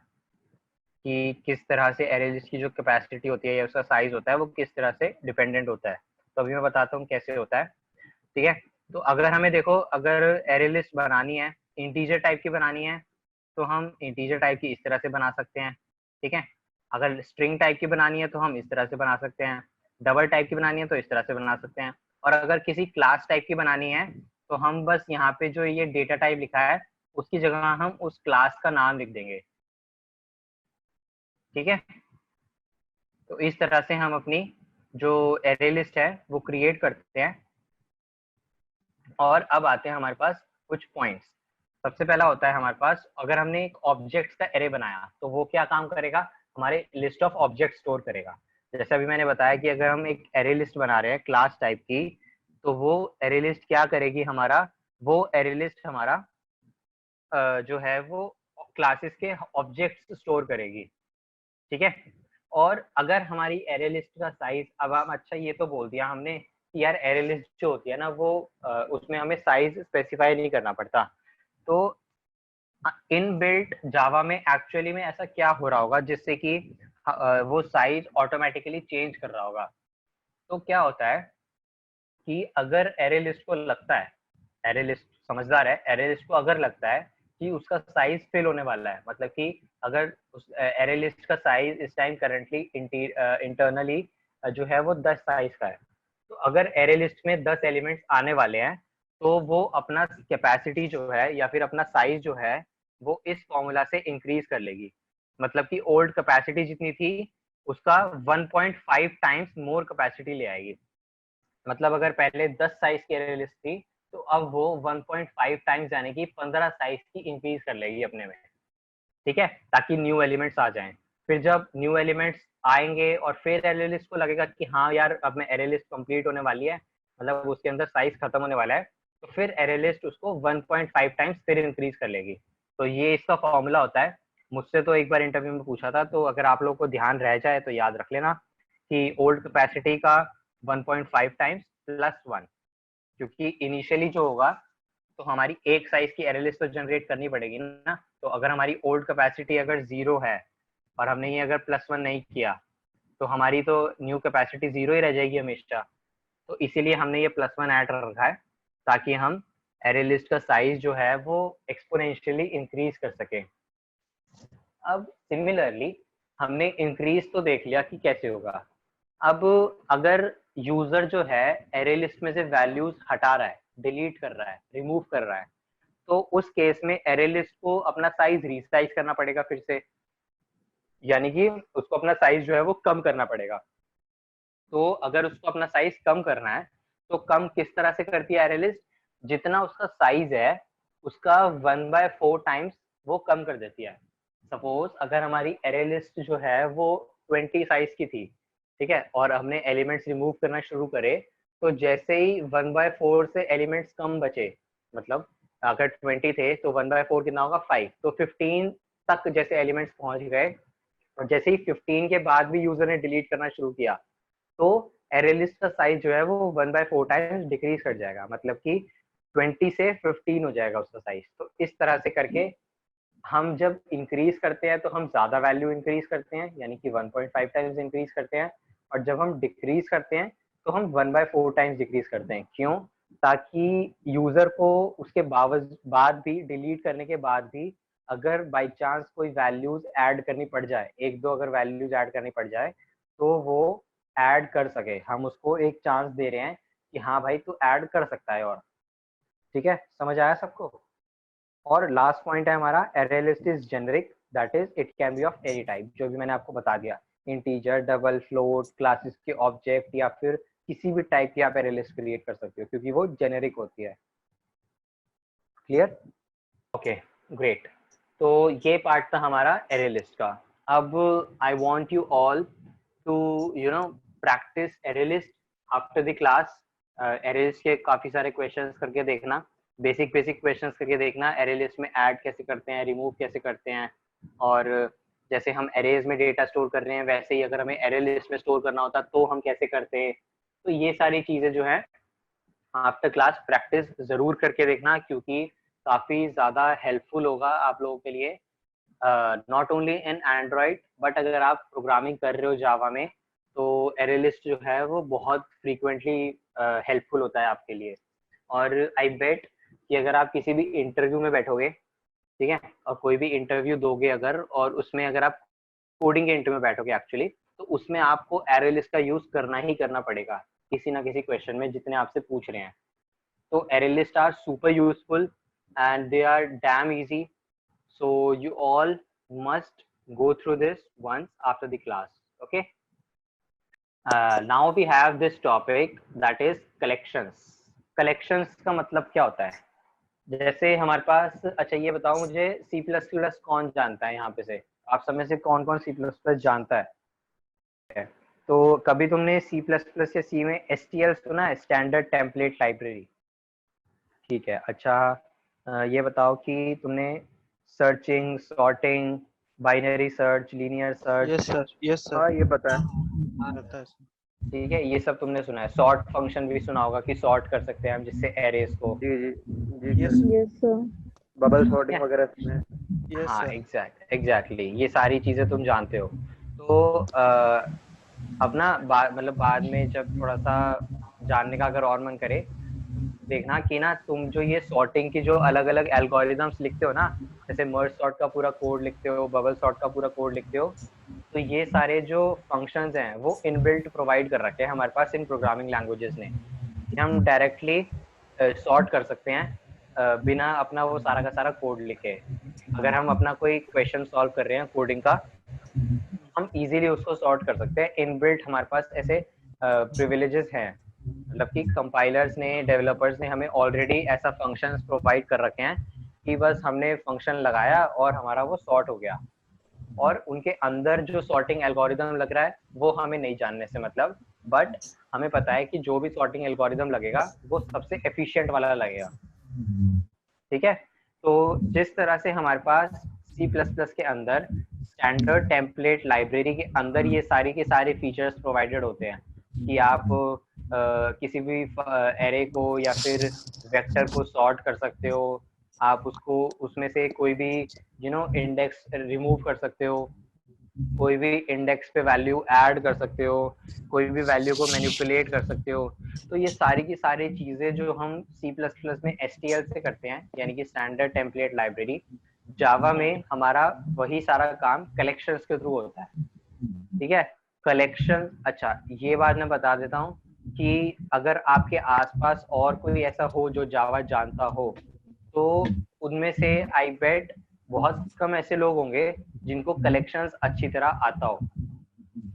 Speaker 1: कि किस तरह से एरे लिस्ट की जो कैपेसिटी होती है या उसका साइज होता है वो किस तरह से डिपेंडेंट होता है, तो अभी मैं बताता हूँ कैसे होता है। ठीक है, तो अगर हमें देखो, अगर एरे लिस्ट बनानी है, इंटीजर टाइप की बनानी है, तो हम इंटीजर टाइप की इस तरह से बना सकते हैं। ठीक है, अगर स्ट्रिंग टाइप की बनानी है तो हम इस तरह से बना सकते हैं, डबल टाइप की बनानी है तो इस तरह से बना सकते हैं, और अगर किसी क्लास टाइप की बनानी है तो हम बस यहाँ पे जो ये डेटा टाइप लिखा है उसकी जगह हम उस क्लास का नाम लिख देंगे। ठीक है, तो इस तरह से हम अपनी जो एरे लिस्ट है वो क्रिएट करते हैं। और अब आते हैं हमारे पास कुछ पॉइंट्स। सबसे पहला होता है हमारे पास, अगर हमने एक ऑब्जेक्ट्स का एरे बनाया तो वो क्या काम करेगा, हमारे लिस्ट ऑफ ऑब्जेक्ट स्टोर करेगा। जैसे अभी मैंने बताया कि अगर हम एक एरे लिस्ट बना रहे हैं क्लास टाइप की, तो वो एरे लिस्ट क्या करेगी, हमारा वो एरे लिस्ट हमारा जो है वो क्लासेस के ऑब्जेक्ट्स स्टोर करेगी। ठीक है, और अगर हमारी एरे लिस्ट का साइज, अब हम, अच्छा ये तो बोल दिया हमने कि यार एरे लिस्ट जो होती है ना वो उसमें हमें साइज स्पेसिफाई नहीं करना पड़ता। तो इन बिल्ट जावा में एक्चुअली में ऐसा क्या हो रहा होगा जिससे कि वो साइज ऑटोमेटिकली चेंज कर रहा होगा। तो क्या होता है कि अगर एरे लिस्ट को लगता है, एरे लिस्ट समझदार है, एरे लिस्ट को अगर लगता है कि उसका साइज फिल होने वाला है, मतलब कि अगर उस एरे लिस्ट का साइज इस टाइम करंटली इंटरनली जो है वो 10 साइज का है, तो अगर एरे लिस्ट में 10 एलिमेंट्स आने वाले हैं तो वो अपना कैपेसिटी जो है या फिर अपना साइज जो है वो इस फॉर्मूला से इंक्रीज कर लेगी। मतलब कि ओल्ड कैपेसिटी जितनी थी उसका 1.5 टाइम्स मोर कैपेसिटी ले आएगी। मतलब अगर पहले 10 साइज की एरे लिस्ट थी तो अब वो 1.5 टाइम्स यानी कि 15 साइज की इंक्रीज कर लेगी अपने में। ठीक है, ताकि न्यू एलिमेंट्स आ जाएं। फिर जब न्यू एलिमेंट्स आएंगे और फिर एरे लिस्ट को लगेगा कि हाँ यार अब मैं एरे लिस्ट कंप्लीट होने वाली है, मतलब उसके अंदर साइज खत्म होने वाला है, तो फिर एरे लिस्ट उसको 1.5 टाइम्स फिर इंक्रीज कर लेगी। तो ये इसका फॉर्मूला होता है। मुझसे तो एक बार इंटरव्यू में पूछा था, तो अगर आप लोगों को ध्यान रह जाए तो याद रख लेना कि ओल्ड कैपेसिटी का 1.5 टाइम्स प्लस 1, क्योंकि इनिशियली जो होगा तो हमारी एक साइज की एरे लिस्ट तो जनरेट करनी पड़ेगी ना। तो अगर हमारी ओल्ड कैपेसिटी अगर 0 है और हमने ये अगर +1 नहीं किया तो हमारी तो न्यू कैपेसिटी 0 ही रह जाएगी हमेशा। तो इसीलिए हमने ये +1 ऐड रखा है ताकि हम एरे लिस्ट का साइज जो है वो एक्सपोनेंशियली इंक्रीज कर सके। अब सिमिलरली हमने इंक्रीज तो देख लिया कि कैसे होगा। अब अगर यूजर जो है एरे लिस्ट में से वैल्यूज हटा रहा है, डिलीट कर रहा है, रिमूव कर रहा है, तो उस केस में एरे लिस्ट को अपना साइज रीसाइज करना पड़ेगा फिर से, यानी कि उसको अपना साइज जो है वो कम करना पड़ेगा। तो अगर उसको अपना साइज कम करना है तो कम किस तरह से करती है एरे लिस्ट, जितना उसका साइज है उसका 1/4 टाइम्स वो कम कर देती है। सपोज अगर हमारी एरे लिस्ट जो है वो 20 साइज की थी, ठीक है, और हमने एलिमेंट्स रिमूव करना शुरू करे, तो जैसे ही 1/4 से एलिमेंट्स कम बचे, मतलब अगर 20 थे तो 1/4 कितना होगा 5, तो 15 तक जैसे एलिमेंट्स पहुंच गए, और जैसे ही 15 के बाद भी यूजर ने डिलीट करना शुरू किया तो एरे लिस्ट का साइज जो है वो 1/4 टाइम्स डिक्रीज कर जाएगा, मतलब कि 20 से 15 हो जाएगा उसका साइज। तो इस तरह से करके हम जब इंक्रीज करते हैं तो हम ज्यादा वैल्यू इंक्रीज करते हैं, यानी कि 1.5 टाइम्स इंक्रीज करते हैं, और जब हम डिक्रीज करते हैं तो हम 1/4 टाइम्स डिक्रीज करते हैं। क्यों? ताकि यूजर को उसके बाद भी, डिलीट करने के बाद भी, अगर बाई चांस कोई वैल्यूज ऐड करनी पड़ जाए, एक दो अगर वैल्यूज ऐड करनी पड़ जाए, तो वो ऐड कर सके। हम उसको एक चांस दे रहे हैं कि हाँ भाई तू ऐड कर सकता है। और ठीक है, समझ आया सबको? और लास्ट पॉइंट है हमारा, array list is generic, that is it can be of any type, जो भी मैंने आपको बता दिया, इंटीजर, डबल, फ्लोट, क्लासेस के ऑब्जेक्ट, या फिर किसी भी टाइप की आप एरे लिस्ट क्रिएट कर सकते हो क्योंकि वो जेनेरिक होती है। क्लियर? Okay, great. तो ये पार्ट था हमारा एरे लिस्ट का। अब I want you all to practice array list after the class. Array list के काफी सारे क्वेश्चंस करके देखना, बेसिक क्वेश्चंस करके देखना, एरे लिस्ट में ऐड कैसे करते हैं, रिमूव कैसे करते हैं, और जैसे हम एरेज में डेटा स्टोर कर रहे हैं वैसे ही अगर हमें एरे लिस्ट में स्टोर करना होता तो हम कैसे करते हैं। तो ये सारी चीजें जो है आफ्टर क्लास प्रैक्टिस जरूर करके देखना, क्योंकि काफी ज्यादा हेल्पफुल होगा आप लोगों के लिए। Not only in Android but अगर आप प्रोग्रामिंग कर रहे हो जावा में तो एरे लिस्ट जो है वो बहुत फ्रीक्वेंटली हेल्पफुल होता है आपके लिए। और आई बेट कि अगर आप किसी भी इंटरव्यू में बैठोगे, ठीक है, और कोई भी इंटरव्यू दोगे अगर, और उसमें अगर आप कोडिंग के इंटरव्यू में बैठोगे एक्चुअली, तो उसमें आपको एरे लिस्ट का यूज करना ही करना पड़ेगा किसी ना किसी क्वेश्चन में जितने आपसे पूछ रहे हैं। तो array list are super useful and they are damn easy, so you all must go through this once after the class. Okay, now we have this topic that is collections. Collections का मतलब क्या होता है? जैसे हमारे पास, अच्छा ये बताओ मुझे, C++ कौन जानता है यहाँ पे से? आप सब में से कौन कौन C++ जानता है? तो कभी तुमने C++ या C में STL सुना है, स्टैंडर्ड टेम्पलेट लाइब्रेरी? ठीक है, अच्छा ये बताओ कि तुमने searching, sorting, binary search, linear search?
Speaker 2: Yes sir, yes sir.
Speaker 3: हाँ ये पता है।
Speaker 2: पता है सर।
Speaker 1: ठीक है, ये सब तुमने सुना है। सॉर्ट फंक्शन भी सुना होगा कि सॉर्ट कर सकते हैं हम जिससे एरेज को।
Speaker 3: जी जी जी
Speaker 2: yes
Speaker 3: sir,
Speaker 7: Yes, sir.
Speaker 3: Bubble sorting वगैरह इसमें।
Speaker 2: यस
Speaker 1: हाँ
Speaker 2: सर।
Speaker 1: एग्जैक्टली ये सारी चीजें तुम जानते हो। तो अब ना मतलब बाद में जब थोड़ा सा जानने का अगर और मन करे, देखना कि ना तुम जो ये सॉर्टिंग की जो अलग अलग एल्गोरिदम्स लिखते हो ना, जैसे मर्ज सॉर्ट का पूरा कोड लिखते हो, बबल सॉर्ट का पूरा कोड लिखते हो, तो ये सारे जो फंक्शंस हैं वो इनबिल्ट प्रोवाइड कर रखे हैं हमारे पास इन प्रोग्रामिंग लैंग्वेजेस ने, कि हम डायरेक्टली सॉर्ट कर सकते हैं बिना अपना वो सारा का सारा कोड लिखे। अगर हम अपना कोई क्वेश्चन सॉल्व कर रहे हैं कोडिंग का, हम इजीली उसको सॉर्ट कर सकते हैं। इनबिल्ट हमारे पास ऐसे प्रिविलेजेस हैं, मतलब कि कंपाइलर्स ने, डेवलपर्स ने हमें ऑलरेडी ऐसा फंक्शंस प्रोवाइड कर रखे हैं कि बस हमने फंक्शन लगाया और हमारा वो सॉर्ट हो गया। और उनके अंदर जो सॉर्टिंग एल्गोरिदम लग रहा है वो हमें नहीं जानने से मतलब, बट हमें पता है कि जो भी सॉर्टिंग एल्गोरिदम लगेगा वो सबसे एफिशिएंट वाला लगेगा। ठीक है, तो जिस तरह से हमारे पास C++ के अंदर स्टैंडर्ड टेम्पलेट लाइब्रेरी के अंदर ये सारी के सारे फीचर्स प्रोवाइडेड होते हैं कि आप किसी भी एरे को या फिर वेक्टर को सॉर्ट कर सकते हो, आप उसको उसमें से कोई भी इंडेक्स रिमूव कर सकते हो, कोई भी इंडेक्स पे वैल्यू ऐड कर सकते हो, कोई भी वैल्यू को मैनिपुलेट कर सकते हो। तो ये सारी की सारी चीजें जो हम C++ में STL से करते हैं, यानी कि स्टैंडर्ड टेम्पलेट लाइब्रेरी, जावा में हमारा वही सारा काम कलेक्शंस के थ्रू होता है। ठीक है, कलेक्शन, अच्छा ये बात मैं बता देता हूँ कि अगर आपके आसपास और कोई ऐसा हो जो जावा जानता हो, तो उनमें से आई बेट बहुत कम ऐसे लोग होंगे जिनको कलेक्शंस अच्छी तरह आता हो।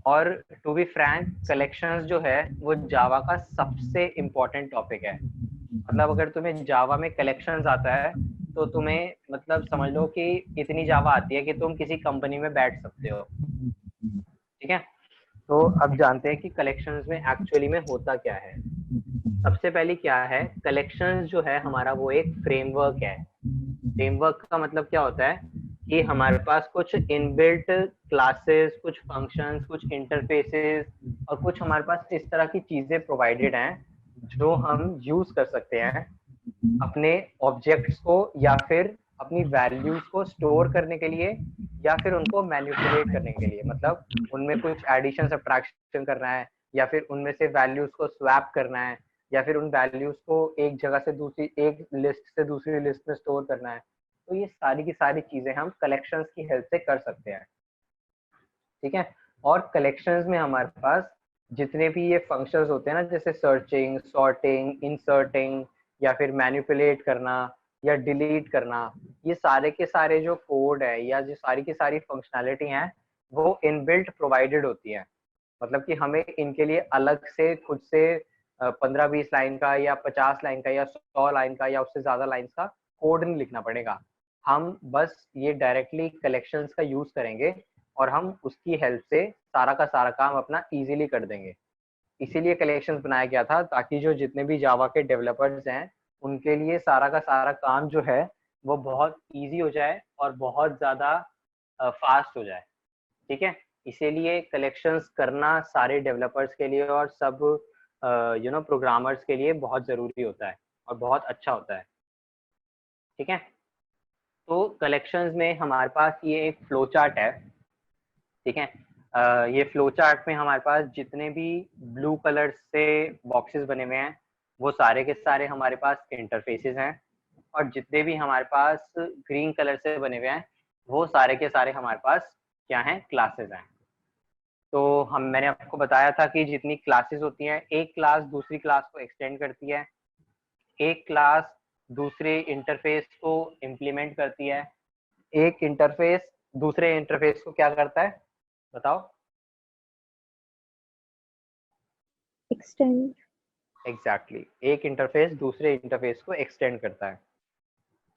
Speaker 1: और टू बी फ्रैंक, कलेक्शंस जो है वो जावा का सबसे इम्पोर्टेंट टॉपिक है। मतलब अगर तुम्हें जावा में कलेक्शंस आता है तो तुम्हें मतलब समझ लो कि इतनी जावा आती है कि तुम किसी कंपनी में बैठ सकते हो। ठीक है, तो अब जानते हैं कि कलेक्शंस में एक्चुअली में होता क्या है। सबसे पहले क्या है, कलेक्शंस जो है हमारा वो एक फ्रेमवर्क है। फ्रेमवर्क का मतलब क्या होता है कि हमारे पास कुछ इनबिल्ट क्लासेस, कुछ फंक्शंस, कुछ इंटरफेसेस और कुछ हमारे पास इस तरह की चीजें प्रोवाइडेड हैं जो हम यूज कर सकते हैं अपने ऑब्जेक्ट्स को या फिर अपनी वैल्यूज को स्टोर करने के लिए या फिर उनको मैनिपुलेट करने के लिए। मतलब उनमें कुछ एडिशन सब्ट्रैक्शन करना है, या फिर उनमें से वैल्यूज को स्वैप करना है, या फिर उन वैल्यूज को एक जगह से दूसरी, एक लिस्ट से दूसरी लिस्ट में स्टोर करना है। तो ये सारी की सारी चीजें हम कलेक्शंस की हेल्प से कर सकते हैं। ठीक है, और कलेक्शंस में हमारे पास जितने भी ये फंक्शंस होते हैं ना, जैसे सर्चिंग, सॉर्टिंग, इंसर्टिंग, या फिर मैनिपुलेट करना या डिलीट करना, ये सारे के सारे जो कोड है या जो सारी की सारी फंक्शनैलिटी हैं वो इनबिल्ट प्रोवाइडेड होती है। मतलब कि हमें इनके लिए अलग से खुद से 15-20 लाइन का या 50 लाइन का या 100 लाइन का या उससे ज्यादा लाइन का कोड नहीं लिखना पड़ेगा। हम बस ये डायरेक्टली कलेक्शंस का यूज करेंगे और हम उसकी हेल्प से सारा का सारा काम अपना इजीली कर देंगे। इसीलिए कलेक्शंस बनाया गया था ताकि जो जितने भी जावा के डेवलपर्स हैं उनके लिए सारा का सारा काम जो है वो बहुत इजी हो जाए और बहुत ज्यादा फास्ट हो जाए। ठीक है, इसीलिए कलेक्शंस करना सारे डेवलपर्स के लिए और सब प्रोग्रामर्स के लिए बहुत जरूरी होता है और बहुत अच्छा होता है। ठीक है, तो कलेक्शंस में हमारे पास ये एक फ्लो चार्ट है, ठीक है। ये फ्लो चार्ट में हमारे पास जितने भी ब्लू कलर से बॉक्सेस बने हुए हैं वो सारे के सारे हमारे पास इंटरफेसेस हैं, और जितने भी हमारे पास ग्रीन कलर से बने हुए हैं वो सारे के सारे हमारे पास क्या हैं, क्लासेस हैं। तो मैंने आपको बताया था कि जितनी क्लासेस होती हैं, एक क्लास दूसरी क्लास को एक्सटेंड करती है, एक क्लास दूसरे इंटरफेस को इम्प्लीमेंट करती है, एक इंटरफेस दूसरे इंटरफेस को क्या करता है, बताओ।
Speaker 7: Extend.
Speaker 1: एग्जैक्टली एक इंटरफेस दूसरे इंटरफेस को एक्सटेंड करता है,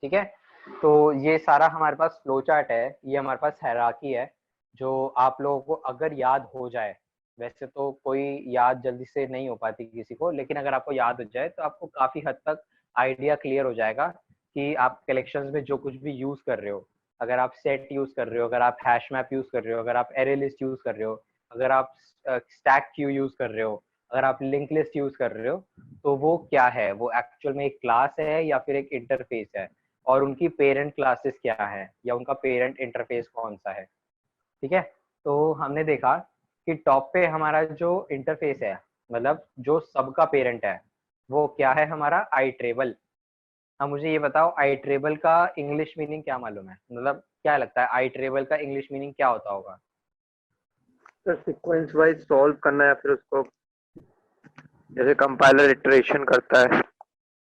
Speaker 1: ठीक है। तो ये सारा हमारे पास फ्लो चार्ट है, ये हमारे पास हायरार्की है जो आप लोगों को अगर याद हो जाए, वैसे तो कोई याद जल्दी से नहीं हो पाती किसी को, लेकिन अगर आपको याद हो जाए तो आपको काफ़ी हद तक आइडिया क्लियर हो जाएगा कि आप कलेक्शंस में जो कुछ भी यूज़ कर रहे हो, अगर आप सेट यूज़ कर रहे हो, अगर आप हैश मैप यूज़ कर रहे हो, अगर आप एरे लिस्ट यूज़ कर रहे हो, अगर आप स्टैक क्यू यूज़ कर रहे हो, अगर आप लिंक लिस्ट यूज़ कर रहे हो, तो वो क्या है, वो एक्चुअल में एक क्लास है या फिर एक इंटरफेस है, और उनकी पेरेंट क्लासेस क्या है या उनका पेरेंट इंटरफेस कौन सा है, ठीक है। तो हमने देखा कि टॉप पे हमारा जो इंटरफेस है, मतलब जो सबका पेरेंट है, वो क्या है, हमारा आई ट्रेबल। अब मुझे ये बताओ आई ट्रेबल का इंग्लिश मीनिंग क्या मालूम है, मतलब क्या लगता है आई ट्रेबल का इंग्लिश मीनिंग क्या होता होगा?
Speaker 3: सर सीक्वेंस वाइज सॉल्व करना है, फिर उसको जैसे कंपाइलर इटरेशन करता है।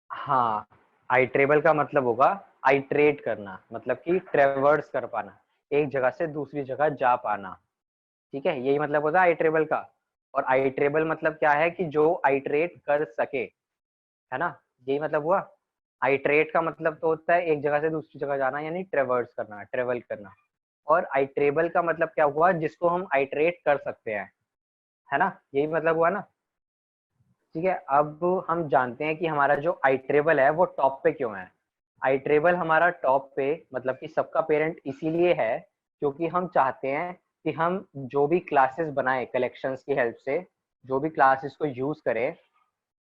Speaker 1: हाँ, आई ट्रेबल का मतलब होगा आइट्रेट करना, मतलब कि ट्रेवर्स कर पाना, एक जगह से दूसरी जगह जा पाना, ठीक है, यही मतलब होता है आई ट्रेबल का। और आई ट्रेबल मतलब क्या है कि जो आइट्रेट कर सके, है ना, यही मतलब हुआ। आइट्रेट का मतलब तो होता है एक जगह से दूसरी जगह जाना, यानी ट्रेवर्स करना, ट्रेवल करना। और आइट्रेबल का मतलब क्या हुआ, जिसको हम आइट्रेट कर सकते हैं, है ना, यही मतलब हुआ ना, ठीक है। अब हम जानते हैं कि हमारा जो आइट्रेबल है वो टॉप पे क्यों है। आइट्रेबल हमारा टॉप पे मतलब कि सबका पेरेंट इसीलिए है क्योंकि हम चाहते हैं कि हम जो भी क्लासेस बनाए कलेक्शंस की हेल्प से, जो भी क्लासेस को यूज करें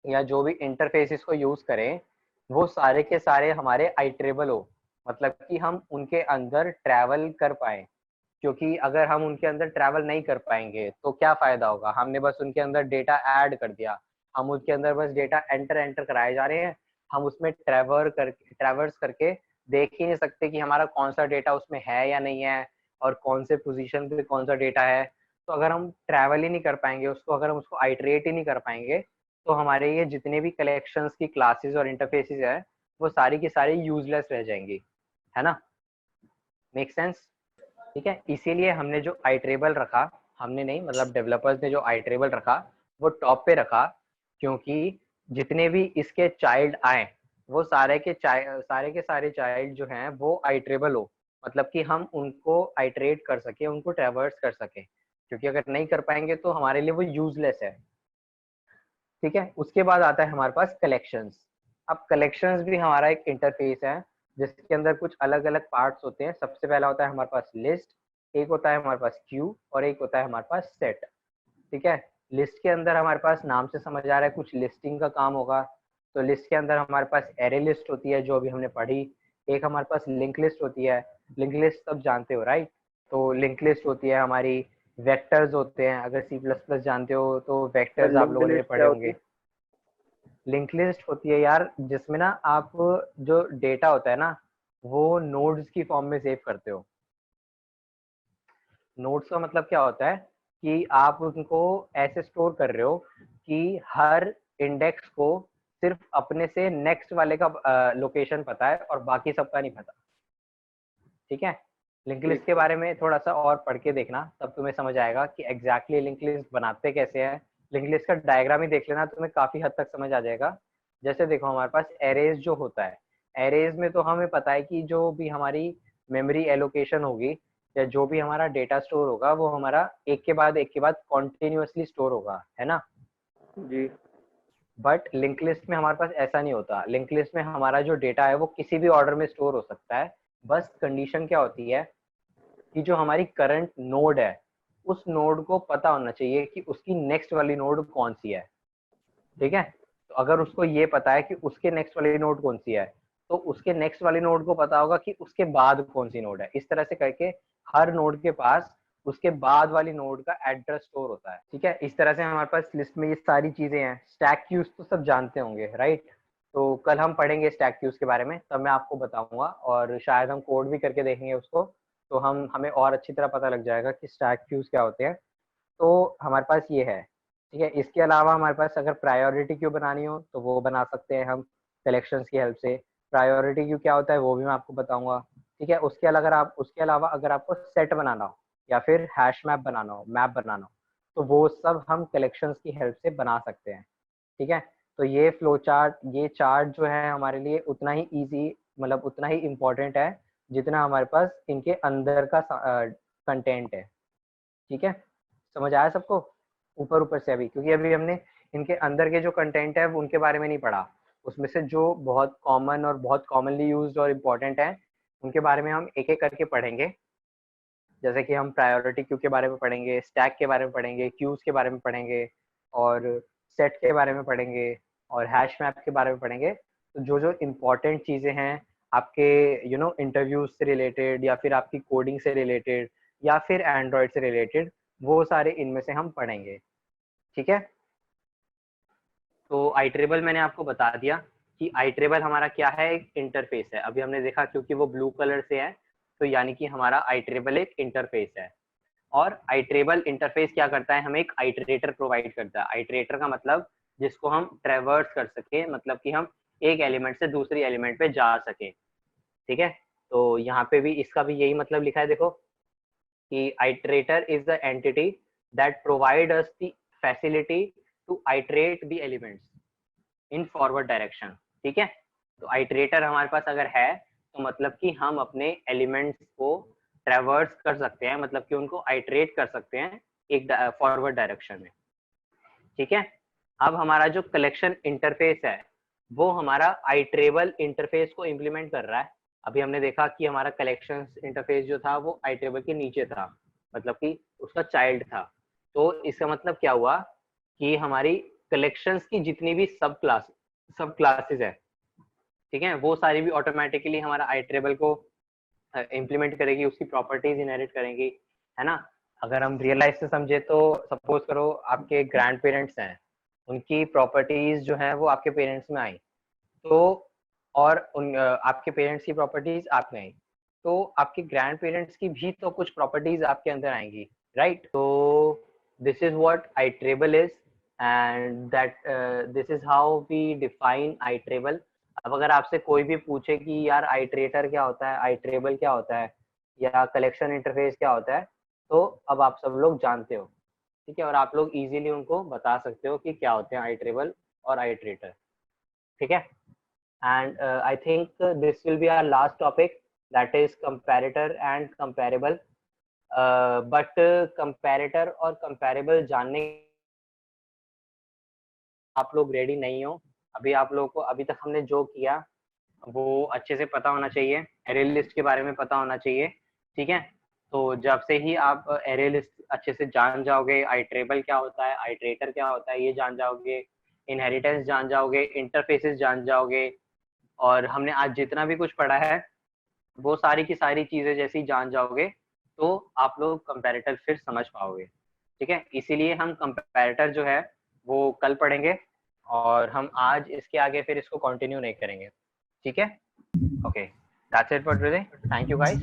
Speaker 1: या जो भी इंटरफेसेस को यूज करें, वो सारे के सारे हमारे आइट्रेबल हो, मतलब कि हम उनके अंदर ट्रैवल कर पाए। क्योंकि अगर हम उनके अंदर ट्रैवल नहीं कर पाएंगे तो क्या फायदा होगा, हमने बस उनके अंदर डेटा ऐड कर दिया, हम उसके अंदर बस डेटा एंटर एंटर कराए जा रहे हैं, हम उसमें ट्रैवर्स करके देख ही नहीं सकते कि हमारा कौन सा डेटा उसमें है या नहीं है, और कौन से पोजीशन पे कौन सा डेटा है। तो अगर हम ट्रैवल ही नहीं कर पाएंगे उसको, अगर हम उसको आइट्रेट ही नहीं कर पाएंगे, तो हमारे ये जितने भी कलेक्शंस की क्लासेस और इंटरफेसेस है वो सारी की सारी यूजलेस रह जाएंगी, है ना, मेक सेंस, ठीक है। इसीलिए हमने जो आइट्रेबल रखा, हमने नहीं मतलब डेवलपर्स ने जो आइट्रेबल रखा वो टॉप पे रखा, क्योंकि जितने भी इसके चाइल्ड आए वो सारे के सारे चाइल्ड जो हैं वो आइट्रेबल हो, मतलब कि हम उनको आइट्रेट कर सके, उनको ट्रैवर्स कर सके, क्योंकि अगर नहीं कर पाएंगे तो हमारे लिए वो यूजलेस है, ठीक है। उसके बाद आता है हमारे पास कलेक्शंस। अब कलेक्शंस भी हमारा एक इंटरफेस है जिसके अंदर कुछ अलग अलग पार्ट्स होते हैं। सबसे पहला होता है हमारे पास लिस्ट, एक होता है हमारे पास क्यू, और एक होता है हमारे पास सेट, ठीक है। लिस्ट के अंदर हमारे पास नाम से समझ आ रहा है कुछ लिस्टिंग का काम होगा, तो लिस्ट के अंदर हमारे पास एरे लिस्ट होती है जो अभी हमने पढ़ी, एक हमारे पास लिंक लिस्ट होती है, लिंक लिस्ट सब जानते हो राइट। तो लिंक लिस्ट होती है हमारी, वेक्टर्स होते हैं, अगर सी प्लस प्लस जानते हो तो वेक्टर्स आप
Speaker 3: लिंक्ड
Speaker 1: लोगों ने
Speaker 3: लिस्ट
Speaker 1: पढ़े
Speaker 3: क्या होती
Speaker 1: होंगे।
Speaker 3: है?
Speaker 1: लिंक लिस्ट होती है यार जिसमें ना आप जो डेटा होता है ना वो नोड्स की फॉर्म में सेव करते हो। नोड्स का मतलब क्या होता है कि आप उनको ऐसे स्टोर कर रहे हो कि हर इंडेक्स को सिर्फ अपने से नेक्स्ट वाले का लोकेशन पता है और बाकी सबका नहीं पता, ठीक है। लिंक लिस्ट के बारे में थोड़ा सा और पढ़ के देखना, तब तुम्हें समझ आएगा कि एग्जैक्टली लिंक लिस्ट बनाते कैसे हैं। लिंक लिस्ट का डायग्राम ही देख लेना, तुम्हें काफी हद तक समझ आ जाएगा। जैसे देखो हमारे पास एरेज जो होता है, एरेज में तो हमें पता है कि जो भी हमारी मेमोरी एलोकेशन होगी या जो भी हमारा डेटा स्टोर होगा वो हमारा एक के बाद कॉन्टिन्यूसली स्टोर होगा, है ना।
Speaker 3: जी।
Speaker 1: बट लिंक लिस्ट में हमारे पास ऐसा नहीं होता। लिंक लिस्ट में हमारा जो डेटा है वो किसी भी ऑर्डर में स्टोर हो सकता है। बस कंडीशन क्या होती है कि जो हमारी करंट नोड है उस नोड को पता होना चाहिए कि उसकी नेक्स्ट वाली नोड कौन सी है, ठीक है। तो अगर उसको ये पता है कि उसके नेक्स्ट वाली नोड कौन सी है तो उसके नेक्स्ट वाले नोड को पता होगा कि उसके बाद कौन सी नोड है। इस तरह से करके हर नोड के पास उसके बाद वाली नोड का एड्रेस स्टोर होता है, ठीक है। इस तरह से हमारे पास लिस्ट में ये सारी चीजें हैं। स्टैक क्यूज तो सब जानते होंगे, राइट। तो कल हम पढ़ेंगे स्टैक क्यूज के बारे में, तब मैं आपको बताऊंगा और शायद हम कोड भी करके देखेंगे उसको, तो हमें और अच्छी तरह पता लग जाएगा कि स्टैक क्यूज क्या होते हैं। तो हमारे पास ये है, ठीक है। इसके अलावा हमारे पास अगर प्रायोरिटी क्यू बनानी हो तो वो बना सकते हैं हम कलेक्शंस की हेल्प से। प्रायोरिटी क्यू क्या होता है वो भी मैं आपको बताऊंगा, ठीक है। उसके अलावा अगर आपको सेट बनाना हो या फिर हैश मैप बनाना हो, मैप बनाना हो, तो वो सब हम कलेक्शंस की हेल्प से बना सकते हैं, ठीक है। तो ये फ्लो चार्ट, ये चार्ट जो है हमारे लिए उतना ही इजी, मतलब उतना ही इम्पोर्टेंट है जितना हमारे पास इनके अंदर का कंटेंट है, ठीक है। समझ आया सबको ऊपर ऊपर से अभी, क्योंकि अभी हमने इनके अंदर के जो कंटेंट है उनके बारे में नहीं पढ़ा। उसमें से जो बहुत कॉमन और बहुत कॉमनली यूज्ड और इम्पोर्टेंट है उनके बारे में हम एक एक करके पढ़ेंगे। जैसे कि हम प्रायोरिटी क्यू के बारे में पढ़ेंगे, स्टैक के बारे में पढ़ेंगे, क्यूज के बारे में पढ़ेंगे, और सेट के बारे में पढ़ेंगे, और हैश मैप के बारे में पढ़ेंगे। तो जो जो इम्पोर्टेंट चीज़ें हैं आपके इंटरव्यूज से रिलेटेड, या फिर आपकी कोडिंग से रिलेटेड, या फिर एंड्रॉयड से रिलेटेड, वो सारे इनमें से हम पढ़ेंगे, ठीक है। तो आई ट्रिबल मैंने आपको बता दिया कि आई ट्रिबल हमारा क्या है, एक इंटरफेस है। अभी हमने देखा क्योंकि वो ब्लू कलर से है, तो यानी कि हमारा आई ट्रिबल एक इंटरफेस है। और आई ट्रिबल इंटरफेस क्या करता है, हमें एक आइटरेटर प्रोवाइड करता है। आइटरेटर का मतलब जिसको हम ट्रेवर्स कर सके, मतलब कि हम एक एलिमेंट से दूसरी एलिमेंट पे जा सके, ठीक है। तो यहाँ पे भी इसका भी यही मतलब लिखा है, देखो कि iterator is the entity that provide us the facility to iterate the elements in forward direction, ठीक है। तो आइटरेटर हमारे पास अगर है तो मतलब कि हम अपने एलिमेंट्स को ट्रेवर्स कर सकते हैं, मतलब कि उनको आइटरेट कर सकते हैं एक फॉरवर्ड डायरेक्शन में, ठीक है। अब हमारा जो कलेक्शन इंटरफेस है वो हमारा आइट्रेबल इंटरफेस को इम्प्लीमेंट कर रहा है। अभी हमने देखा कि हमारा कलेक्शन इंटरफेस जो था वो आइट्रेबल के नीचे था, मतलब कि उसका चाइल्ड था। तो इसका मतलब क्या हुआ कि हमारी कलेक्शंस की जितनी भी सब क्लासेस है, ठीक है, वो सारी भी ऑटोमेटिकली हमारा आइट्रेबल को इम्प्लीमेंट करेगी, उसकी प्रॉपर्टीज इनहेरिट करेंगी, है ना। अगर हम रियल लाइफ से समझे तो सपोज करो आपके ग्रैंड पेरेंट्स हैं, उनकी प्रॉपर्टीज जो है वो आपके पेरेंट्स में आई, तो और आपके पेरेंट्स की प्रॉपर्टीज आप में आई, तो आपके ग्रैंड पेरेंट्स की भी तो कुछ प्रॉपर्टीज आपके अंदर आएंगी, राइट। तो this is what iterable is, and that this is how we define iterable. अब अगर आपसे कोई भी पूछे कि यार आइट्रेटर क्या होता है, आइट्रेबल क्या होता है, या कलेक्शन इंटरफेस क्या होता है, तो अब आप सब लोग जानते हो, ठीक है। और आप लोग इजीली उनको बता सकते हो कि क्या होते हैं आइट्रेबल और आइट्रेटर, ठीक है। And I think this will be our last topic, that is comparator and comparable. But comparator और कंपैरेबल जानने आप लोग रेडी नहीं हो। अभी आप लोगों को अभी तक हमने जो किया वो अच्छे से पता होना चाहिए, एरे लिस्ट के बारे में पता होना चाहिए, ठीक है। तो जब से ही आप एरे लिस्ट अच्छे से जान जाओगे, आइट्रेबल क्या होता है, आइट्रेटर क्या होता है ये जान जाओगे, इनहेरिटेंस जान जाओगे, इंटरफेसेस जान जाओगे, और हमने आज जितना भी कुछ पढ़ा है वो सारी की सारी चीजें जैसी जान जाओगे, तो आप लोग कंपैरेटर फिर समझ पाओगे, ठीक है। इसीलिए हम कंपैरेटर जो है वो कल पढ़ेंगे, और हम आज इसके आगे फिर इसको कंटिन्यू नहीं करेंगे, ठीक है। Okay, that's it for today, thank you guys.